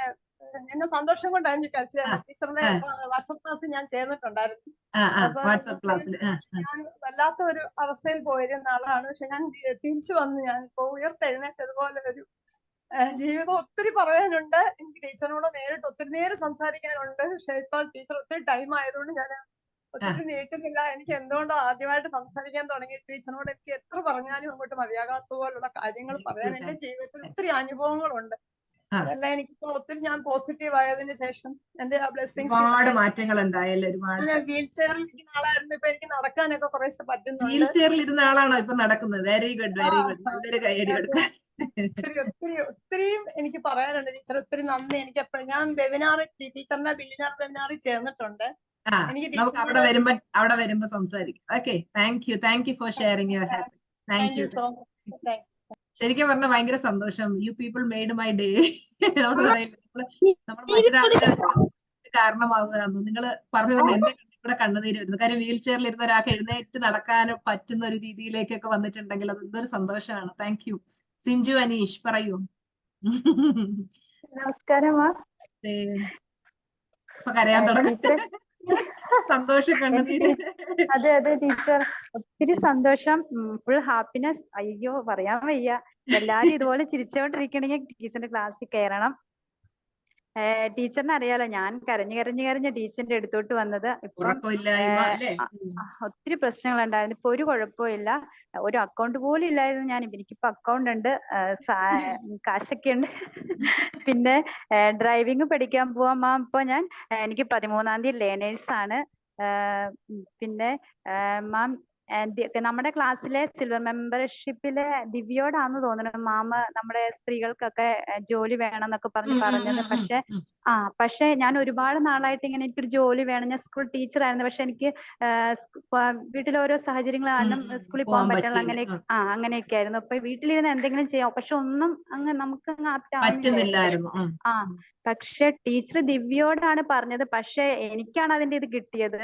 എന്നെ സന്തോഷം കൊണ്ടാണ് എനിക്ക് കഴിച്ചത്. ടീച്ചറിന്റെ വാട്സപ്പ് ക്ലാസ് ഞാൻ ചേർന്നിട്ടുണ്ടായിരുന്നു. അപ്പൊ ഞാൻ വല്ലാത്ത ഒരു അവസ്ഥയിൽ പോയിരുന്ന ആളാണ്. പക്ഷെ ഞാൻ തിരിച്ചു വന്ന് ഞാൻ ഇപ്പൊ ഉയർത്തെഴുന്നേറ്റതുപോലെ ഒരു ജീവിതം ഒത്തിരി പറയാനുണ്ട്. എനിക്ക് ടീച്ചറിനോട് നേരിട്ട് ഒത്തിരി നേരം സംസാരിക്കാനുണ്ട്. പക്ഷെ ഇപ്പൊ ടീച്ചർ ഒത്തിരി ടൈം ആയതുകൊണ്ട് ഞാൻ ഒത്തിരി നീട്ടുന്നില്ല. എനിക്ക് എന്തുകൊണ്ടോ ആദ്യമായിട്ട് സംസാരിക്കാൻ തുടങ്ങി ടീച്ചറിനോട് എനിക്ക് എത്ര പറഞ്ഞാലും അങ്ങോട്ട് മതിയാകാത്ത പോലുള്ള കാര്യങ്ങൾ പറയാൻ എന്റെ ജീവിതത്തിൽ ഒത്തിരി അനുഭവങ്ങളുണ്ട്. അതെല്ലാം എനിക്കിപ്പോ ഒത്തിരി ഞാൻ പോസിറ്റീവ് ആയതിനു ശേഷം എന്റെ ആ ബ്ലെസ്സിങ്സ് ഒരുപാട് മാറ്റങ്ങൾ ഉണ്ടായല്ലോ. ഒരുപാട് ഞാൻ വീൽ ചെയറിൽ ഇരിക്കുന്ന ആളായിരുന്നു. ഇപ്പൊ എനിക്ക് നടക്കാനൊക്കെ കുറേശ്ശെ വീൽ പറ്റുന്നുണ്ട്. ചെയറിൽ ഇരുന്ന ആളാണോ ഇപ്പൊ നടക്കുന്നത്? Very good, very good. നല്ലൊരു കൈയടി കൊടുക്കാം. ഒത്തിരിയും എനിക്ക് പറയാനുണ്ട് ടീച്ചർ. ഒത്തിരി നന്ദി. എനിക്ക് എപ്പോഴും ഞാൻ വെബിനാർ ടീച്ചറിന്റെ ബില്ലിനാർ വെബിനാറിൽ ചേർന്നിട്ടുണ്ട്. എനിക്ക് നമുക്ക് അവിടെ വരുമ്പോ സംസാരിക്കാം. Okay, thank you four sharing your happy. Thank you so much. ശരിക്കും പറഞ്ഞ ഭയങ്കര സന്തോഷം. You people made my day. നമ്മൾ മറ്റൊരാളുടെ കാരണമാവുക. നിങ്ങൾ പറഞ്ഞുകൊണ്ട് എന്റെ കൂടെ കണ്ണുനീര് വരുന്നു. കാര്യം വീൽ ചെയറിൽ ഇരുന്ന ഒരാൾക്ക് എഴുന്നേറ്റ് നടക്കാൻ പറ്റുന്ന ഒരു രീതിയിലേക്കൊക്കെ വന്നിട്ടുണ്ടെങ്കിൽ അത് എന്തൊരു സന്തോഷമാണ്. Thank you. സിഞ്ചു അനീഷ് പറയൂ. നമസ്കാരം. ഇപ്പൊ കരയാൻ തുടങ്ങി. സന്തോഷം കണ്ണുനീര്. അതെ ടീച്ചർ, ഒത്തിരി സന്തോഷം. Full happiness. അയ്യോ പറയാൻ വയ്യ. എല്ലാരും ഇതുപോലെ ചിരിച്ചോണ്ടിരിക്കണെങ്കിൽ ടീച്ചറിന്റെ ക്ലാസ്സിൽ കയറണം. ടീച്ചറിനെ അറിയാലോ, ഞാൻ കരഞ്ഞ് ടീച്ചറിന്റെ അടുത്തോട്ട് വന്നത്. ഇപ്പം ഒത്തിരി പ്രശ്നങ്ങളുണ്ടായിരുന്നു. ഇപ്പൊ ഒരു കുഴപ്പമില്ല. ഒരു അക്കൗണ്ട് പോലും ഇല്ലായിരുന്നു ഞാൻ. എനിക്കിപ്പോ അക്കൗണ്ട് ഉണ്ട്, കാശൊക്കെ ഉണ്ട്. പിന്നെ ഡ്രൈവിംഗ് പഠിക്കാൻ പോവാം മാം. ഇപ്പൊ എനിക്ക് 13-ാം തീയതി ലേണേഴ്സ് ആണ്. പിന്നെ മാം നമ്മുടെ ക്ലാസ്സിലെ സിൽവർ മെമ്പർഷിപ്പിലെ ദിവ്യോടാന്ന് തോന്നുന്നു മാമ നമ്മുടെ സ്ത്രീകൾക്കൊക്കെ ജോലി വേണം എന്നൊക്കെ പറഞ്ഞത്. പക്ഷെ ഞാൻ ഒരുപാട് നാളായിട്ട് ഇങ്ങനെ എനിക്കൊരു ജോലി വേണം. ഞാൻ സ്കൂൾ ടീച്ചർ ആയിരുന്നു. പക്ഷെ എനിക്ക് വീട്ടിൽ ഓരോ സാഹചര്യങ്ങൾ കാരണം സ്കൂളിൽ പോകാൻ പറ്റില്ല. അങ്ങനെയൊക്കെ ആയിരുന്നു. അപ്പൊ വീട്ടിലിരുന്ന് എന്തെങ്കിലും ചെയ്യാം. പക്ഷെ ഒന്നും നമുക്ക് പറ്റുന്നില്ലായിരുന്നു. പക്ഷെ ടീച്ചർ ദിവ്യോടാണ് പറഞ്ഞത്. പക്ഷെ എനിക്കാണ് അതിന്റെ ഇത് കിട്ടിയത്.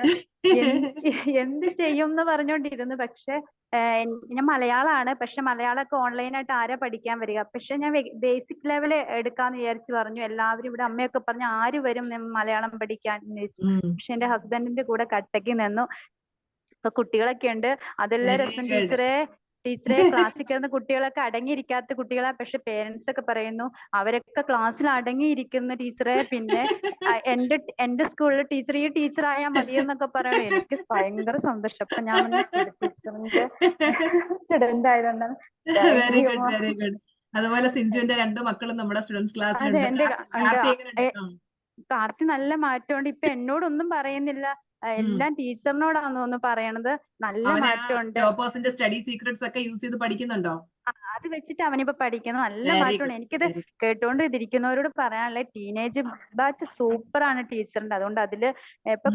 എന്ത് ചെയ്യും എന്ന് പറഞ്ഞോണ്ടിരുന്നു. പക്ഷെ ഞാൻ മലയാളമാണ്. പക്ഷെ മലയാളമൊക്കെ ഓൺലൈനായിട്ട് ആരാ പഠിക്കാൻ വരിക? പക്ഷെ ഞാൻ ബേസിക് ലെവല് എടുക്കാന്ന് വിചാരിച്ചു പറഞ്ഞു. എല്ലാവരും ഇവിടെ അമ്മയൊക്കെ പറഞ്ഞു ആര് വരും മലയാളം പഠിക്കാൻ എന്ന് ചോദിച്ചു. പക്ഷെ എന്റെ ഹസ്ബൻഡിന്റെ കൂടെ കട്ടക്ക് നിന്നു. ഇപ്പൊ കുട്ടികളൊക്കെ ഉണ്ട്. അതെല്ലാം രസം ടീച്ചറെ ക്ലാസ്സിൽ കയറുന്ന കുട്ടികളൊക്കെ അടങ്ങിയിരിക്കാത്ത കുട്ടികളാ. പക്ഷെ പേരൻസ് ഒക്കെ പറയുന്നു അവരൊക്കെ ക്ലാസ്സിൽ അടങ്ങിയിരിക്കുന്ന ടീച്ചറെ. പിന്നെ എന്റെ സ്കൂളിലെ ടീച്ചർ ഈ ടീച്ചർ ആയാൽ മതിയെന്നൊക്കെ പറയുന്നത് എനിക്ക് ഭയങ്കര സന്തോഷം. അപ്പൊ ഞാൻ ടീച്ചറിന്റെ സ്റ്റുഡന്റ് ആയതുകൊണ്ടാണ്. Very good, very good. അതുപോലെ സിഞ്ചുവിന്റെ 2 മക്കളും നമ്മുടെ സ്റ്റുഡൻസ് ക്ലാസ്സിലുണ്ട്. കാർത്തി നല്ല മാറ്റമുണ്ട്. ഇപ്പൊ എന്നോടൊന്നും പറയുന്നില്ല, എല്ലാം ടീച്ചറിനോടാന്ന് തോന്നുന്നു പറയണത്. നല്ല മാറ്റമുണ്ട്. ടോപ്പേഴ്സിന്റെ സ്റ്റഡി സീക്രട്സ് ഒക്കെ യൂസ് ചെയ്ത് പഠിക്കുന്നുണ്ടോ? അത് വെച്ചിട്ട് അവനിപ്പോ പഠിക്കുന്നത്. നല്ല മാറ്റമാണ്. എനിക്കിത് കേട്ടോണ്ട് ഇരിക്കുന്നവരോട് പറയാനുള്ള ടീനേജ് ബാച്ച് സൂപ്പറാണ് ടീച്ചറിന്റെ. അതുകൊണ്ട് അതില് ഇപ്പൊ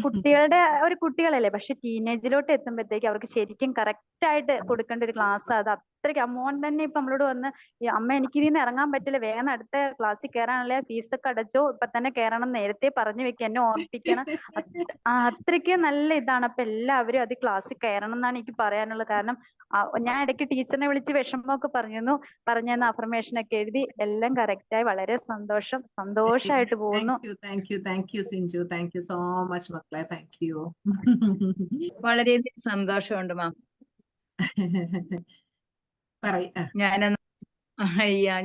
കുട്ടികളല്ലേ, പക്ഷെ ടീനേജിലോട്ട് എത്തുമ്പോഴത്തേക്ക് അവർക്ക് ശരിക്കും കറക്റ്റ് ആയിട്ട് കൊടുക്കേണ്ട ഒരു ക്ലാസ് അത്. അത്രയ്ക്ക് അമ്മോൻ തന്നെ ഇപ്പൊ നമ്മളോട് വന്ന് അമ്മ എനിക്ക് ഇതിന്ന് ഇറങ്ങാൻ പറ്റില്ല, വേഗം അടുത്ത ക്ലാസ്സിൽ കയറാനുള്ള ഫീസൊക്കെ അടച്ചോ, ഇപ്പൊ തന്നെ കയറണം, നേരത്തെ പറഞ്ഞു വെക്കുക, എന്നെ ഓർപ്പിക്കണം. അത്രയ്ക്ക് നല്ല ഇതാണ്. അപ്പൊ എല്ലാവരും അത് ക്ലാസ്സിൽ കയറണം എന്നാണ് എനിക്ക് പറയാനുള്ളത്. കാരണം ഞാൻ ഇടയ്ക്ക് ടീച്ചറിനെ വിളിച്ച് വിഷമമൊക്കെ പറഞ്ഞെന്ന് അഫർമേഷൻ ഒക്കെ എഴുതി. എല്ലാം കറക്റ്റായി. വളരെ സന്തോഷമായിട്ട് പോകുന്നു. Thank you Sinju. Thank you so much മക്കളെ. Thank you. വളരെയധികം സന്തോഷമുണ്ട് മാം.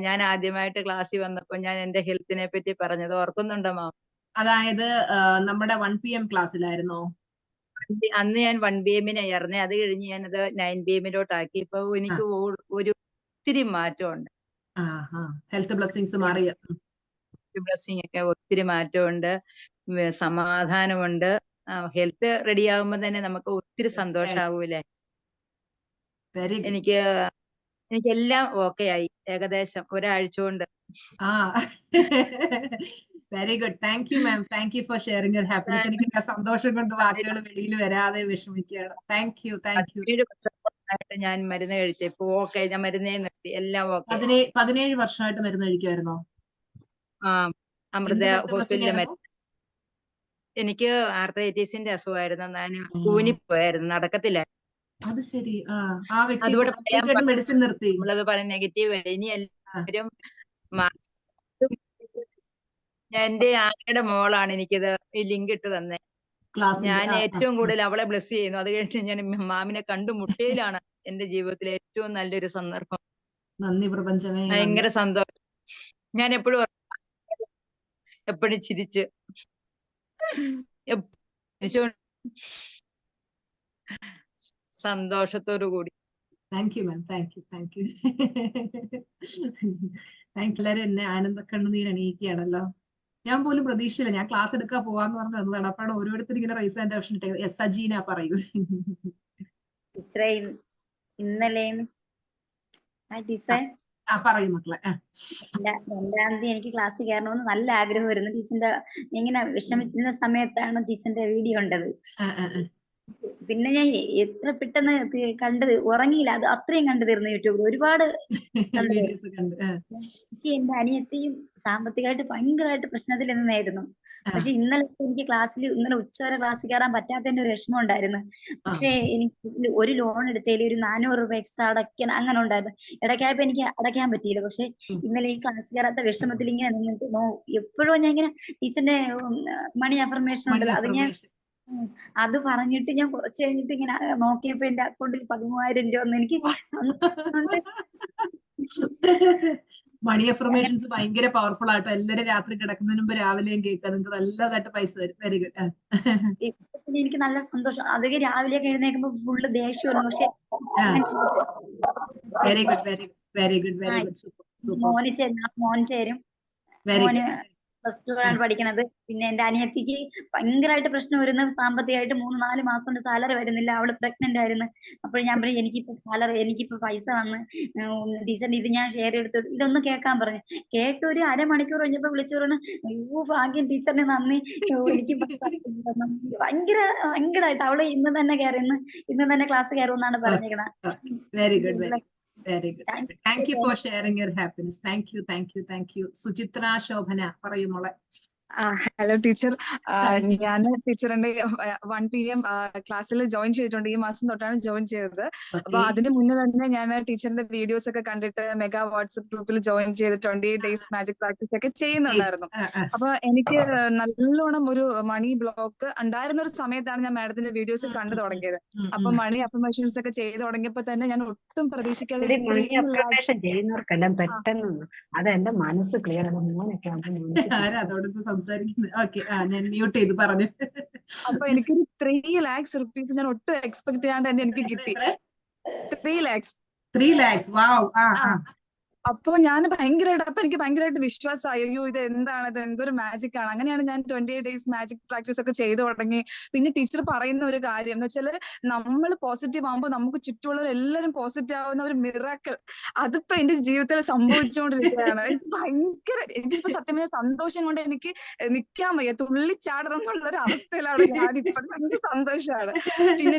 ഞാൻ ആദ്യമായിട്ട് ക്ലാസ്സിൽ വന്നപ്പോ ഞാൻ എന്റെ ഹെൽത്തിനെ പറ്റി പറഞ്ഞത് ഓർക്കുന്നുണ്ടോ മാം? അതായത് നമ്മുടെ 1 PM ക്ലാസ്സിലായിരുന്നോ? അന്ന് ഞാൻ 1 PM ആയിരുന്നേ. അത് കഴിഞ്ഞ് ഞാനത് 9 PM ആക്കി. ഇപ്പൊ എനിക്ക് ഒരു ഒത്തിരി മാറ്റമുണ്ട്. ഹെൽത്ത് ബ്ലെസ്സിങ്സ് മാറിയ ബ്ലെസ്സിങ് ഒക്കെ ഒത്തിരി മാറ്റമുണ്ട്. സമാധാനമുണ്ട്. ഹെൽത്ത് റെഡി ആകുമ്പോ തന്നെ നമുക്ക് ഒത്തിരി സന്തോഷാവൂലേ. എനിക്കെല്ലാം ഓക്കെ ആയി ഏകദേശം ഒരാഴ്ച കൊണ്ട്. Very good. Thank you ma'am. Thank you for sharing your happiness. എനിക്ക് സന്തോഷം കൊണ്ട് വാക്കുകൾ വെളിയിൽ വരാതെ വിഷമിക്കുകയാണ്. Thank you. 17 വർഷമായിട്ട് ഞാൻ മരുന്ന് കഴിച്ചു. ഇപ്പൊ ഓക്കെ, ഞാൻ മരുന്നേ നിർത്തി. എല്ലാം ഓക്കെ. 17 വർഷമായിട്ട് മരുന്ന് കഴിക്കുമായിരുന്നോ? അമൃത ഹോസ്പിറ്റലിലെ മരുന്ന്. എനിക്ക് ആർത്തൈറ്റിസിന്റെ അസുഖമായിരുന്നു. ഞാൻ കൂനിപ്പോയായിരുന്നു, നടക്കത്തില്ലായിരുന്നു. അത് ശരി. അതുകൂടെ മെഡിസിൻ നിർത്തി. നമ്മളത് പറയാൻ നെഗറ്റീവ്. ഇനി എല്ലാവരും എന്റെ ആങ്ങളുടെ മോളാണ് എനിക്കിത് ഈ ലിങ്ക് ഇട്ട് തന്നെ. ഞാൻ ഏറ്റവും കൂടുതൽ അവളെ ബ്ലെസ് ചെയ്യുന്നു. അത് കഴിഞ്ഞ് ഞാൻ മാമിനെ കണ്ടുമുട്ടിയതിലാണ് എന്റെ ജീവിതത്തിലെ ഏറ്റവും നല്ലൊരു സന്ദർഭം. നന്ദി പ്രപഞ്ചമേ. ഭയങ്കര സന്തോഷം. ഞാൻ എപ്പോഴും ചിരിച്ച് ചിരിച്ചുകൊണ്ട് സന്തോഷത്തോടു കൂടി. Thank you ma'am, thank you, thank U. എല്ലാവരും എന്നെ ആനന്ദ കണ്ണുനീർ അണിയിക്കുകയാണല്ലോ. ഞാൻ പോലും പ്രതീക്ഷയില്ല, ഞാൻ ക്ലാസ് എടുക്കാൻ പോവാന്ന് പറഞ്ഞു വന്നതാണ്. അപ്പോഴാണ് ഓരോരുത്തർ ഇങ്ങനെ റൈസ് ആൻഡ് ഓപ്ഷൻ ഇട്ടേ. എസ് അജീന പറയൂ. ടീച്ചറെ ഇന്നലെയും ടീച്ചറെ പറയൂ മക്കളെ. 2-ാം തീയതി എനിക്ക് ക്ലാസ്സിൽ കയറണമെന്ന് നല്ല ആഗ്രഹമായിരുന്നു. ടീച്ചറിന്റെ ഇങ്ങനെ വിഷമിച്ചിരുന്ന സമയത്താണ് ടീച്ചറിന്റെ വീഡിയോ ഉണ്ടത്. പിന്നെ ഞാൻ എത്ര പെട്ടെന്ന് കണ്ടത്, ഉറങ്ങിയില്ല, അത് അത്രയും കണ്ടു തീർന്നു യൂട്യൂബിൽ. ഒരുപാട് എനിക്ക് എന്റെ അനിയത്തിയും സാമ്പത്തികമായിട്ട് ഭയങ്കരമായിട്ട് പ്രശ്നത്തിൽ നിന്നായിരുന്നു. പക്ഷെ ഇന്നലെ ഉച്ചവരെ ക്ലാസ്സിൽ കയറാൻ പറ്റാത്തതിന്റെ ഒരു വിഷമം ഉണ്ടായിരുന്നു. പക്ഷെ എനിക്ക് ഒരു ലോൺ എടുത്തതിൽ ഒരു 400 രൂപ എക്സ്ട്രാ അടയ്ക്കാൻ അങ്ങനെ ഉണ്ടായിരുന്നു. ഇടയ്ക്കായപ്പോ എനിക്ക് അടയ്ക്കാൻ പറ്റിയില്ല. പക്ഷെ ഇന്നലെ ഈ ക്ലാസ് കയറാത്ത വിഷമത്തിൽ ഇങ്ങനെ നിന്നിട്ട് എപ്പോഴും ഞാൻ ഇങ്ങനെ ടീച്ചറിന്റെ മണി അഫർമേഷൻ ഉണ്ടല്ലോ, അത് പറഞ്ഞിട്ട് ഞാൻ കുറച്ച് കഴിഞ്ഞിട്ട് ഇങ്ങനെ നോക്കിയപ്പോ എന്റെ അക്കൗണ്ടിൽ 13,000 രൂപ വന്നു. എനിക്ക് മണി അഫർമേഷൻസ് ഭയങ്കര പവർഫുൾ ആട്ടോ. എല്ലാരും രാത്രി കിടക്കുന്നതിന് മുമ്പ് രാവിലെയും കേൾക്കാം. നിങ്ങൾക്ക് നല്ലതായിട്ട് പൈസ വരും. Very good. എനിക്ക് നല്ല സന്തോഷം. അതൊക്കെ രാവിലെ എഴുന്നേൽക്കുമ്പോ ഫുള്ള് ദേഷ്യമായിരുന്നു. പക്ഷെ very good, very good, very good, very good. മോൻ ചേരും. മോന് +2 ആണ് പഠിക്കണത്. പിന്നെ എന്റെ അനിയത്തിക്ക് ഭയങ്കരമായിട്ട് പ്രശ്നം വരുന്നത് സാമ്പത്തികമായിട്ട് 3-4 മാസം കൊണ്ട് സാലറി വരുന്നില്ല. അവള് പ്രഗ്നന്റ് ആയിരുന്നു. അപ്പോൾ ഞാൻ പറഞ്ഞു എനിക്കിപ്പോ പൈസ വന്ന് ടീച്ചറിന്റെ ഇത് ഞാൻ ഷെയർ എടുത്തു. ഇതൊന്ന് കേൾക്കാൻ പറഞ്ഞു. കേട്ട് ഒരു അരമണിക്കൂർ കഴിഞ്ഞപ്പോ വിളിച്ചു പറഞ്ഞു, അയ്യോ ഭാഗ്യം, ടീച്ചറിന് നന്ദി, എനിക്ക് ഭയങ്കരമായിട്ട് അവള് ഇന്ന് തന്നെ ക്ലാസ് കയറുമെന്നാണ് പറഞ്ഞേക്കണത്. Very good, very good. Thank you for sharing your happiness. Thank you, thank you, thank you. Suchitra Shobhana പറയൂ മോളെ. ഹലോ ടീച്ചർ, ഞാൻ ടീച്ചറിന്റെ 1 PM ക്ലാസ്സിൽ ജോയിൻ ചെയ്തിട്ടുണ്ട്. ഈ മാസം തൊട്ടാണ് ജോയിൻ ചെയ്തത്. അപ്പൊ അതിന് മുന്നേ തന്നെ ഞാൻ ടീച്ചറിന്റെ വീഡിയോസ് ഒക്കെ കണ്ടിട്ട് മെഗാ വാട്സ്ആപ്പ് ഗ്രൂപ്പിൽ ജോയിൻ ചെയ്ത് 28 ഡേയ്സ് മാജിക് പ്രാക്ടീസ് ഒക്കെ ചെയ്യുന്നുണ്ടായിരുന്നു. അപ്പൊ എനിക്ക് നല്ലോണം ഒരു മണി ബ്ലോക്ക് ഉണ്ടായിരുന്ന ഒരു സമയത്താണ് ഞാൻ മാഡത്തിന്റെ വീഡിയോസ് കണ്ടു തുടങ്ങിയത്. അപ്പൊ മണി അഫർമേഷൻസ് ഒക്കെ ചെയ്തു തുടങ്ങിയപ്പോ തന്നെ ഞാൻ ഒട്ടും പ്രതീക്ഷിക്കാതെ ചെയ്യുന്നവർക്കെല്ലാം പെട്ടെന്ന് അത് എന്റെ മനസ്സ് ക്ലിയർ ആണ്. മോനൊക്കെ അപ്പൊ എനിക്കൊരു 3 lakhs rupees ഞാൻ ഒട്ടും എക്സ്പെക്ട് ചെയ്യാണ്ട് തന്നെ എനിക്ക് കിട്ടി. 3 lakhs. അപ്പൊ ഞാൻ എനിക്ക് ഭയങ്കരമായിട്ട് വിശ്വാസമായി. അയ്യോ ഇത് എന്താണ്, എന്തൊരു മാജിക് ആണ്. അങ്ങനെയാണ് ഞാൻ 28 ഡേയ്സ് മാജിക് പ്രാക്ടീസ് ഒക്കെ ചെയ്തു തുടങ്ങി. പിന്നെ ടീച്ചർ പറയുന്ന ഒരു കാര്യം എന്ന് വെച്ചാൽ, നമ്മൾ പോസിറ്റീവ് ആകുമ്പോൾ നമുക്ക് ചുറ്റുമുള്ളവർ എല്ലാവരും പോസിറ്റീവ് ആവുന്ന ഒരു മിറാക്കിൾ, അതിപ്പോ എന്റെ ജീവിതത്തിൽ സംഭവിച്ചുകൊണ്ടിരിക്കുകയാണ്. എനിക്കിപ്പോ സത്യം പറഞ്ഞ സന്തോഷം കൊണ്ട് എനിക്ക് നിൽക്കാൻ വയ്യ, തുള്ളിച്ചാടണം എന്നുള്ള ഒരു അവസ്ഥയിലാണ് ഞാനിപ്പോൾ. എനിക്ക് സന്തോഷമാണ്. പിന്നെ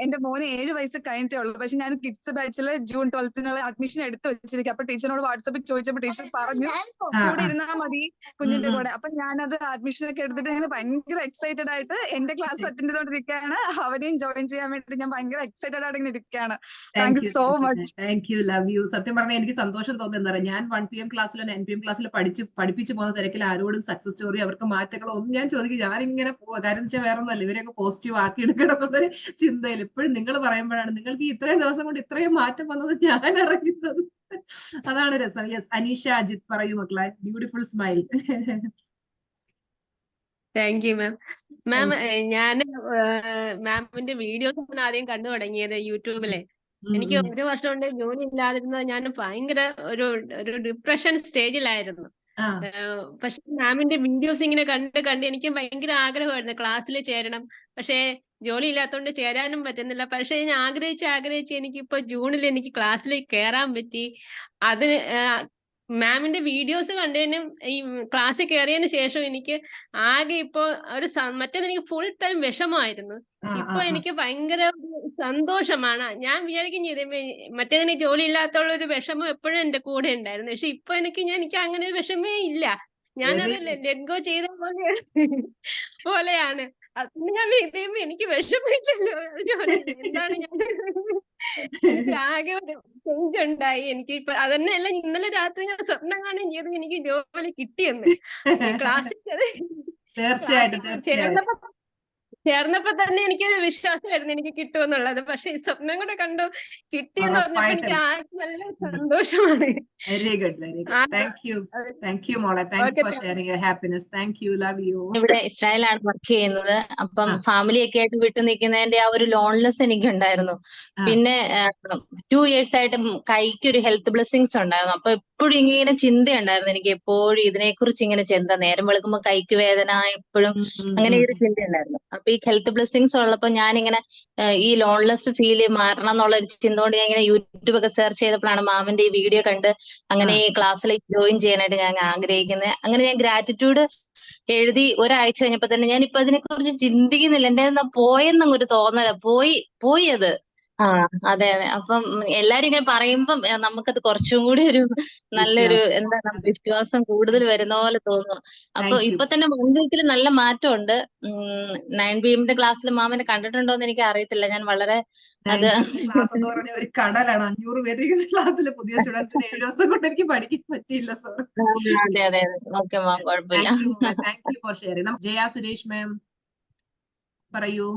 എന്റെ മോനെ 7 വയസ്സ് കഴിഞ്ഞിട്ടേ ഉള്ളൂ. പക്ഷെ ഞാൻ കിഡ്സ് ബാച്ചില് June 12th അഡ്മിഷൻ എടുത്ത് വെച്ചിരിക്കും. അപ്പൊ ടീച്ചറിനോട് വാട്സാപ്പിൽ ചോദിച്ചപ്പോൾ ടീച്ചർ പറഞ്ഞു കൂടെ ഇരുന്നാ മതി കുഞ്ഞിന്റെ കൂടെ. അപ്പൊ ഞാനത് അഡ്മിഷൻ ഒക്കെ എടുത്തിട്ട് ഞാൻ ഭയങ്കര എക്സൈറ്റഡ് ആയിട്ട് എന്റെ ക്ലാസ് അറ്റൻഡ് ചെയ്തോണ്ടിരിക്കുകയാണ്. അവനെയും ജോയിൻ ചെയ്യാൻ വേണ്ടിട്ട് ഞാൻ ഭയങ്കര എക്സൈറ്റഡ് ആയിട്ട് ഇങ്ങനെ ഇരിക്കുകയാണ്. Thank you so much. Thank you, love U. സത്യം പറഞ്ഞാൽ എനിക്ക് സന്തോഷം തോന്നുന്നത് എന്താ പറയുക, ഞാൻ 1 PM ക്ലാസ്സിലോ 9 PM ക്ലാസ്സിലോ പഠിപ്പിച്ചു പോകുന്ന തിരക്കിൽ ആരോടും സക്സസ് സ്റ്റോറി അവർക്ക് മാറ്റങ്ങളോ ഒന്നും ഞാൻ ചോദിക്കും. ഞാനിങ്ങനെ പോവാ. കാര്യം വെച്ചാൽ വേറെ ഒന്നല്ല, ഇവരെയൊക്കെ പോസിറ്റീവ് ആക്കി എടുക്കണം എന്നുള്ളൊരു ചിന്തയിൽ ഇപ്പോഴും നിങ്ങൾ പറയുമ്പോഴാണ് നിങ്ങൾക്ക് ഇത്രയും ദിവസം കൊണ്ട് ഇത്രയും മാറ്റം വന്നത് ഞാൻ അറിയുന്നത്. അതാണ് രസം. യെസ്, അനീഷ അജിത് പറയൂ മക്കളെ. Beautiful smile. Thank you ma'am. Ma'am, ഞാൻ മാമിന്റെ വീഡിയോസ് ആദ്യം കണ്ടു തുടങ്ങിയത് യൂട്യൂബിലെ. എനിക്ക് 1 വർഷം കൊണ്ട് ജോലി ഇല്ലാതിരുന്നത് ഞാൻ ഭയങ്കര ഒരു ഡിപ്രഷൻ സ്റ്റേജിലായിരുന്നു. പക്ഷെ മാമിന്റെ വീഡിയോസ് ഇങ്ങനെ കണ്ട് എനിക്ക് ഭയങ്കര ആഗ്രഹമായിരുന്നു ക്ലാസ്സിൽ ചേരണം. പക്ഷേ ജോലി ഇല്ലാത്തതുകൊണ്ട് ചേരാനും പറ്റുന്നില്ല. പക്ഷെ ഞാൻ ആഗ്രഹിച്ച് എനിക്കിപ്പോ ജൂണിൽ എനിക്ക് ക്ലാസ്സിൽ കയറാൻ പറ്റി. അതിന് മാമിന്റെ വീഡിയോസ് കണ്ടതിനും ഈ ക്ലാസ്സിൽ കയറിയതിന് ശേഷം എനിക്ക് ആകെ ഇപ്പോ മറ്റേത് എനിക്ക് ഫുൾ ടൈം വിഷമമായിരുന്നു. ഇപ്പൊ എനിക്ക് ഭയങ്കര സന്തോഷമാണ്. ഞാൻ വിചാരിക്കും മറ്റേതിന് ജോലി ഇല്ലാത്തുള്ള ഒരു വിഷമം എപ്പോഴും എന്റെ കൂടെ ഉണ്ടായിരുന്നു. പക്ഷെ ഇപ്പൊ എനിക്ക് അങ്ങനെ ഒരു വിഷമേ ഇല്ല. ഞാനത് ലെറ്റ് ഗോ ചെയ്ത പോലെയാണ്. ഞാൻ എനിക്ക് വിഷമില്ലല്ലോ എന്താണ് എനിക്ക് ആകെ ഒരു ചേഞ്ച് ഉണ്ടായി. എനിക്ക് ഇപ്പൊ അതന്നെയല്ല, ഇന്നലെ രാത്രി ഞാൻ സ്വപ്നം കാണുകയും ചെയ്തു എനിക്ക് ജോലി കിട്ടിയെന്ന്. ക്ലാസ്സിൽ തീർച്ചയായിട്ടും ചേർന്നപ്പോ തന്നെ എനിക്കൊരു വിശ്വാസമായിരുന്നു എനിക്ക് കിട്ടുമെന്നുള്ളത്. പക്ഷെ ഈ സ്വപ്നം കൂടെ കണ്ടു കിട്ടിയെന്ന് പറഞ്ഞപ്പോ എനിക്ക് ആകെ നല്ല സന്തോഷമാണ്. Very good, very good. Thank you മോളെ. Thank you for sharing your happiness. Thank you, love you. ഇവിടെ ഇസ്രായേലാണ് വർക്ക് ചെയ്യുന്നത്. അപ്പം ഫാമിലി ഒക്കെ ആയിട്ട് വിട്ടു നിൽക്കുന്നതിന്റെ ആ ഒരു ലോൺലെസ് എനിക്ക് ഉണ്ടായിരുന്നു. പിന്നെ 2 years ആയിട്ട് കൈക്ക് ഒരു ഹെൽത്ത് ബ്ലെസ്സിങ്സ് ഉണ്ടായിരുന്നു. അപ്പൊ എപ്പോഴും ഇങ്ങനെ ചിന്തയുണ്ടായിരുന്നു എനിക്ക്, എപ്പോഴും ഇതിനെക്കുറിച്ച് ഇങ്ങനെ ചിന്ത. നേരം വെളുക്കുമ്പോ കൈക്ക് വേദന, എപ്പോഴും അങ്ങനെ ഒരു ചിന്തയുണ്ടായിരുന്നു. അപ്പൊ ഈ ഹെൽത്ത് ബ്ലെസ്സിങ്സ് ഉള്ളപ്പോ ഞാനിങ്ങനെ ഈ ലോൺലെസ് ഫീല് മാറണം എന്നുള്ള ഒരു ചിന്ത കൊണ്ട് ഞാൻ ഇങ്ങനെ യൂട്യൂബ് ഒക്കെ സെർച്ച് ചെയ്തപ്പോഴാണ് മാമിന്റെ ഈ വീഡിയോ കണ്ട് അങ്ങനെ ഈ ക്ലാസ്സിലേക്ക് ജോയിൻ ചെയ്യാനായിട്ട് ഞാൻ ആഗ്രഹിക്കുന്നത്. അങ്ങനെ ഞാൻ ഗ്രാറ്റിറ്റ്യൂഡ് എഴുതി ഒരാഴ്ച കഴിഞ്ഞപ്പോ തന്നെ ഞാനിപ്പോ അതിനെ കുറിച്ച് ചിന്തിക്കുന്നില്ല. എന്റെ പോയെന്നൊരു തോന്നല, പോയി അത്. അതെ. അപ്പം എല്ലാരും ഇങ്ങനെ പറയുമ്പം നമുക്കത് കുറച്ചും കൂടി ഒരു നല്ലൊരു എന്താണ് വിശ്വാസം കൂടുതൽ വരുന്ന പോലെ തോന്നുന്നു. അപ്പൊ ഇപ്പൊ തന്നെ 1 week നല്ല മാറ്റമുണ്ട്. 9 PM ക്ലാസ്സിൽ മാമനെ കണ്ടിട്ടുണ്ടോന്ന് എനിക്ക് അറിയത്തില്ല. ഞാൻ വളരെ അത് ക്ലാസ് എന്ന് പറഞ്ഞ ഒരു കടലാണ്. 500 പേര് ക്ലാസ്സിൽ പുതിയ സ്റ്റുഡൻസിന് 7 ദിവസം കൊണ്ട് എനിക്ക് പഠിക്കാൻ പറ്റിയില്ല സർ. അതെ. ഓക്കെ മാം, കുഴപ്പമില്ല. Thank you for sharing. Jaya Suresh ma'am പറയൂ.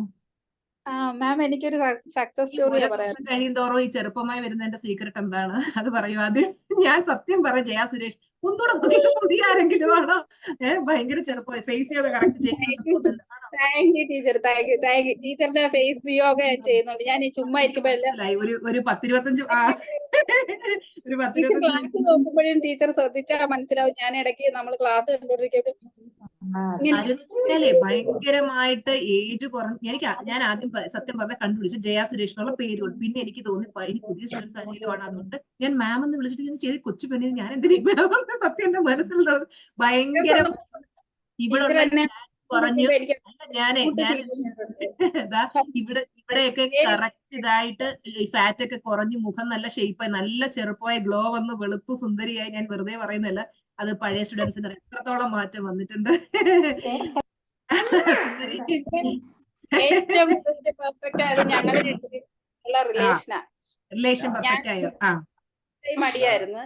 മാം, എനിക്കൊരു സക്സസ് സ്റ്റോറിയാ പറയാം. കഴിയുന്തോറും ഈ ചെറുപ്പമായി വരുന്നതിന്റെ സീക്രട്ട് എന്താണ് അത് പറയൂ ആദ്യം. ഞാൻ സത്യം പറയാം ജയ സുരേഷ്, ഒന്നുകൂടെ നോക്കിയിട്ട് പുതിയ ആരെങ്കിലും ആണോ? ഭയങ്കര ചെറുപ്പമായി. ഫേസ് ചെയ്യൊക്കെ കറക്റ്റ് ചെയ്യുന്നുണ്ട്. Thank you teacher, thank you ടീച്ചറിന്റെ ഫേസ് വ്യൂ ഒക്കെ ഞാൻ ചെയ്യുന്നുണ്ട്. ഞാൻ ചുമ്മാ ഇരിക്കുമ്പോ ഒരു 10-25 ടീച്ചർ ക്ലാസ് നോക്കുമ്പോഴും ടീച്ചർ ശ്രദ്ധിച്ചാൽ മനസ്സിലാവും. ഞാൻ ഇടയ്ക്ക് നമ്മൾ ക്ലാസ് കണ്ടുകൊണ്ടിരിക്കുമ്പോൾ ഭയങ്കരമായിട്ട് ഏജ് കുറഞ്ഞ ഞാൻ ആദ്യം സത്യം പറഞ്ഞ കണ്ടുപിടിച്ചു ജയ സുരേഷ് എന്നുള്ള പേരുണ്ട്. പിന്നെ എനിക്ക് തോന്നി ഇനി പുതിയ സ്റ്റുഡൻസ് ആണെങ്കിലും ആണ്. അതുകൊണ്ട് ഞാൻ മാം എന്ന് വിളിച്ചിട്ട് ഞാൻ ചെയ്ത് കൊച്ചു പെണ്ണിന് ഞാൻ എന്തിനാ മാം എന്ന് സത്യം എന്റെ മനസ്സിൽ ഭയങ്കര ഇവിടെ കുറഞ്ഞു. ഇവിടെയൊക്കെ കറക്റ്റ് ഇതായിട്ട് ഈ ഫാറ്റ് ഒക്കെ കുറഞ്ഞു, മുഖം നല്ല ഷേപ്പായി, നല്ല ചെറുപ്പമായി, ഗ്ലോ വന്ന് വെളുത്തു സുന്ദരിയായി. ഞാൻ വെറുതെ പറയുന്നില്ല, അത് പഴയ സ്റ്റുഡൻസിന് എത്രത്തോളം മാറ്റം വന്നിട്ടുണ്ട്. ഏറ്റവും പെർഫെക്റ്റ് ആയത് ഞങ്ങളുടെ റിലേഷൻ പെർഫെക്റ്റ് ആയോ? മടിയായിരുന്നു.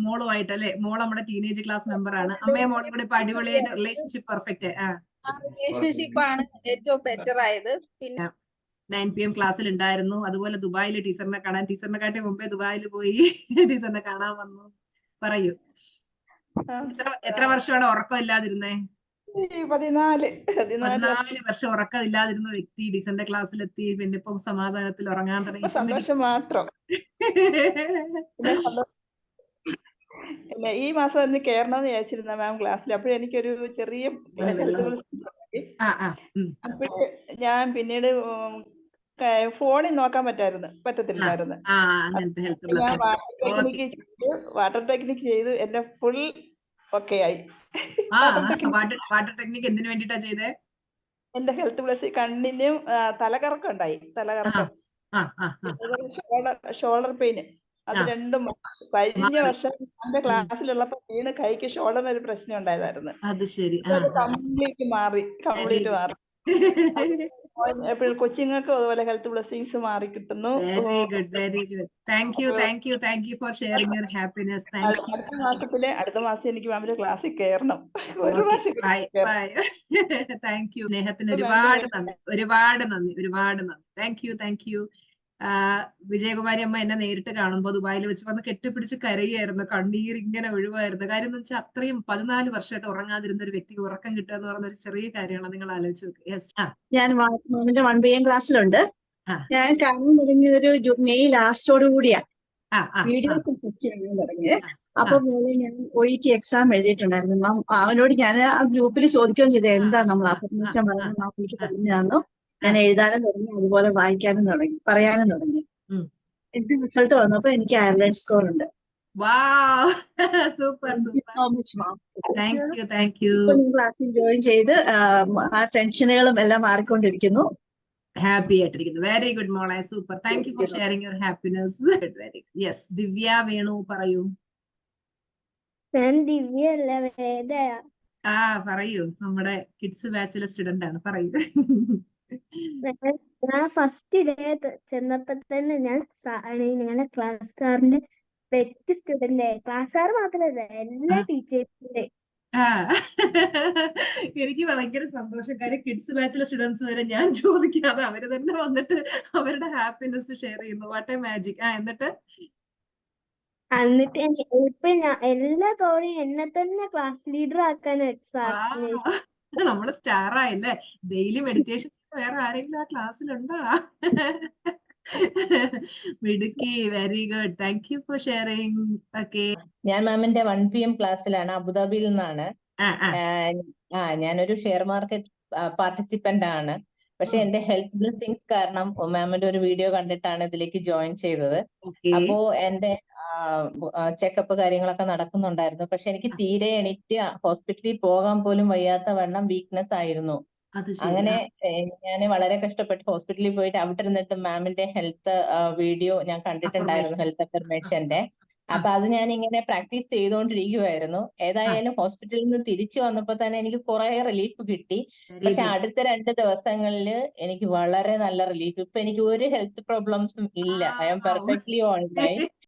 മോളുമായിട്ടല്ലേ? മോൾ നമ്മുടെ ടീനേജ് ക്ലാസ് മെമ്പർ ആണ്. അമ്മയും മോളും കൂടെ ഇപ്പൊ അടിപൊളിയായിട്ട് റിലേഷൻഷിപ്പ് പെർഫെക്റ്റ്. റിലേഷൻഷിപ്പ് ആണ് ഏറ്റവും ബെറ്റർ ആയത്. പിന്നെ 9 PM ക്ലാസ്സിൽ ഉണ്ടായിരുന്നു. അതുപോലെ ദുബായിൽ ടീച്ചറിനെ കാണാൻ, ടീച്ചറിനെ കാട്ടി മുമ്പേ ദുബായിൽ പോയി ടീച്ചറിനെ കാണാൻ വന്നു. പറയൂ, എത്ര വർഷമാണ് ഉറക്കം ഇല്ലാതിരുന്നേ? 14 വർഷം ഉറക്കം ഇല്ലാതിരുന്ന വ്യക്തി ടീച്ചറിന്റെ ക്ലാസ്സിലെത്തി. പിന്നെ ഇപ്പൊ സമാധാനത്തിൽ ഉറങ്ങാൻ തുടങ്ങി. സന്തോഷം മാത്രം. ഈ മാസം ഒന്ന് കേറണമെന്ന് വിചാരിച്ചിരുന്ന മാം ക്ലാസ്സിൽ. അപ്പോഴെനിക്കൊരു ചെറിയ അപ്പോഴ് ഞാൻ പിന്നീട് ഫോണിൽ നോക്കാൻ പറ്റത്തില്ലായിരുന്നു. ഞാൻ വാട്ടർ ടെക്നിക്ക് ചെയ്തു. എന്റെ ഫുൾ ഓക്കെ ആയി. വാട്ടർ ടെക്നിക്ക് എന്തിനു വേണ്ടിട്ടാ ചെയ്തേ? എന്റെ ഹെൽത്ത് പ്ലസ് കണ്ണിന് തലകറക്കം ഉണ്ടായി. തലകറക്കം, ഷോൾഡർ പെയിന്, അത് രണ്ടും കഴിഞ്ഞ വർഷം എന്റെ ക്ലാസ്സിലുള്ളപ്പോ വീണ് കൈക്ക് ഷോൾഡറിന് ഒരു പ്രശ്നം ഉണ്ടായതായിരുന്നു. അത് ശരി. കംപ്ലീറ്റ് മാറി. എപ്പോഴും കൊച്ചുങ്ങൾക്കും അതുപോലെ ഹെൽത്ത് ബ്ലെസ്സിങ്സ് മാറി കിട്ടുന്നു. Very good, very good. Thank you for sharing your happiness. അടുത്ത മാസം എനിക്ക് മാമിന്റെ ക്ലാസ്സിൽ കയറണം. Thank you. സ്നേഹത്തിന് ഒരുപാട് നന്ദി. Thank you. വിജയകുമാരി അമ്മ എന്നെ നേരിട്ട് കാണുമ്പോൾ ദുബായിൽ വെച്ച് വന്ന് കെട്ടിപ്പിടിച്ച് കരയായിരുന്നു. കണ്ണീർ ഇങ്ങനെ ഒഴിവായിരുന്നു. കാര്യം എന്ന് വെച്ചാൽ അത്രയും 14 വർഷമായിട്ട് ഉറങ്ങാതിരുന്ന ഒരു വ്യക്തിക്ക് ഉറക്കം കിട്ടുക എന്ന് പറയുന്ന ഒരു ചെറിയ കാര്യമാണ്. നിങ്ങൾ ആലോചിച്ച് നോക്കുക. ഞാൻ മാമിന്റെ 1 PM ക്ലാസ്സിലുണ്ട്. ഞാൻ കാണാൻ തുടങ്ങിയത് മെയ് ലാസ്റ്റോട് കൂടിയാണ്. വീഡിയോസ് ഫസ്റ്റ് കാണാൻ തുടങ്ങിയത്. അപ്പൊ ഞാൻ OET എക്സാം എഴുതിയിട്ടുണ്ടായിരുന്നു. മാം അവനോട് ഞാൻ ആ ഗ്രൂപ്പിൽ ചോദിക്കുകയും ചെയ്തത് എന്താ നമ്മൾ അഫർമേഷൻ പറയുന്നത് മാം എനിക്ക് പറഞ്ഞാന്നു. ഞാൻ എഴുതാനും തുടങ്ങി, അതുപോലെ വായിക്കാനും തുടങ്ങി, പറയാനും തുടങ്ങി. എന്റെ റിസൾട്ട് വന്നപ്പോ എനിക്ക് അയർലൻഡ് സ്കോർ ഉണ്ട്. ക്ലാസ്സിൽ ജോയിൻ ചെയ്ത് ആ ടെൻഷനുകളും എല്ലാം മാറിക്കൊണ്ടിരിക്കുന്നു. ഹാപ്പി ആയിട്ടിരിക്കുന്നു. വെരി ഗുഡ് മോളെ, super. Thank you for sharing your happiness. Yes, Divya Venu പറയൂ. ദിവ്യ അല്ല, വേദയാ. പറയൂ. നമ്മുടെ കിഡ്സ് ബാച്ചിലെ സ്റ്റുഡന്റ് ആണ്. പറയൂ. ഞാൻ ഫസ്റ്റ് ഡേ ചെന്നപ്പോ തന്നെ ഞാൻ ഞങ്ങളുടെ ക്ലാസ്സുകാരന്റെ ബെസ്റ്റ് സ്റ്റുഡന്റ്. ക്ലാസ്സുകാർ മാത്രമല്ല, എല്ലാ ടീച്ചേഴ്സിന്റെ ആ എനിക്ക് ഭയങ്കര സന്തോഷം. കാര്യം കിഡ്സ് ബാച്ചിലെ സ്റ്റുഡൻസ് വരെ ഞാൻ ചോദിക്കാതെ അവര് തന്നെ വന്നിട്ട് അവരുടെ ഹാപ്പിനെസ് ഷെയർ ചെയ്യുന്നു. What A magic. എന്നിട്ട് എന്നിട്ട് ഇപ്പൊ എല്ലാ തവണയും എന്നെ തന്നെ ക്ലാസ് ലീഡർ ആക്കാൻ നമ്മള് സ്റ്റാർ ആയില്ലേ? ഡെയിലി മെഡിറ്റേഷൻ വേറെ ആരെങ്കിലും ആ ക്ലാസ്സിലുണ്ടോ? മിടുക്കി, very good. Thank you four sharing. Okay, ഞാൻ മാമിന്റെ 1 PM ക്ലാസ്സിലാണ്, അബുദാബിയിൽ നിന്നാണ്. ഞാനൊരു ഷെയർ മാർക്കറ്റ് പാർട്ടിസിപ്പന്റ് ആണ്. പക്ഷെ എന്റെ ഹെൽത്ത് ബ്ലെസ്സിങ്സ് കാരണം മാമിന്റെ ഒരു വീഡിയോ കണ്ടിട്ടാണ് ഇതിലേക്ക് ജോയിൻ ചെയ്തത്. അപ്പോ എന്റെ ചെക്കപ്പ് കാര്യങ്ങളൊക്കെ നടക്കുന്നുണ്ടായിരുന്നു. പക്ഷെ എനിക്ക് തീരെ എണീറ്റ് ഹോസ്പിറ്റലിൽ പോകാൻ പോലും വയ്യാത്ത വണ്ണം വീക്ക്നെസ് ആയിരുന്നു. അങ്ങനെ ഞാൻ വളരെ കഷ്ടപ്പെട്ട് ഹോസ്പിറ്റലിൽ പോയിട്ട് അവിടെ ഇരുന്നിട്ട് മാമിന്റെ ഹെൽത്ത് വീഡിയോ ഞാൻ കണ്ടിട്ടുണ്ടായിരുന്നു, ഹെൽത്ത് അഫർമേഷന്റെ. അപ്പൊ അത് ഞാൻ ഇങ്ങനെ പ്രാക്ടീസ് ചെയ്തുകൊണ്ടിരിക്കുവായിരുന്നു. ഏതായാലും ഹോസ്പിറ്റലിൽ നിന്ന് തിരിച്ചു വന്നപ്പോ തന്നെ എനിക്ക് കുറെ റിലീഫ് കിട്ടി. പക്ഷെ അടുത്ത 2 ദിവസങ്ങളിൽ എനിക്ക് വളരെ നല്ല റിലീഫ്. ഇപ്പൊ എനിക്ക് ഒരു ഹെൽത്ത് പ്രോബ്ലംസും ഇല്ല. I am perfectly all right.